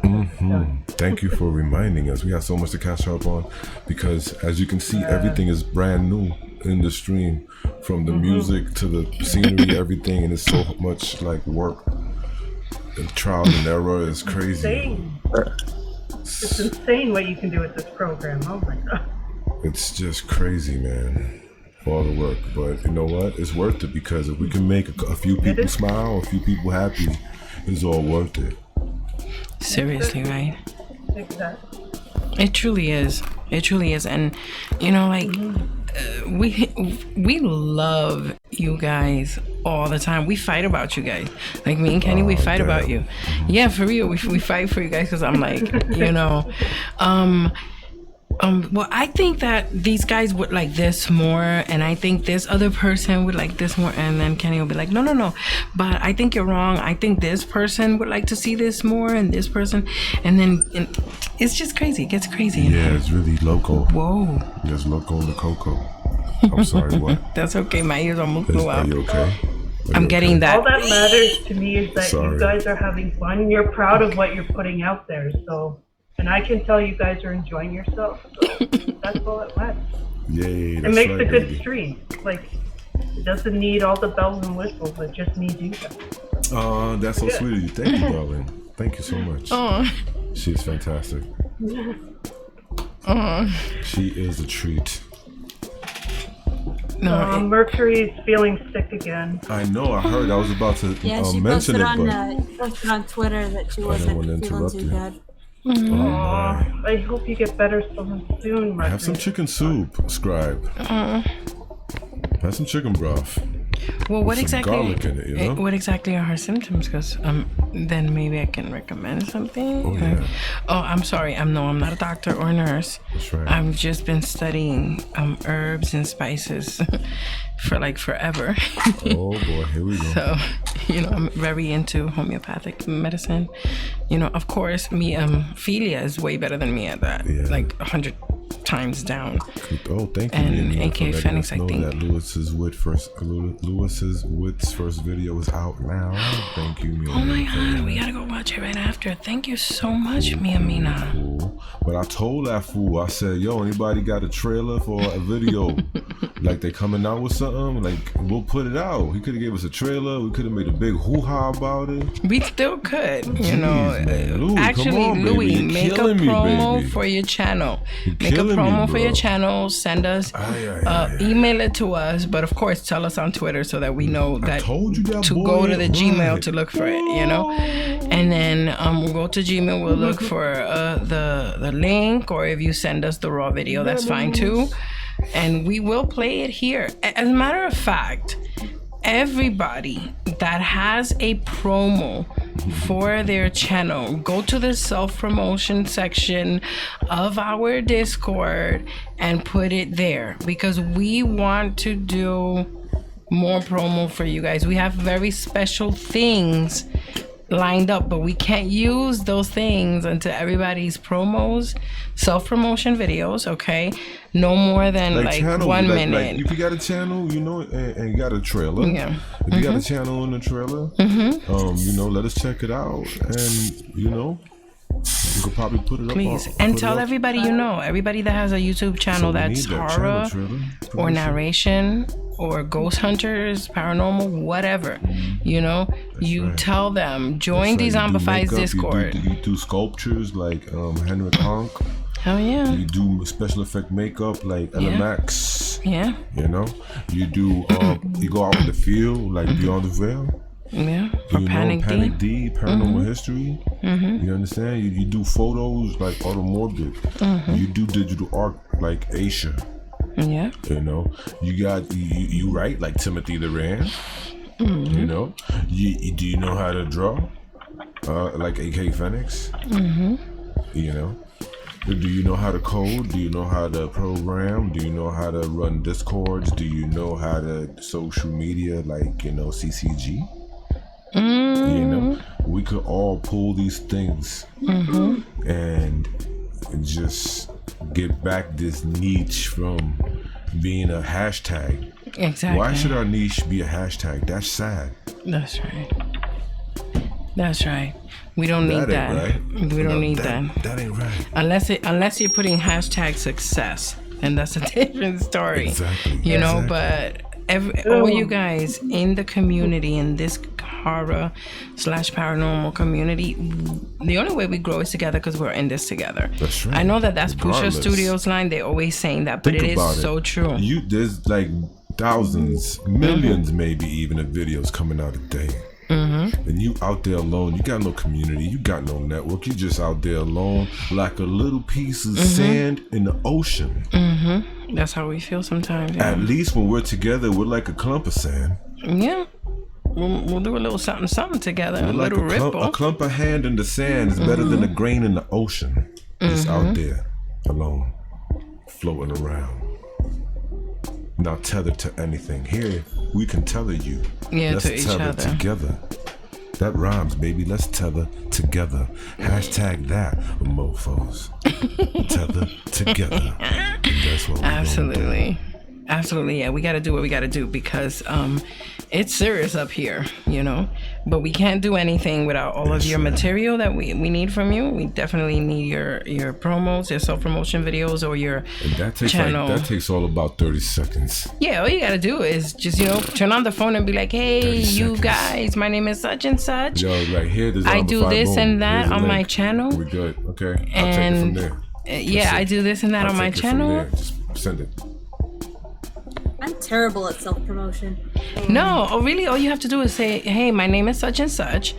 it's done. Thank you for reminding us. We have so much to catch up on because, as you can see, everything is brand new in the stream, from the music to the scenery, everything, and it's so much like work and trial and error. Is crazy. Insane. It's insane what you can do with this program. Oh my god. It's just crazy, man. All the work, but you know what? It's worth it because if we can make a few people smile, a few people happy, it's all worth it. Seriously, right? Exactly. It truly is. It truly is. And, you know, like, we love you guys all the time. We fight about you guys. Like me and Kenny, we fight about you. Yeah, for real. We fight for you guys because I'm like, you know, well, I think that these guys would like this more, and I think this other person would like this more, and then Kenny will be like, no, but I think you're wrong. I think this person would like to see this more, and this person, and then it's just crazy. It gets crazy. Yeah, it's really loco. Whoa. It's loco the coco. I'm sorry, what? That's okay. My ears almost blew Are out. you okay? I'm getting that. All that matters to me is that Sorry. you guys are having fun and you're proud of what you're putting out there. So, and I can tell you guys are enjoying yourself. So that's all that matters. Yay, It that's makes right, a good baby. stream. Like, it doesn't need all the bells and whistles. It just needs you guys. That's so sweet of you. Thank you, darling. Thank you so much. She's fantastic. She is a treat. No, Mercury's feeling sick again. I know. I heard. I was about to Yeah, she mention posted it, on but posted on Twitter that she I didn't want to wasn't feeling interrupt too you. good. Oh my. I hope you get better soon, Mercury. Have some chicken soup, Scribe. Have some chicken broth. well, what some exactly? garlic in it, you know? What exactly are her symptoms? Because then maybe I can recommend something. Oh, yeah. Oh, I'm sorry. I'm not a doctor or a nurse. That's right. I've just been studying herbs and spices for like forever. Oh boy, here we go. So, you know, I'm very into homeopathic medicine. You know, of course, me, Philia is way better than me at that. Yeah. Like 100 times down. Oh, thank you, And Mia, AK for letting Phoenix, us I know think. that Lewis's Wit's first video is out now. Thank you, Mia. Oh my God, we gotta go watch it right after. Thank you so much, Mia Mina. Cool. But I told that fool, I said, yo, anybody got a trailer for a video? Like they coming out with something? Like, we'll put it out. He could have gave us a trailer. We could have made a big hoo-ha about it. We still could, you Jeez, know. man. Louis, Actually, come on, baby. Louis, You're make a killing me, promo baby. for your channel. You're Make a killing me, promo for your bro. channel. Send us, email it to us, but of course, tell us on Twitter so that we know that told you that to boy go to the ain't Gmail right. to look for it, you know. And then we'll go to Gmail. We'll look for the link, or if you send us the raw video, that's fine too. And we will play it here. As a matter of fact, everybody that has a promo for their channel, go to the self-promotion section of our Discord and put it there, because we want to do more promo for you guys. We have very special things lined up, but we can't use those things until everybody's promos, self-promotion videos, okay? No more than like channel, 1 minute. Like if you got a channel, you know, and you got a trailer. Yeah. If you got a channel and a trailer, you know, let us check it out, and you know, we could probably put it up. Please, and tell everybody you know, everybody that has a YouTube channel that's horror or narration or ghost hunters, paranormal, whatever, you know, you tell them, join Dezombified's Discord. You do sculptures like Henrik Honk. Hell yeah. You do special effect makeup like LMX. Yeah. You know, you do you go out in the field like Beyond the Veil. Yeah. You Or know, Panic D, Paranormal History. You understand? You do photos like Automorbid. You do digital art like Aisha. Yeah. You know, you got you write like Timothy the Rand. You know, do you know how to draw like AK Phoenix? You know, do you know how to code? Do you know how to program? Do you know how to run Discords? Do you know how to social media like, you know, CCG? You know, we could all pull these things and just get back this niche from being a hashtag. Exactly. Why should our niche be a hashtag? That's sad. That's right. That's right. We don't need that. Right. We don't need that. That ain't right. Unless you're putting hashtag success, and that's a different story. Exactly. You know, but all you guys in the community, in this horror / paranormal community, the only way we grow is together because we're in this together. That's right. I know that's Pusha Regardless. Studios line. They always saying that, but Think it about is so true. There's like thousands, millions, maybe even of videos coming out a day. And you out there alone, you got no community, you got no network, you just out there alone like a little piece of sand in the ocean. That's how we feel sometimes. Yeah. At least when we're together, we're like a clump of sand. Yeah. We'll do a little something together. We're a like little ripple. A clump of hand in the sand is better than a grain in the ocean. Just out there, alone, floating around. Not tethered to anything. Here, we can tether you. Yeah, Let's to each tether other. together. That rhymes, baby. Let's tether together. Hashtag that, mofos. Tether together. And that's what we're Absolutely. Absolutely. Yeah, we got to do what we got to do because it's serious up here, you know. But we can't do anything without all of your material that we need from you. We definitely need your promos, your self-promotion videos, or your And that takes channel. that takes all about 30 seconds. Yeah, all you got to do is just, you know, turn on the phone and be like, hey, 30 you seconds. guys, my name is such and such. Yo, right here, I do this and that on my channel. We good. Okay. I'll take it from there. Yeah, I do this and that I'll on my take it from channel. there. Just send it. I'm terrible at self-promotion. No, really, all you have to do is say, hey, my name is such and such.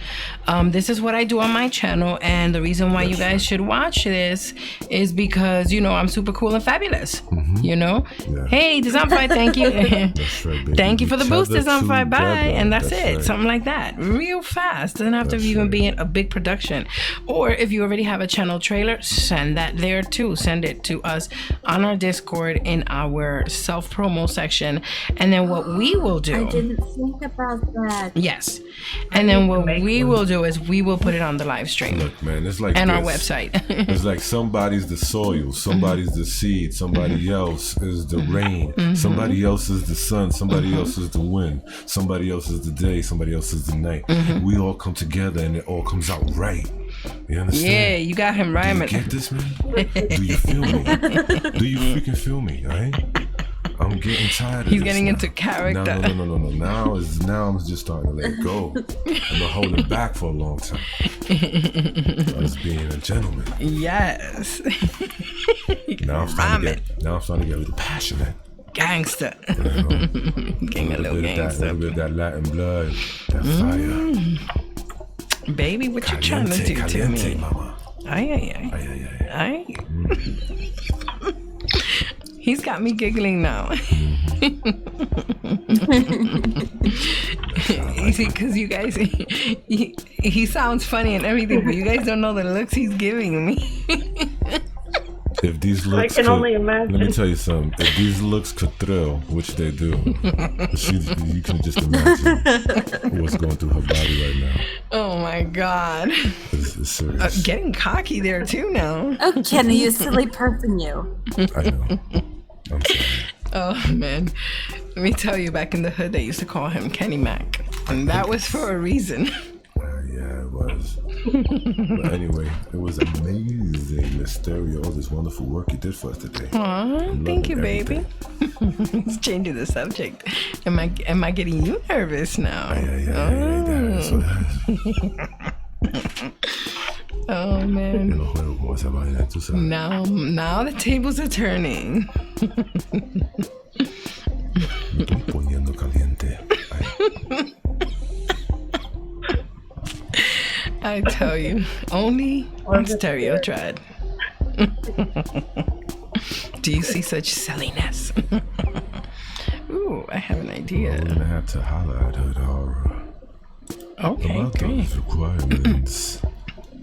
This is what I do on my channel. And the reason why you guys should watch this is because, you know, I'm super cool and fabulous. You know? Yeah. Hey, Dezombified, thank you. That's right, baby. Thank you for the Each boost, other Dezombified. Bye. together. And that's it. right. Something like that. Real fast. Doesn't have to That's even right. be a big production. Or if you already have a channel trailer, send that there too. Send it to us on our Discord in our self-promo section. And then what we will do. I didn't think about that. Yes. And then what make we one. will do is we will put it on the live stream Look, man, it's like and our this. website. It's like somebody's the soil, somebody's the seed, somebody else is the rain, somebody else is the sun, somebody else is the wind, somebody else is the day, somebody else is the night. We all come together and it all comes out right. You understand? Yeah, you got him Do you rhyming. get this, man? Do you feel me? Do you freaking feel me? Right? I'm getting tired of He's this getting now. into character. No. Now I'm just starting to let it go. I've been holding back for a long time. I was being a gentleman. Yes. Now I'm starting to get a little passionate. Gangster. You know? Getting a little bit of that, gangster. little bit of that Latin blood, that fire. Baby, what you trying to do to Caliente, me? mama. Ay. Ay. He's got me giggling now. You see, because you guys, he sounds funny and everything, but you guys don't know the looks he's giving me. If these looks can only imagine. Let me tell you something. If these looks could thrill, which they do, you can just imagine what's going through her body right now. Oh my God. It's serious. Getting cocky there too now. Oh, Kenny, you silly person, you. I know. I'm sorry. Oh man, let me tell you, back in the hood they used to call him Kenny Mac, and that was for a reason. Yeah, it was. But anyway, it was amazing, Miss Stereo, all this wonderful work you did for us today. Aw, thank you, baby. He's changing the subject. Am I getting you nervous now? Yeah, that's what it is. Oh man. Yo no juego con esa vaina, tú sabes. Now the tables are turning. Me estoy poniendo caliente. Ay. I tell you, only on Stereo tried. Do you see such silliness? Ooh, I have an idea. We're gonna have to holler at her to horror Okay, about great. those requirements.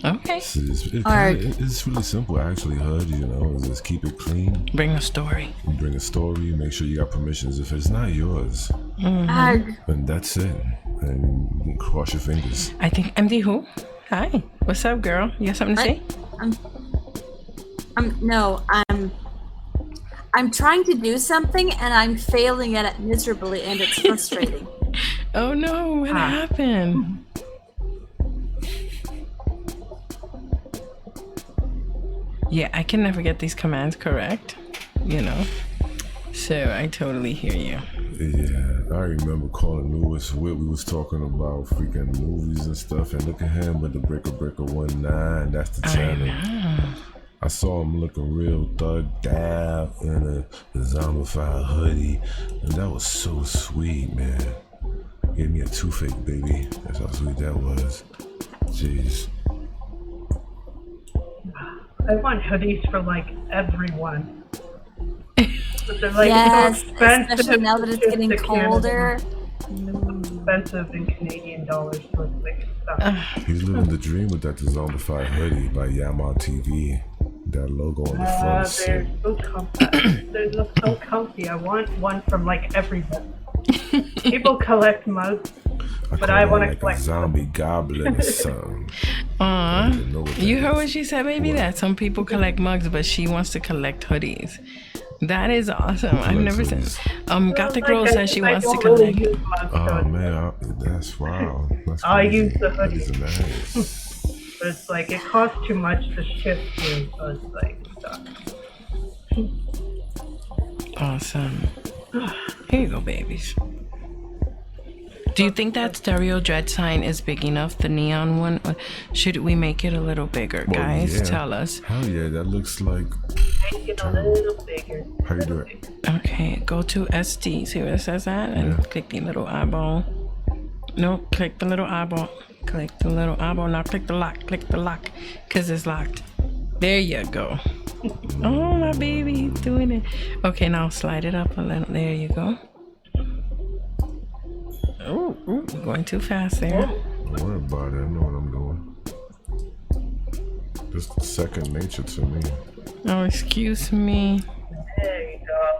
Okay. It's really simple, actually, HUD, you know, is just keep it clean. Bring a story. You bring a story, make sure you got permissions. If it's not yours, then that's it. And you can cross your fingers. I think MD who? Hi. What's up, girl? You got something to say? I'm trying to do something and I'm failing at it miserably and it's frustrating. Oh no, what happened? Yeah, I can never get these commands correct, you know. So I totally hear you. Yeah, I remember calling Lewis Witt. We was talking about freaking movies and stuff, and look at him with the Breaker 19. That's the channel. I saw him looking real thugged out in a Dezombified hoodie, and that was so sweet, man. Gave me a toothache, baby. That's how sweet that was. Jeez. I want hoodies for like everyone. But they're like Yes, so expensive. especially now that it's to getting ship to Canada. colder. Expensive in Canadian dollars for like stuff. He's living the dream with that Dezombified hoodie by Yamaha TV. That logo on the front is sick. They're so comfy. They look so comfy. I want one from like everyone. People collect mugs, but I want to like collect a zombie goblin or something. You heard what she said, baby? What? That some people collect mugs, but she wants to collect hoodies. That is awesome. I've never seen. Got the girl says she wants to collect. Really mugs, oh man, that's wow. That's I crazy. use the hoodies. Nice. But it's like it costs too much to ship here, so it's like stuff. Awesome. Here you go, babies. Do you think that stereo dread sign is big enough, the neon one? Or should we make it a little bigger? Well, guys, yeah. tell us. Hell yeah, that looks like... Make it a little bigger. How you do it? Okay, go to SD, see where it says that? And click the little eyeball. No, click the little eyeball. Click the little eyeball. Now click the lock. Click the lock. Because it's locked. There you go. Oh, my baby, doing it. Okay, now slide it up a little. There you go. Oh, going too fast there. Don't worry about it. I know what I'm doing. Just second nature to me. Oh, excuse me. There you go.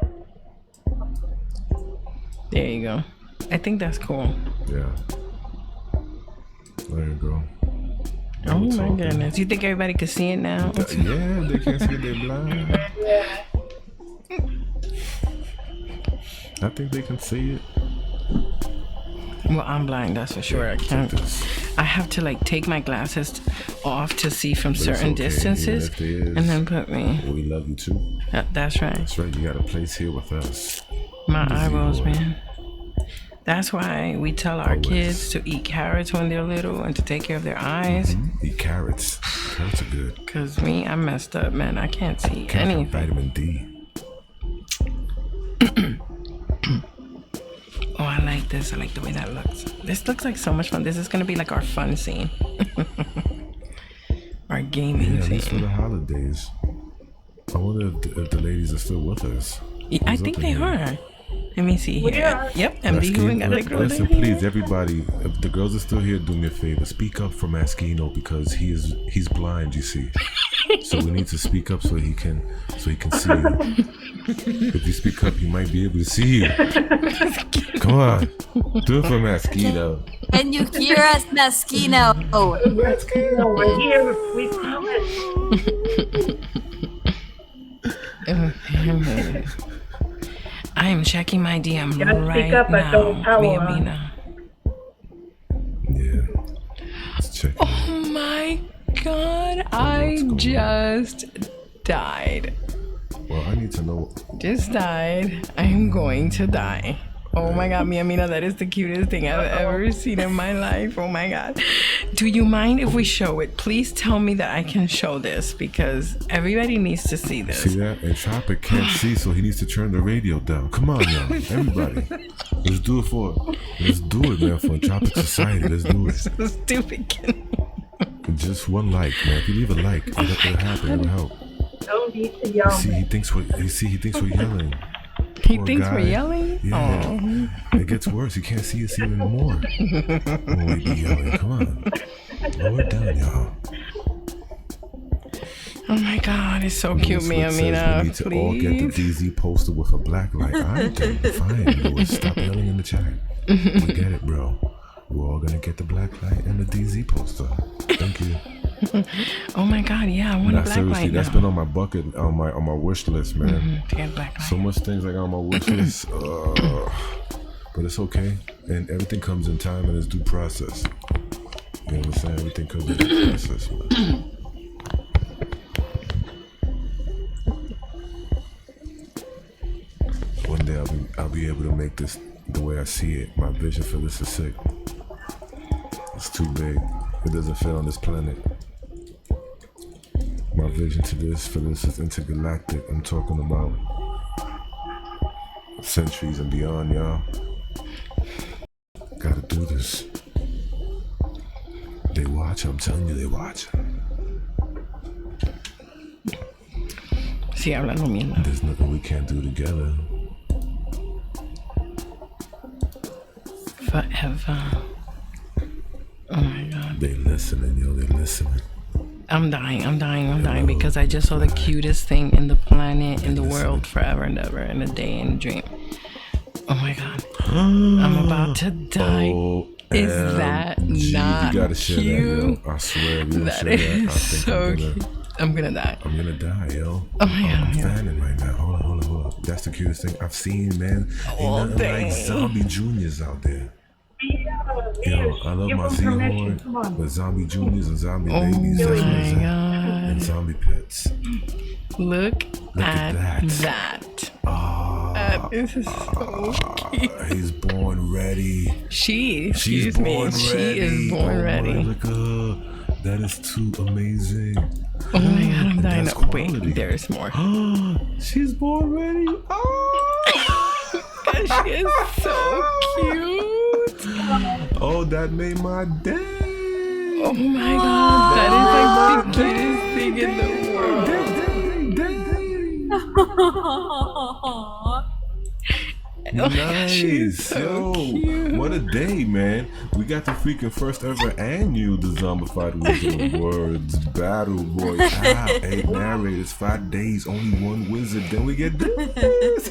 There you go. I think that's cool. Yeah. There you go. Oh my goodness. You think everybody could see it now? Yeah, they can't see it, they're blind. I think they can see it. Well, I'm blind, that's for sure. I can't. I have to like take my glasses off to see from certain distances and then put me. We love you too. That's right. That's right. You got a place here with us. My eyeballs, man. That's why we tell our kids to eat carrots when they're little and to take care of their eyes. Eat carrots. Carrots are good. Cause me, I'm messed up, man. I can't see anything. Vitamin D. Oh, I like this. I like the way that looks. This looks like so much fun. This is gonna be like our fun scene. Our gaming scene. Least for the holidays. I wonder if the ladies are still with us. I think they are. Let me see here. Yep, MD going got like listen, please, everybody, if the girls are still here, do me a favor. Speak up for Maskino because he's blind, you see. So we need to speak up so he can see you. If you speak up, he might be able to see you. Come on. Do it for Maskino. Can you hear us, Maskino? Oh, Maskino, we're here. We promise. I am checking my DM right now. Yeah. Let's check. Oh my god, I just died. Well, I need to know. Just died. I am going to die. Oh my god, Mina, that is the cutest thing I've ever seen in my life. Oh my god. Do you mind if we show it? Please tell me that I can show this because everybody needs to see this. See that? And Chopper can't see, so he needs to turn the radio down. Come on, y'all. Everybody. Let's do it man, for Chopper Society. Let's do it. So stupid. Just one like, man. If you leave a like, it'll happen. It'll help. Don't need to yell. See, he thinks we're yelling. He thinks we're yelling? Yeah. Aww. It gets worse. He can't see us even more. When we be yelling. Come on. Lower it down, y'all. Oh my god, it's so cute, Mina. We need to all get the DZ poster with a black light. I'm fine. Louis, stop yelling in the chat. We get it, bro. We're all gonna get the black light and the DZ poster. Thank you. Oh my god, yeah, I want a black seriously, light that's now. been on my bucket, on my wish list, man. To get black light. So much things I got on my wish list, but it's okay, and everything comes in time and it's due process. You know what I'm saying? Everything comes in due process, man. One day I'll be able to make this the way I see it. My vision for this is sick. It's too big. It doesn't fit on this planet. My vision for this is intergalactic. I'm talking about centuries and beyond, y'all. gotta do this. They watch, I'm telling you, they watch. Sí, hablando mierda. There's nothing we can't do together. Forever. Oh my God. They listening, yo, they listening. I'm dying because I just saw the cutest thing in the planet, in the world, forever and ever, in a day, in a dream. Oh my God. I'm about to die. Is that not you gotta share cute? that, yo. I swear, we That share is that. I think so cute. I'm gonna die. I'm gonna die, yo. Oh my God. I'm fanning right now. Hold on. That's the cutest thing I've seen, man. Ain't nothing like zombie juniors out there. Yo, I love my Z-Horn, but zombie juniors and zombie babies, that's what I'm saying. And zombie pets. Look at that. That is so cute. He's born ready. She's born ready. She is born ready. Look at her. That is too amazing. Oh my God, I'm dying. Wait, there's more. She's born ready. God, she is so cute. Oh, that made my day. Oh my God, that is like the cutest thing in the world. Nice. So Yo, cute. what a day, man. We got the freaking first ever annual Dezombified Wizard of Words Battle Royale. 8 narrators, 5 days, only 1 wizard. Then we get this.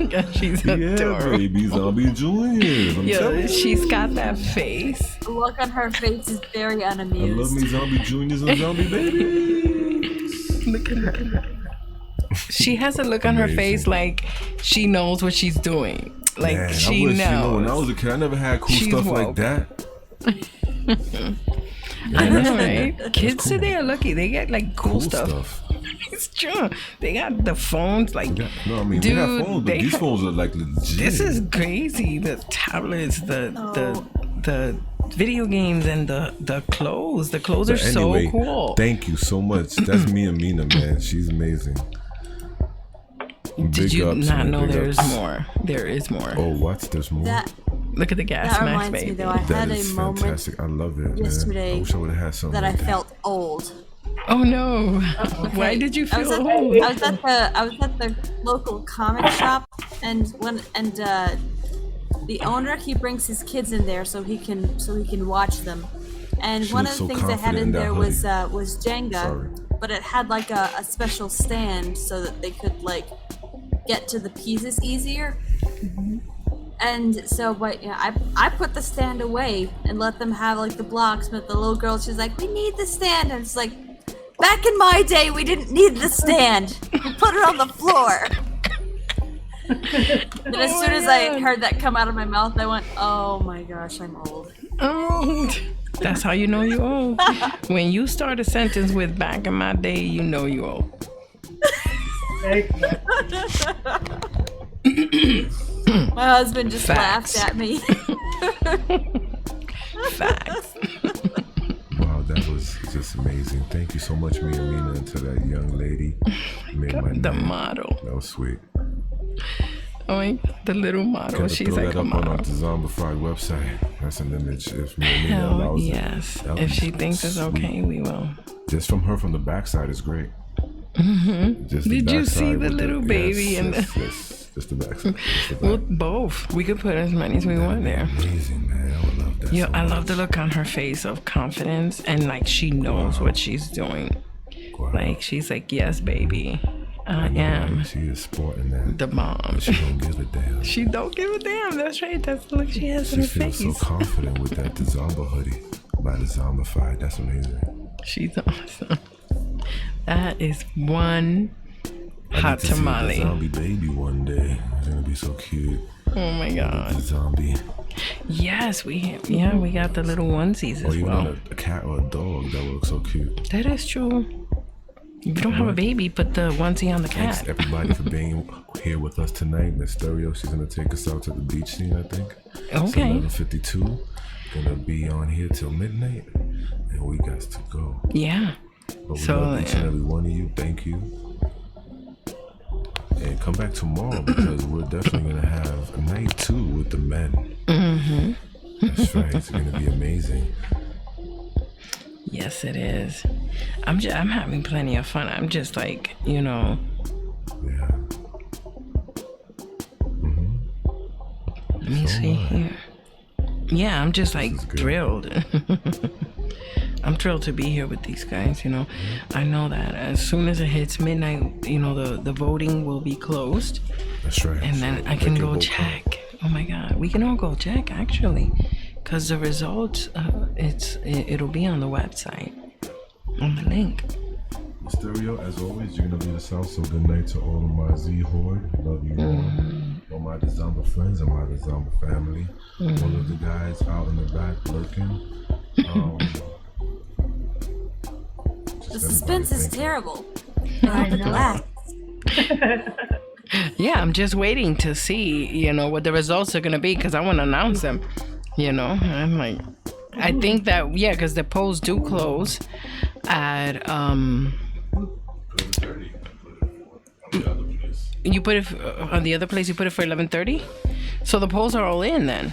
God, she's adorable. Yeah, baby, zombie juniors. Yo, she's got that face. The look on her face is very I love unamused. me zombie juniors and zombie babies. Look at her. She has a look on her face like she knows what she's doing. Like Man, she I wish, knows. You know, when I was a kid, I never had cool She's stuff woke. like that. I know, right? Kids cool. today are lucky. They get like cool stuff. It's true. They got the phones, like, No, I mean, dude, we have phones, but these phones are like legit. This is crazy. The tablets, the video games, and the clothes. The clothes are Anyway, so cool. Thank you so much. That's me and Mina, man. She's amazing. Did Big you ups, not man. know Big there's ups. more? There is more. Oh, what? There's more? Look at the gas That mask, reminds baby. me, though, I That had a is moment fantastic. I love it, yesterday man. I wish I would have had something that like I felt old. Oh no! Why did you feel old? I was at the local comic shop, and the owner, he brings his kids in there so he can watch them. And She one of looks the so things they had confident in in that there was Jenga, Sorry. but it had like a special stand so that they could like get to the pieces easier. And so, but yeah, I put the stand away and let them have like the blocks. But the little girl, she's like, "We need the stand," and it's like, back in my day, we didn't need the stand. We put it on the floor. And as soon as I heard that come out of my mouth, I went, "Oh my gosh, I'm old." Old. That's how you know you're old. When you start a sentence with "back in my day," you know you're old. My husband just Facts. laughed at me. Facts. Wow, that was just amazing. Thank you so much, me and Mina, and to that young lady. Made my The day. model. That was sweet. Oh my, the little model. Gotta She's throw like that a up on our model. Dezombified website. That's an image. If me and Mina Hell allows yes. it. That If was she thinks it's sweet. okay, we will. Just from her from the backside is great. Just the Did you see backside the with little baby and yes. Just the backside. Just the back. well, both. We could put as many as we want there. Amazing, man. I would love that. Yeah, so I much. love the look on her face of confidence and like she knows what she's doing. Wow. Like she's like, yes, baby, I know, am right? She is sporting that. the mom. She don't give a damn. She don't give a damn. That's right. That's the look she has in She her feels face. so confident with that Dezomba hoodie by Dezombified. That's amazing. She's awesome. That is one I hot need to see tamale. the zombie baby one day. It's gonna be so cute. Oh my The god. zombie. Yes, we got the little onesies Or as even well. on a cat or a dog. That would look so cute. That is true. If you don't have a baby, put the onesie on the Thanks cat. everybody for being here with us tonight. Miss Stereo, she's gonna take us out to the beach scene, I think. It's Okay. 11:52. Gonna be on here till midnight, and we got to go. Yeah. But we So, love each and every one of you. Thank you. And and come back tomorrow because we're definitely gonna have a night 2 with the men. Mm-hmm. That's right. It's gonna be amazing. Yes, it is. I'm having plenty of fun. I'm just like, you know. Yeah. Mm-hmm. Let me see here. Yeah, I'm just like thrilled. I'm thrilled to be here with these guys, you know. I know that as soon as it hits midnight, you know, the voting will be closed. That's right. And then I can go check. Oh my God, we can all go check actually, because the results, it'll be on the website, on the link. Stereo, as always, you're gonna lead us out. So good night to all of my Z Horde. Love you all my Dezomba friends and my Dezomba family. All of the guys out in the back lurking. The suspense is terrible. I know. Yeah, I'm just waiting to see, you know, what the results are gonna be because I want to announce them. You know, I'm like, I think that because the polls do close at You put it on the other place. You put it for 11:30. So the polls are all in then.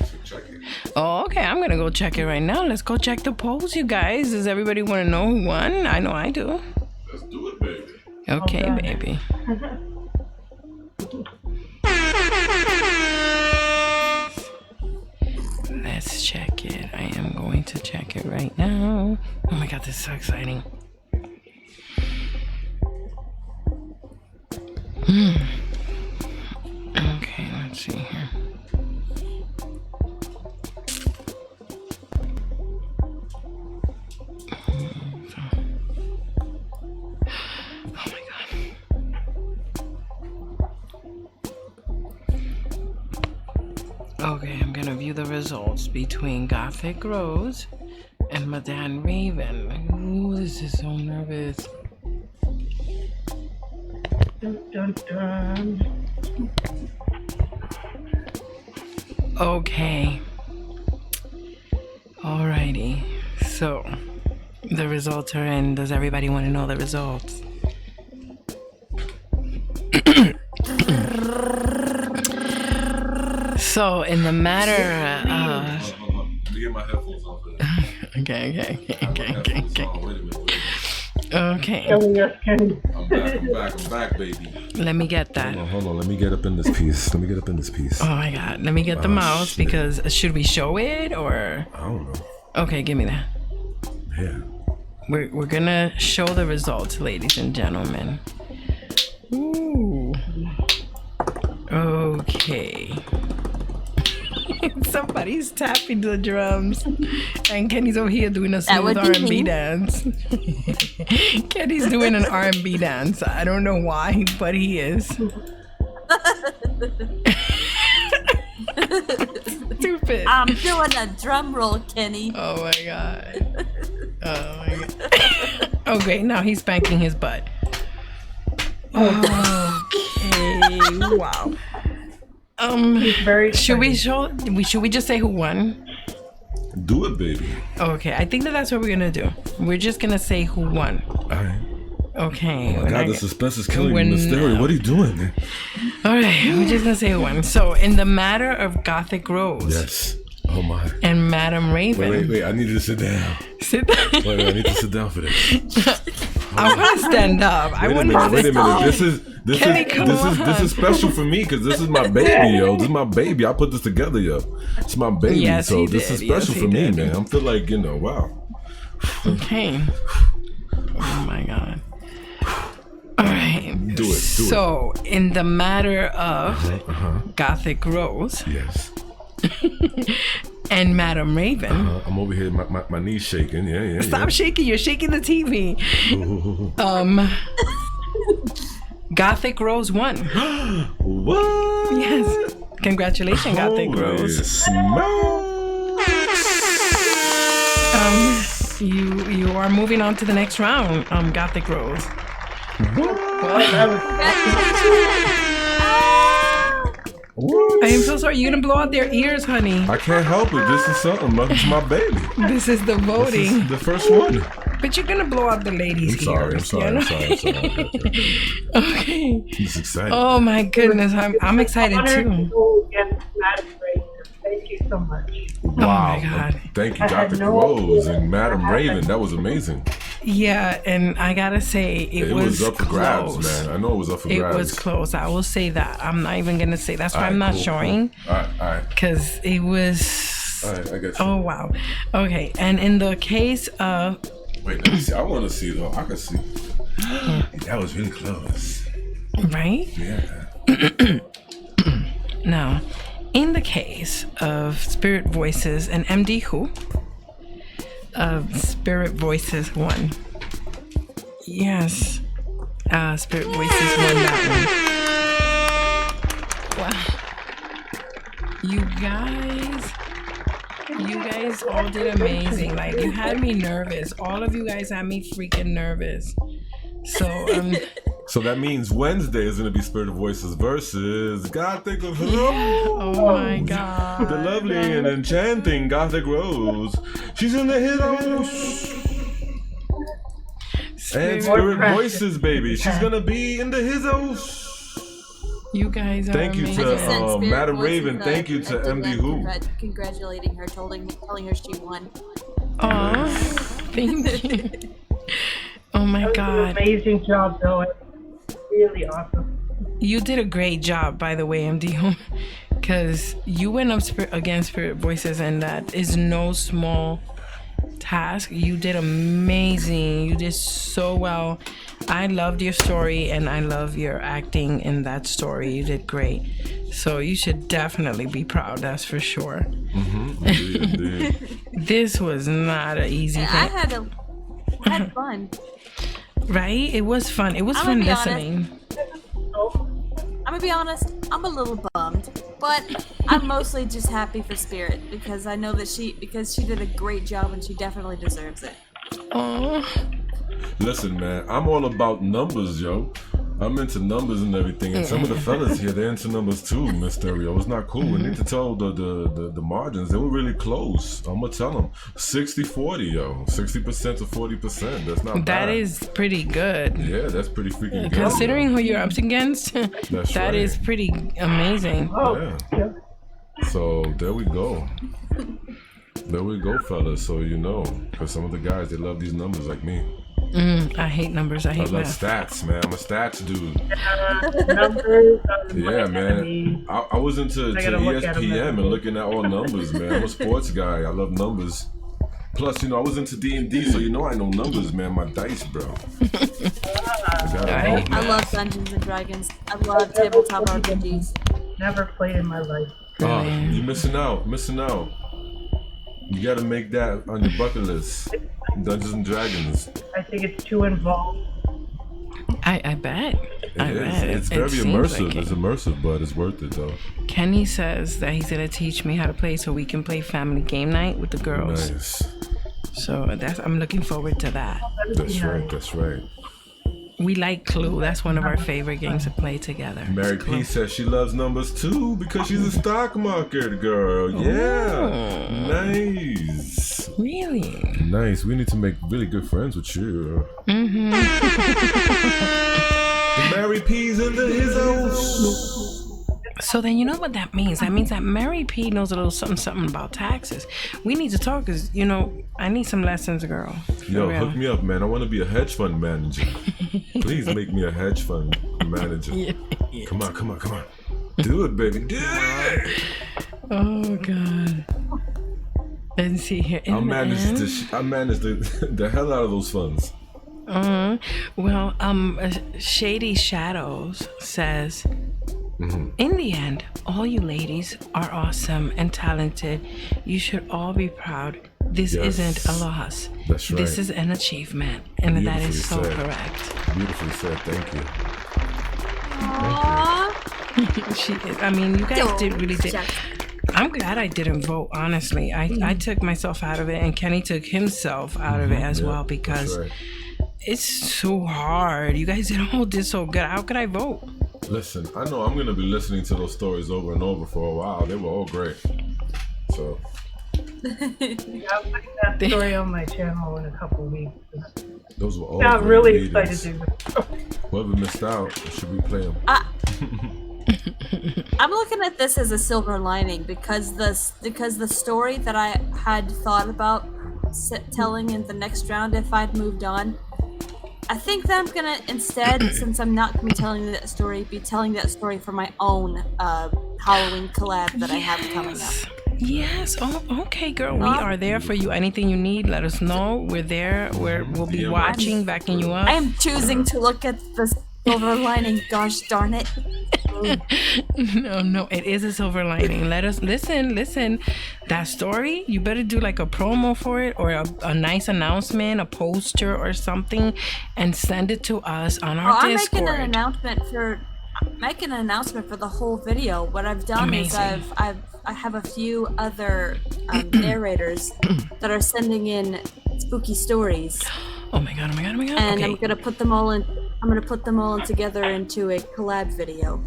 Oh, okay. I'm gonna go check it right now. Let's go check the polls, you guys. Does everybody want to know who won? I know I do. Let's do it, baby. Okay, baby. Let's check it. I am going to check it right now. Oh my God, this is so exciting. Okay, let's see here. Oh my God. Okay, I'm gonna view the results between Gothic Rose and Madame Raven. Ooh, this is so nervous. Dun, dun, dun. Okay. Alrighty. So, the results are in. Does everybody want to know the results? So, in the matter of... Get my headphones off. Okay. Okay. Killing us, Kenny. I'm back, baby. Let me get that. Hold on. Let me get up in this piece. Oh my God. Let me get the mouse shit. because should we show it or? I don't know. Okay, give me that. Yeah. We're gonna show the results, ladies and gentlemen. Ooh. Okay. Somebody's tapping the drums, and Kenny's over here doing a smooth R&B dance. Kenny's doing an R&B dance. I don't know why, but he is. Stupid. I'm doing a drum roll, Kenny. Oh my God. Okay, now he's spanking his butt. Okay. Wow. Should we just say who won? Do it, baby. Okay, I think that's what we're gonna do. We're just gonna say who won. Alright. Okay. Oh my God, the suspense is killing me, Mysterio. What are you doing, man? Alright, we're just gonna say who won. So, in the matter of Gothic Rose. Yes. Oh my. And Madame Raven. Wait. I need you to sit down. Sit down. Wait, I need to sit down for this. I want to stand up. Wait a minute. This is special for me because this is my baby, yo. This is my baby. I put this together, yo. It's my baby, yes, so this is special for me, man. I feel like, wow. Okay. Oh my God. All right. Do it. So, in the matter of Gothic Rose. Yes. And Madame Raven. I'm over here, my knees shaking. Yeah. Stop shaking. You're shaking the TV. Gothic Rose won. What? Yes. Congratulations, Gothic Rose. You are moving on to the next round, Gothic Rose. What? I am so sorry. You're gonna blow out their ears, honey. I can't help it. This is something. It's my baby. This is the voting. This is the first one. But you're gonna blow out the ladies' ears. I'm sorry. Okay. He's excited. Oh my goodness, I'm excited Honor too. to go against Madam Raven. Thank you so much. Wow. Oh my God. Thank you, I had Dr. no Rose idea and Madam what Raven. happened. That was amazing. Yeah, and I gotta say It was up for grabs, close. man. I know it was up for It grabs. was close. I will say that. I'm not even gonna say. That's why Alright, I'm not cool, showing. Cool. All right. Because it was. All right, I got you. Oh wow. Okay, and in the case of. Wait, let me see. I want to see though. I can see. That was really close. Right? Yeah. Now, in the case of Spirit Voices and MD Who, Spirit Voices won. Yes. Spirit Voices won that one. Wow. You guys all did amazing. Like, you had me nervous. All of you guys had me freaking nervous. So, So that means Wednesday is going to be Spirit Voices versus Gothic of oh my God. the lovely and enchanting Gothic Rose. She's in the hit and Spirit Voices, baby. She's gonna be in the hizzos. You guys are Thank you amazing. to Sent Spirit Madam Voices Raven. Thank you to a MD DM Who. congratulating her, telling her she won. Aw, thank you. Oh my That was an God. amazing job, though. Really awesome. You did a great job, by the way, MD Home, because you went up against Spirit Voices, and that is no small task. You did amazing. You did so well. I loved your story, and I love your acting in that story. You did great. So you should definitely be proud, that's for sure. Indeed. This was not an easy I thing, had fun. right? It was fun. It was I'm fun gonna be honest. listening. I'm gonna be honest, I'm a little bummed, but I'm mostly just happy for Spirit because I know that she did a great job and she definitely deserves it. Oh, Listen, man, I'm all about numbers, yo. I'm into numbers and everything, and some of the fellas here, they're into numbers too, Mysterio. It's not cool. We need to tell the margins. They were really close. I'm gonna tell them 60-40, yo. 60% to 40%. That's not bad. that is pretty good. Yeah, that's pretty freaking good. Considering yo. who you're up against, That's that right. is pretty amazing. Yeah. So there we go. There we go, fellas. So you know, because some of the guys, they love these numbers like me. I hate numbers. I I hate love math. stats, man. I'm a stats dude. Numbers. Yeah, man. I was into gotta look at 'em ESPN and every day. looking at all numbers, man. I'm a sports guy. I love numbers. Plus, you know, I was into D&D, so you know I know numbers, man. My dice, bro. I gotta know, Right. I man. love Dungeons and Dragons. I love tabletop RPGs. Never played in my life. Oh, you're missing out. Missing out. You gotta make that on your bucket list. Dungeons and Dragons. I think it's too involved. I bet. I It is. bet. It's It very seems immersive. like it. It's immersive, but it's worth it though. Kenny says that he's gonna teach me how to play so we can play family game night with the girls. Nice. So I'm looking forward to that. That's right. That's right. We like Clue. That's one of our favorite games to play together. Mary It's Clue. P says she loves numbers too because she's a stock market girl. Yeah. Nice. Really? Nice. We need to make really good friends with you. Mm-hmm. Mary P's in the his house. So then you know what that means? That means that Mary P knows a little something about taxes. We need to talk because, you know, I need some lessons, girl. For Yo, real. hook me up, man. I want to be a hedge fund manager. Please make me a hedge fund manager. Yeah. Come on. Do it, baby. Do it. Oh, God. Let's see here. I'll manage the hell out of those funds. Well, Shady Shadows says, in the end, all you ladies are awesome and talented. You should all be proud. This Yes. isn't a loss. That's right. This is an achievement. And that Beautifully is so said. correct. Beautifully said. Thank you. Aww. I mean, you guys really did. Shucks. I'm glad I didn't vote, honestly. I took myself out of it, and Kenny took himself out of it as Yeah, well that's because right. it's so hard. You guys all did so good. How could I vote? Listen, I know I'm gonna be listening to those stories over and over for a while. They were all great. So I'll put that story on my channel in a couple weeks. Those were all Got great really readings. excited to do this. Whoever missed out, should we play them? I'm looking at this as a silver lining because the story that I had thought about telling in the next round if I'd moved on, I think that I'm gonna instead, since I'm not gonna be telling that story, be telling that story for my own Halloween collab that I have coming up. Yes. Oh, okay, girl. We are there for you. Anything you need, let us know. We're there. We'll be watching, backing you up. I am choosing to look at the silver lining. Gosh darn it. No, it is a silver lining. Let us listen. That story, you better do like a promo for it or a nice announcement, a poster or something, and send it to us on our Discord. I'm making an announcement for the whole video. What I've done is I have a few other narrators that are sending in spooky stories. Oh my god. And okay. I'm gonna put them all in together into a collab video.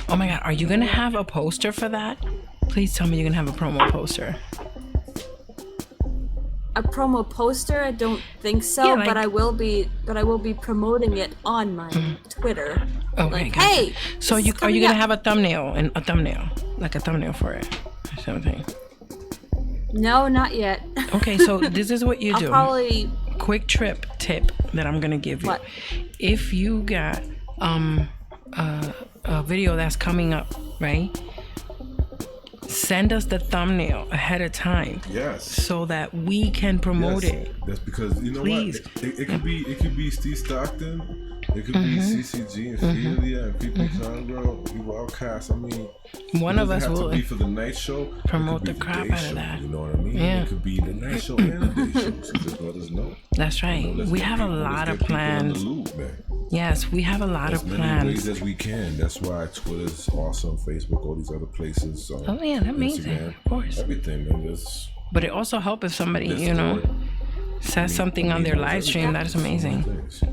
Oh my god, are you gonna have a poster for that? Please tell me you're gonna have a promo poster. A promo poster? I don't think so, Yeah, like- but I will be promoting it on my Twitter. Okay, like, gotcha. hey, So are you gonna have a thumbnail like a thumbnail for it or something? No, not yet. Okay, so this is what you I'll do. probably Quick tip that I'm gonna give you. What? If you got a video that's coming up, right? Send us the thumbnail ahead of time. Yes. So that we can promote it. That's because you know Please. what? It could be Steve Stockton. It could be CCG and Ophelia and PP Congo, people Outcast. I mean, One of us have will to be for the night show. promote it could the be crap day out of show, that. You know what I mean? Yeah. It could be the night show and the day show. So just let us know. That's right. You know, let's We get have a people- let's lot get of people in the plans. loop, man. Yes, we have a lot As of many plans. ways as we can. That's why Twitter's awesome, Facebook, all these other places. Oh yeah, that's amazing. Instagram, Of course. everything, man. There's But it also helps if somebody, Discord. says something on their live stream. That is So many amazing. things.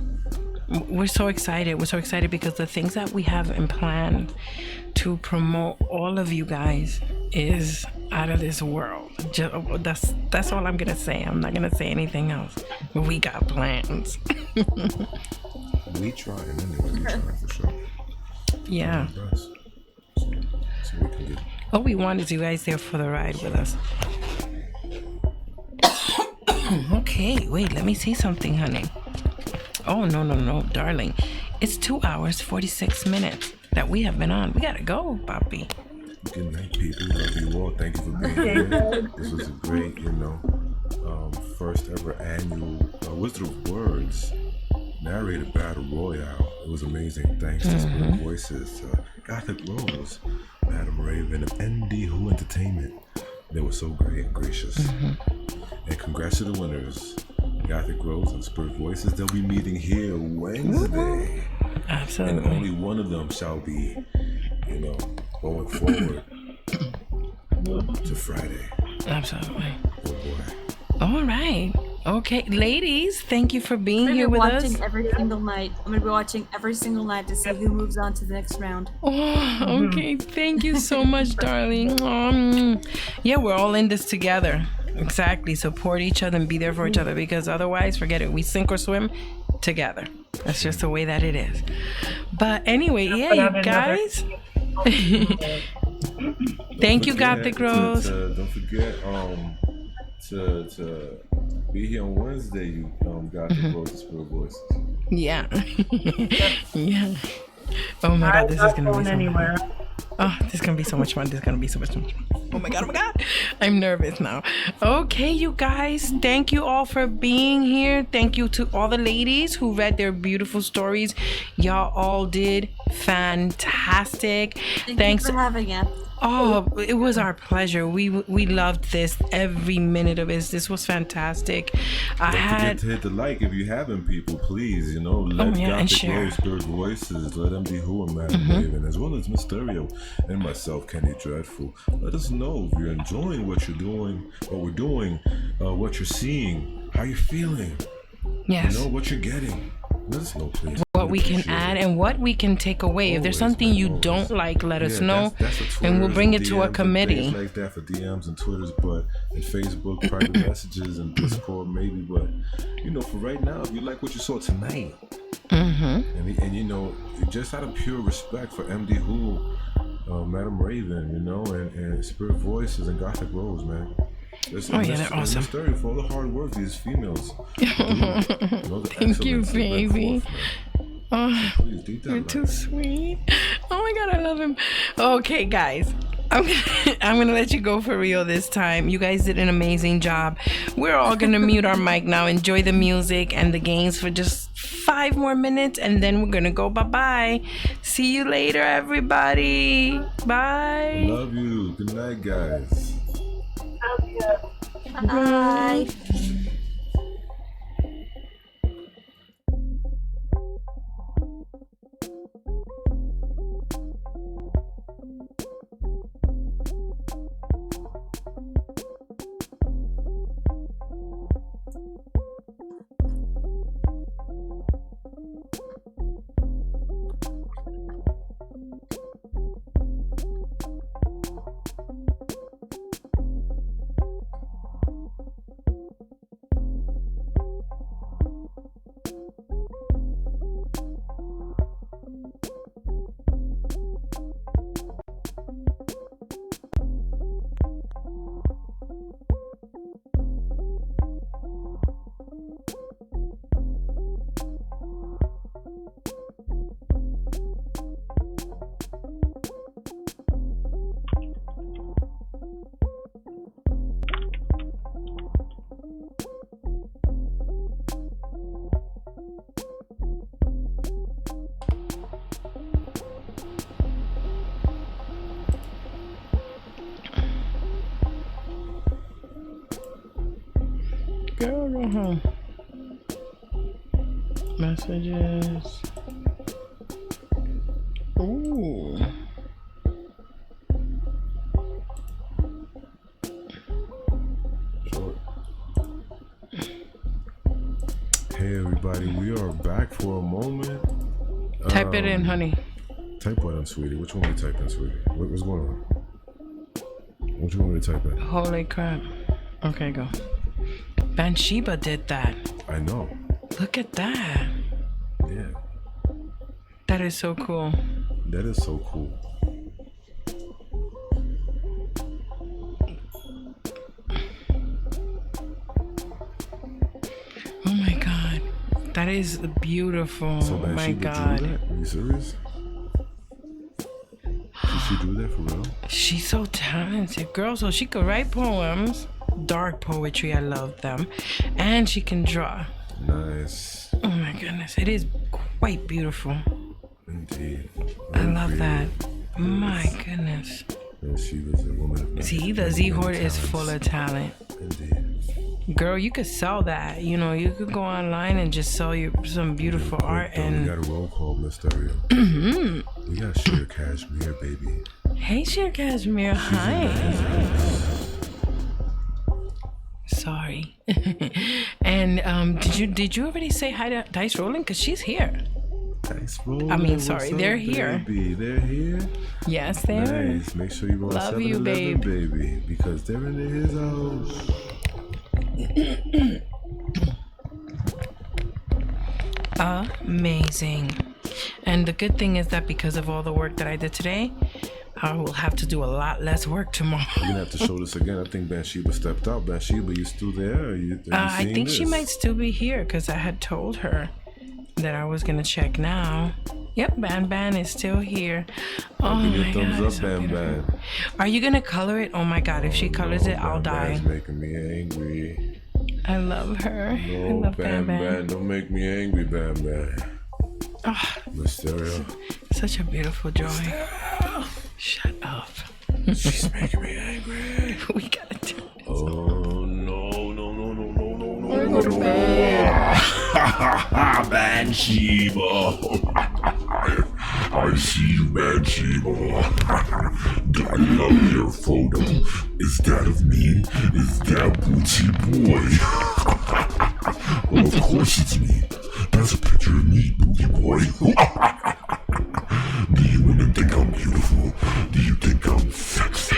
We're so excited. We're so excited because the things that we have in plan to promote all of you guys is out of this world. That's all I'm gonna say. I'm not gonna say anything else. But we got plans. We trying anyway. We trying for sure. Yeah. Us. So we can get. All we want is you guys there for the ride with us. Okay, wait, let me see something, honey. Oh, no, darling. It's 2 hours, 46 minutes that we have been on. We gotta go, Papi. Good night, people. Love you all. Thank you for being here. This was a great, first ever annual Wizard of Words narrator battle royale. It was amazing. Thanks to Spirit Voices, Gothic Rose, Madam Raven, and ND Who Entertainment. They were so great and gracious. And congrats to the winners, Gothic Rose and Spirit Voices. They'll be meeting here Wednesday. Absolutely. And only one of them shall be, going forward to Friday. Absolutely. Oh boy. All right. Okay, ladies, thank you for being I'm here with gonna be us. watching every single night. I'm gonna be watching every single night to see who moves on to the next round. Oh, okay. Thank you so much, darling. Yeah, we're all in this together. Exactly. Support each other and be there for each other because otherwise, forget it. We sink or swim together. That's just the way that it is. But anyway, yeah, you guys. Thank you, Gothic Rose. Don't forget to be here on Wednesday. You Gothic Rose and Spirit Voices. Yeah. Yeah. Oh my God, this is gonna be so anywhere. fun. Oh, this is gonna be so much fun. This is gonna be so much fun. Oh my God. I'm nervous now. Okay, you guys, thank you all for being here. Thank you to all the ladies who read their beautiful stories. Y'all all did fantastic. Thanks for having us. Oh, it was our pleasure. We loved this, every minute of it. This was fantastic. Don't forget to hit the like if you haven't, people. Please, let Gothic Rose, Spirit Voices, let MD Who and Madam Raven, as well as Mysterio and myself, Kenny Dreadful. Let us know if you're enjoying what you're doing, what we're doing, what you're seeing, how you're feeling. Yes. What you're getting. Let us know, please. what we can add and what we can take away. If there's something you don't like, let us know, and we'll bring it to a committee. Like that for DMs and Twitters, but in Facebook, private messages and Discord maybe. But for right now, if you like what you saw tonight, and just out of pure respect for MD Who, Madam Raven, and Spirit Voices and Gothic Rose, man. They're awesome. For all the hard work these females do. Thank you, baby. Oh, you're too sweet. Oh my God, I love him. Okay, guys. I'm gonna let you go for real this time. You guys did an amazing job. We're all gonna mute our mic now. Enjoy the music and the games for just 5 more minutes, and then we're gonna go bye-bye. See you later, everybody. Bye. Love you. Good night, guys. Bye. Girl, go home. Messages. Ooh. Hey everybody, we are back for a moment. Type it in, honey. Type what in, sweetie? Which one we type in, sweetie? What's going on? What you want me to type in? Holy crap. Okay, go. Bathsheba did that. I know. Look at that. Yeah. That is so cool. That is so cool. Oh my God. That is beautiful. So oh my God. Drew that? Are you serious? Did she do that for real? She's so talented, girl. So she could write poems, dark poetry. I love them, and she can draw. Nice. Oh my goodness, it is quite beautiful. Indeed. I love that. My goodness. And she was a woman of See, the Z Horde is full of talent. Indeed. Girl, you could sell that. You know, you could go online and just sell some beautiful art. And we got a roll call, Mysterio. We got Sheer Cashmere, baby. Hey, Sheer Cashmere. Hi. Sorry. And did you already say hi to Dice Rolling? Cause she's here. Dice Rolling. I mean, sorry, they're here. Baby? They're here. Yes, they are. Nice. Make sure you roll Love 7-11, you, babe. baby, because they're in his house. Amazing. And the good thing is that because of all the work that I did today, I will have to do a lot less work tomorrow. You're gonna have to show this again. I think Bathsheba stepped out. Bathsheba, you still there? Are you I think this? she might still be here because I had told her that I was gonna check now. Yep, Ban Ban is still here. Oh my God, thumbs so up, Ban beautiful. Ban. Are you gonna color it? Oh my God, if she colors it, I'll die. Ban's making me angry. I love her. No, I love Ban Ban, don't make me angry, Ban Ban. Oh, Mysterio. such a beautiful joy. Shut up. She's making me angry. We gotta do this. Oh no. Go to bed. Bathsheba. I see you, Bathsheba. I love your photo. Is that of me? Is that Bootsy Boy? Well, of course it's me. That's a picture of me, movie boy? Do you even think I'm beautiful? Do you think I'm sexy?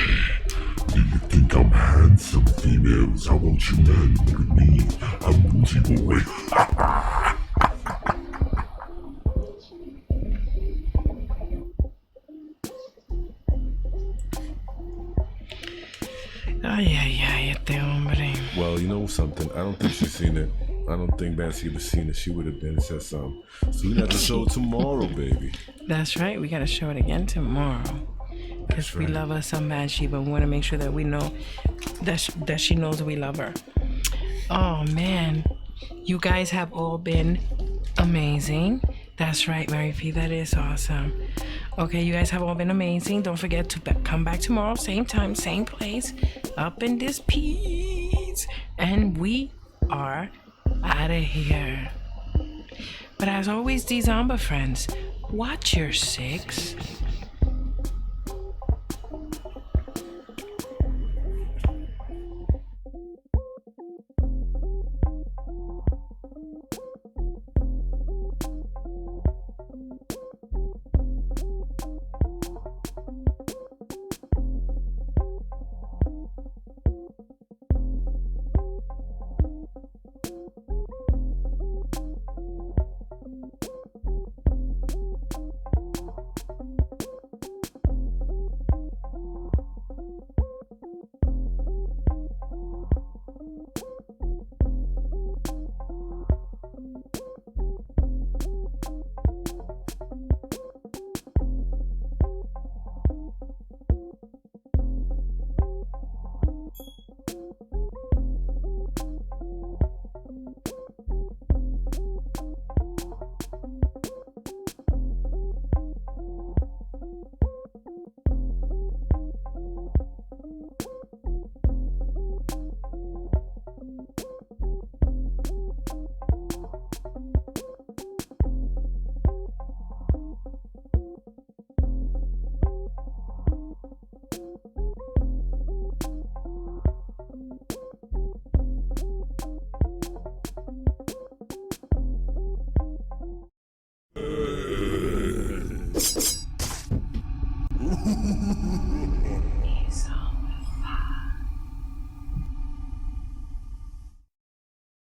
Do you think I'm handsome? Females, how won't you men look at me? I'm movie boy. Ay, ay, ay, este hombre. Well, you know something? I don't think she's seen it. I don't think Bathsheba's seen it. She would have been said something. So we got the show tomorrow, baby. That's right. We got to show it again tomorrow. Because we love her some Bathsheba. We want to make sure that we know that she knows we love her. Oh, man. You guys have all been amazing. That's right, Mary P. That is awesome. Okay, you guys have all been amazing. Don't forget to come back tomorrow, same time, same place, up in this piece. And we are out of here. But as always, Dezomba friends, watch your six. So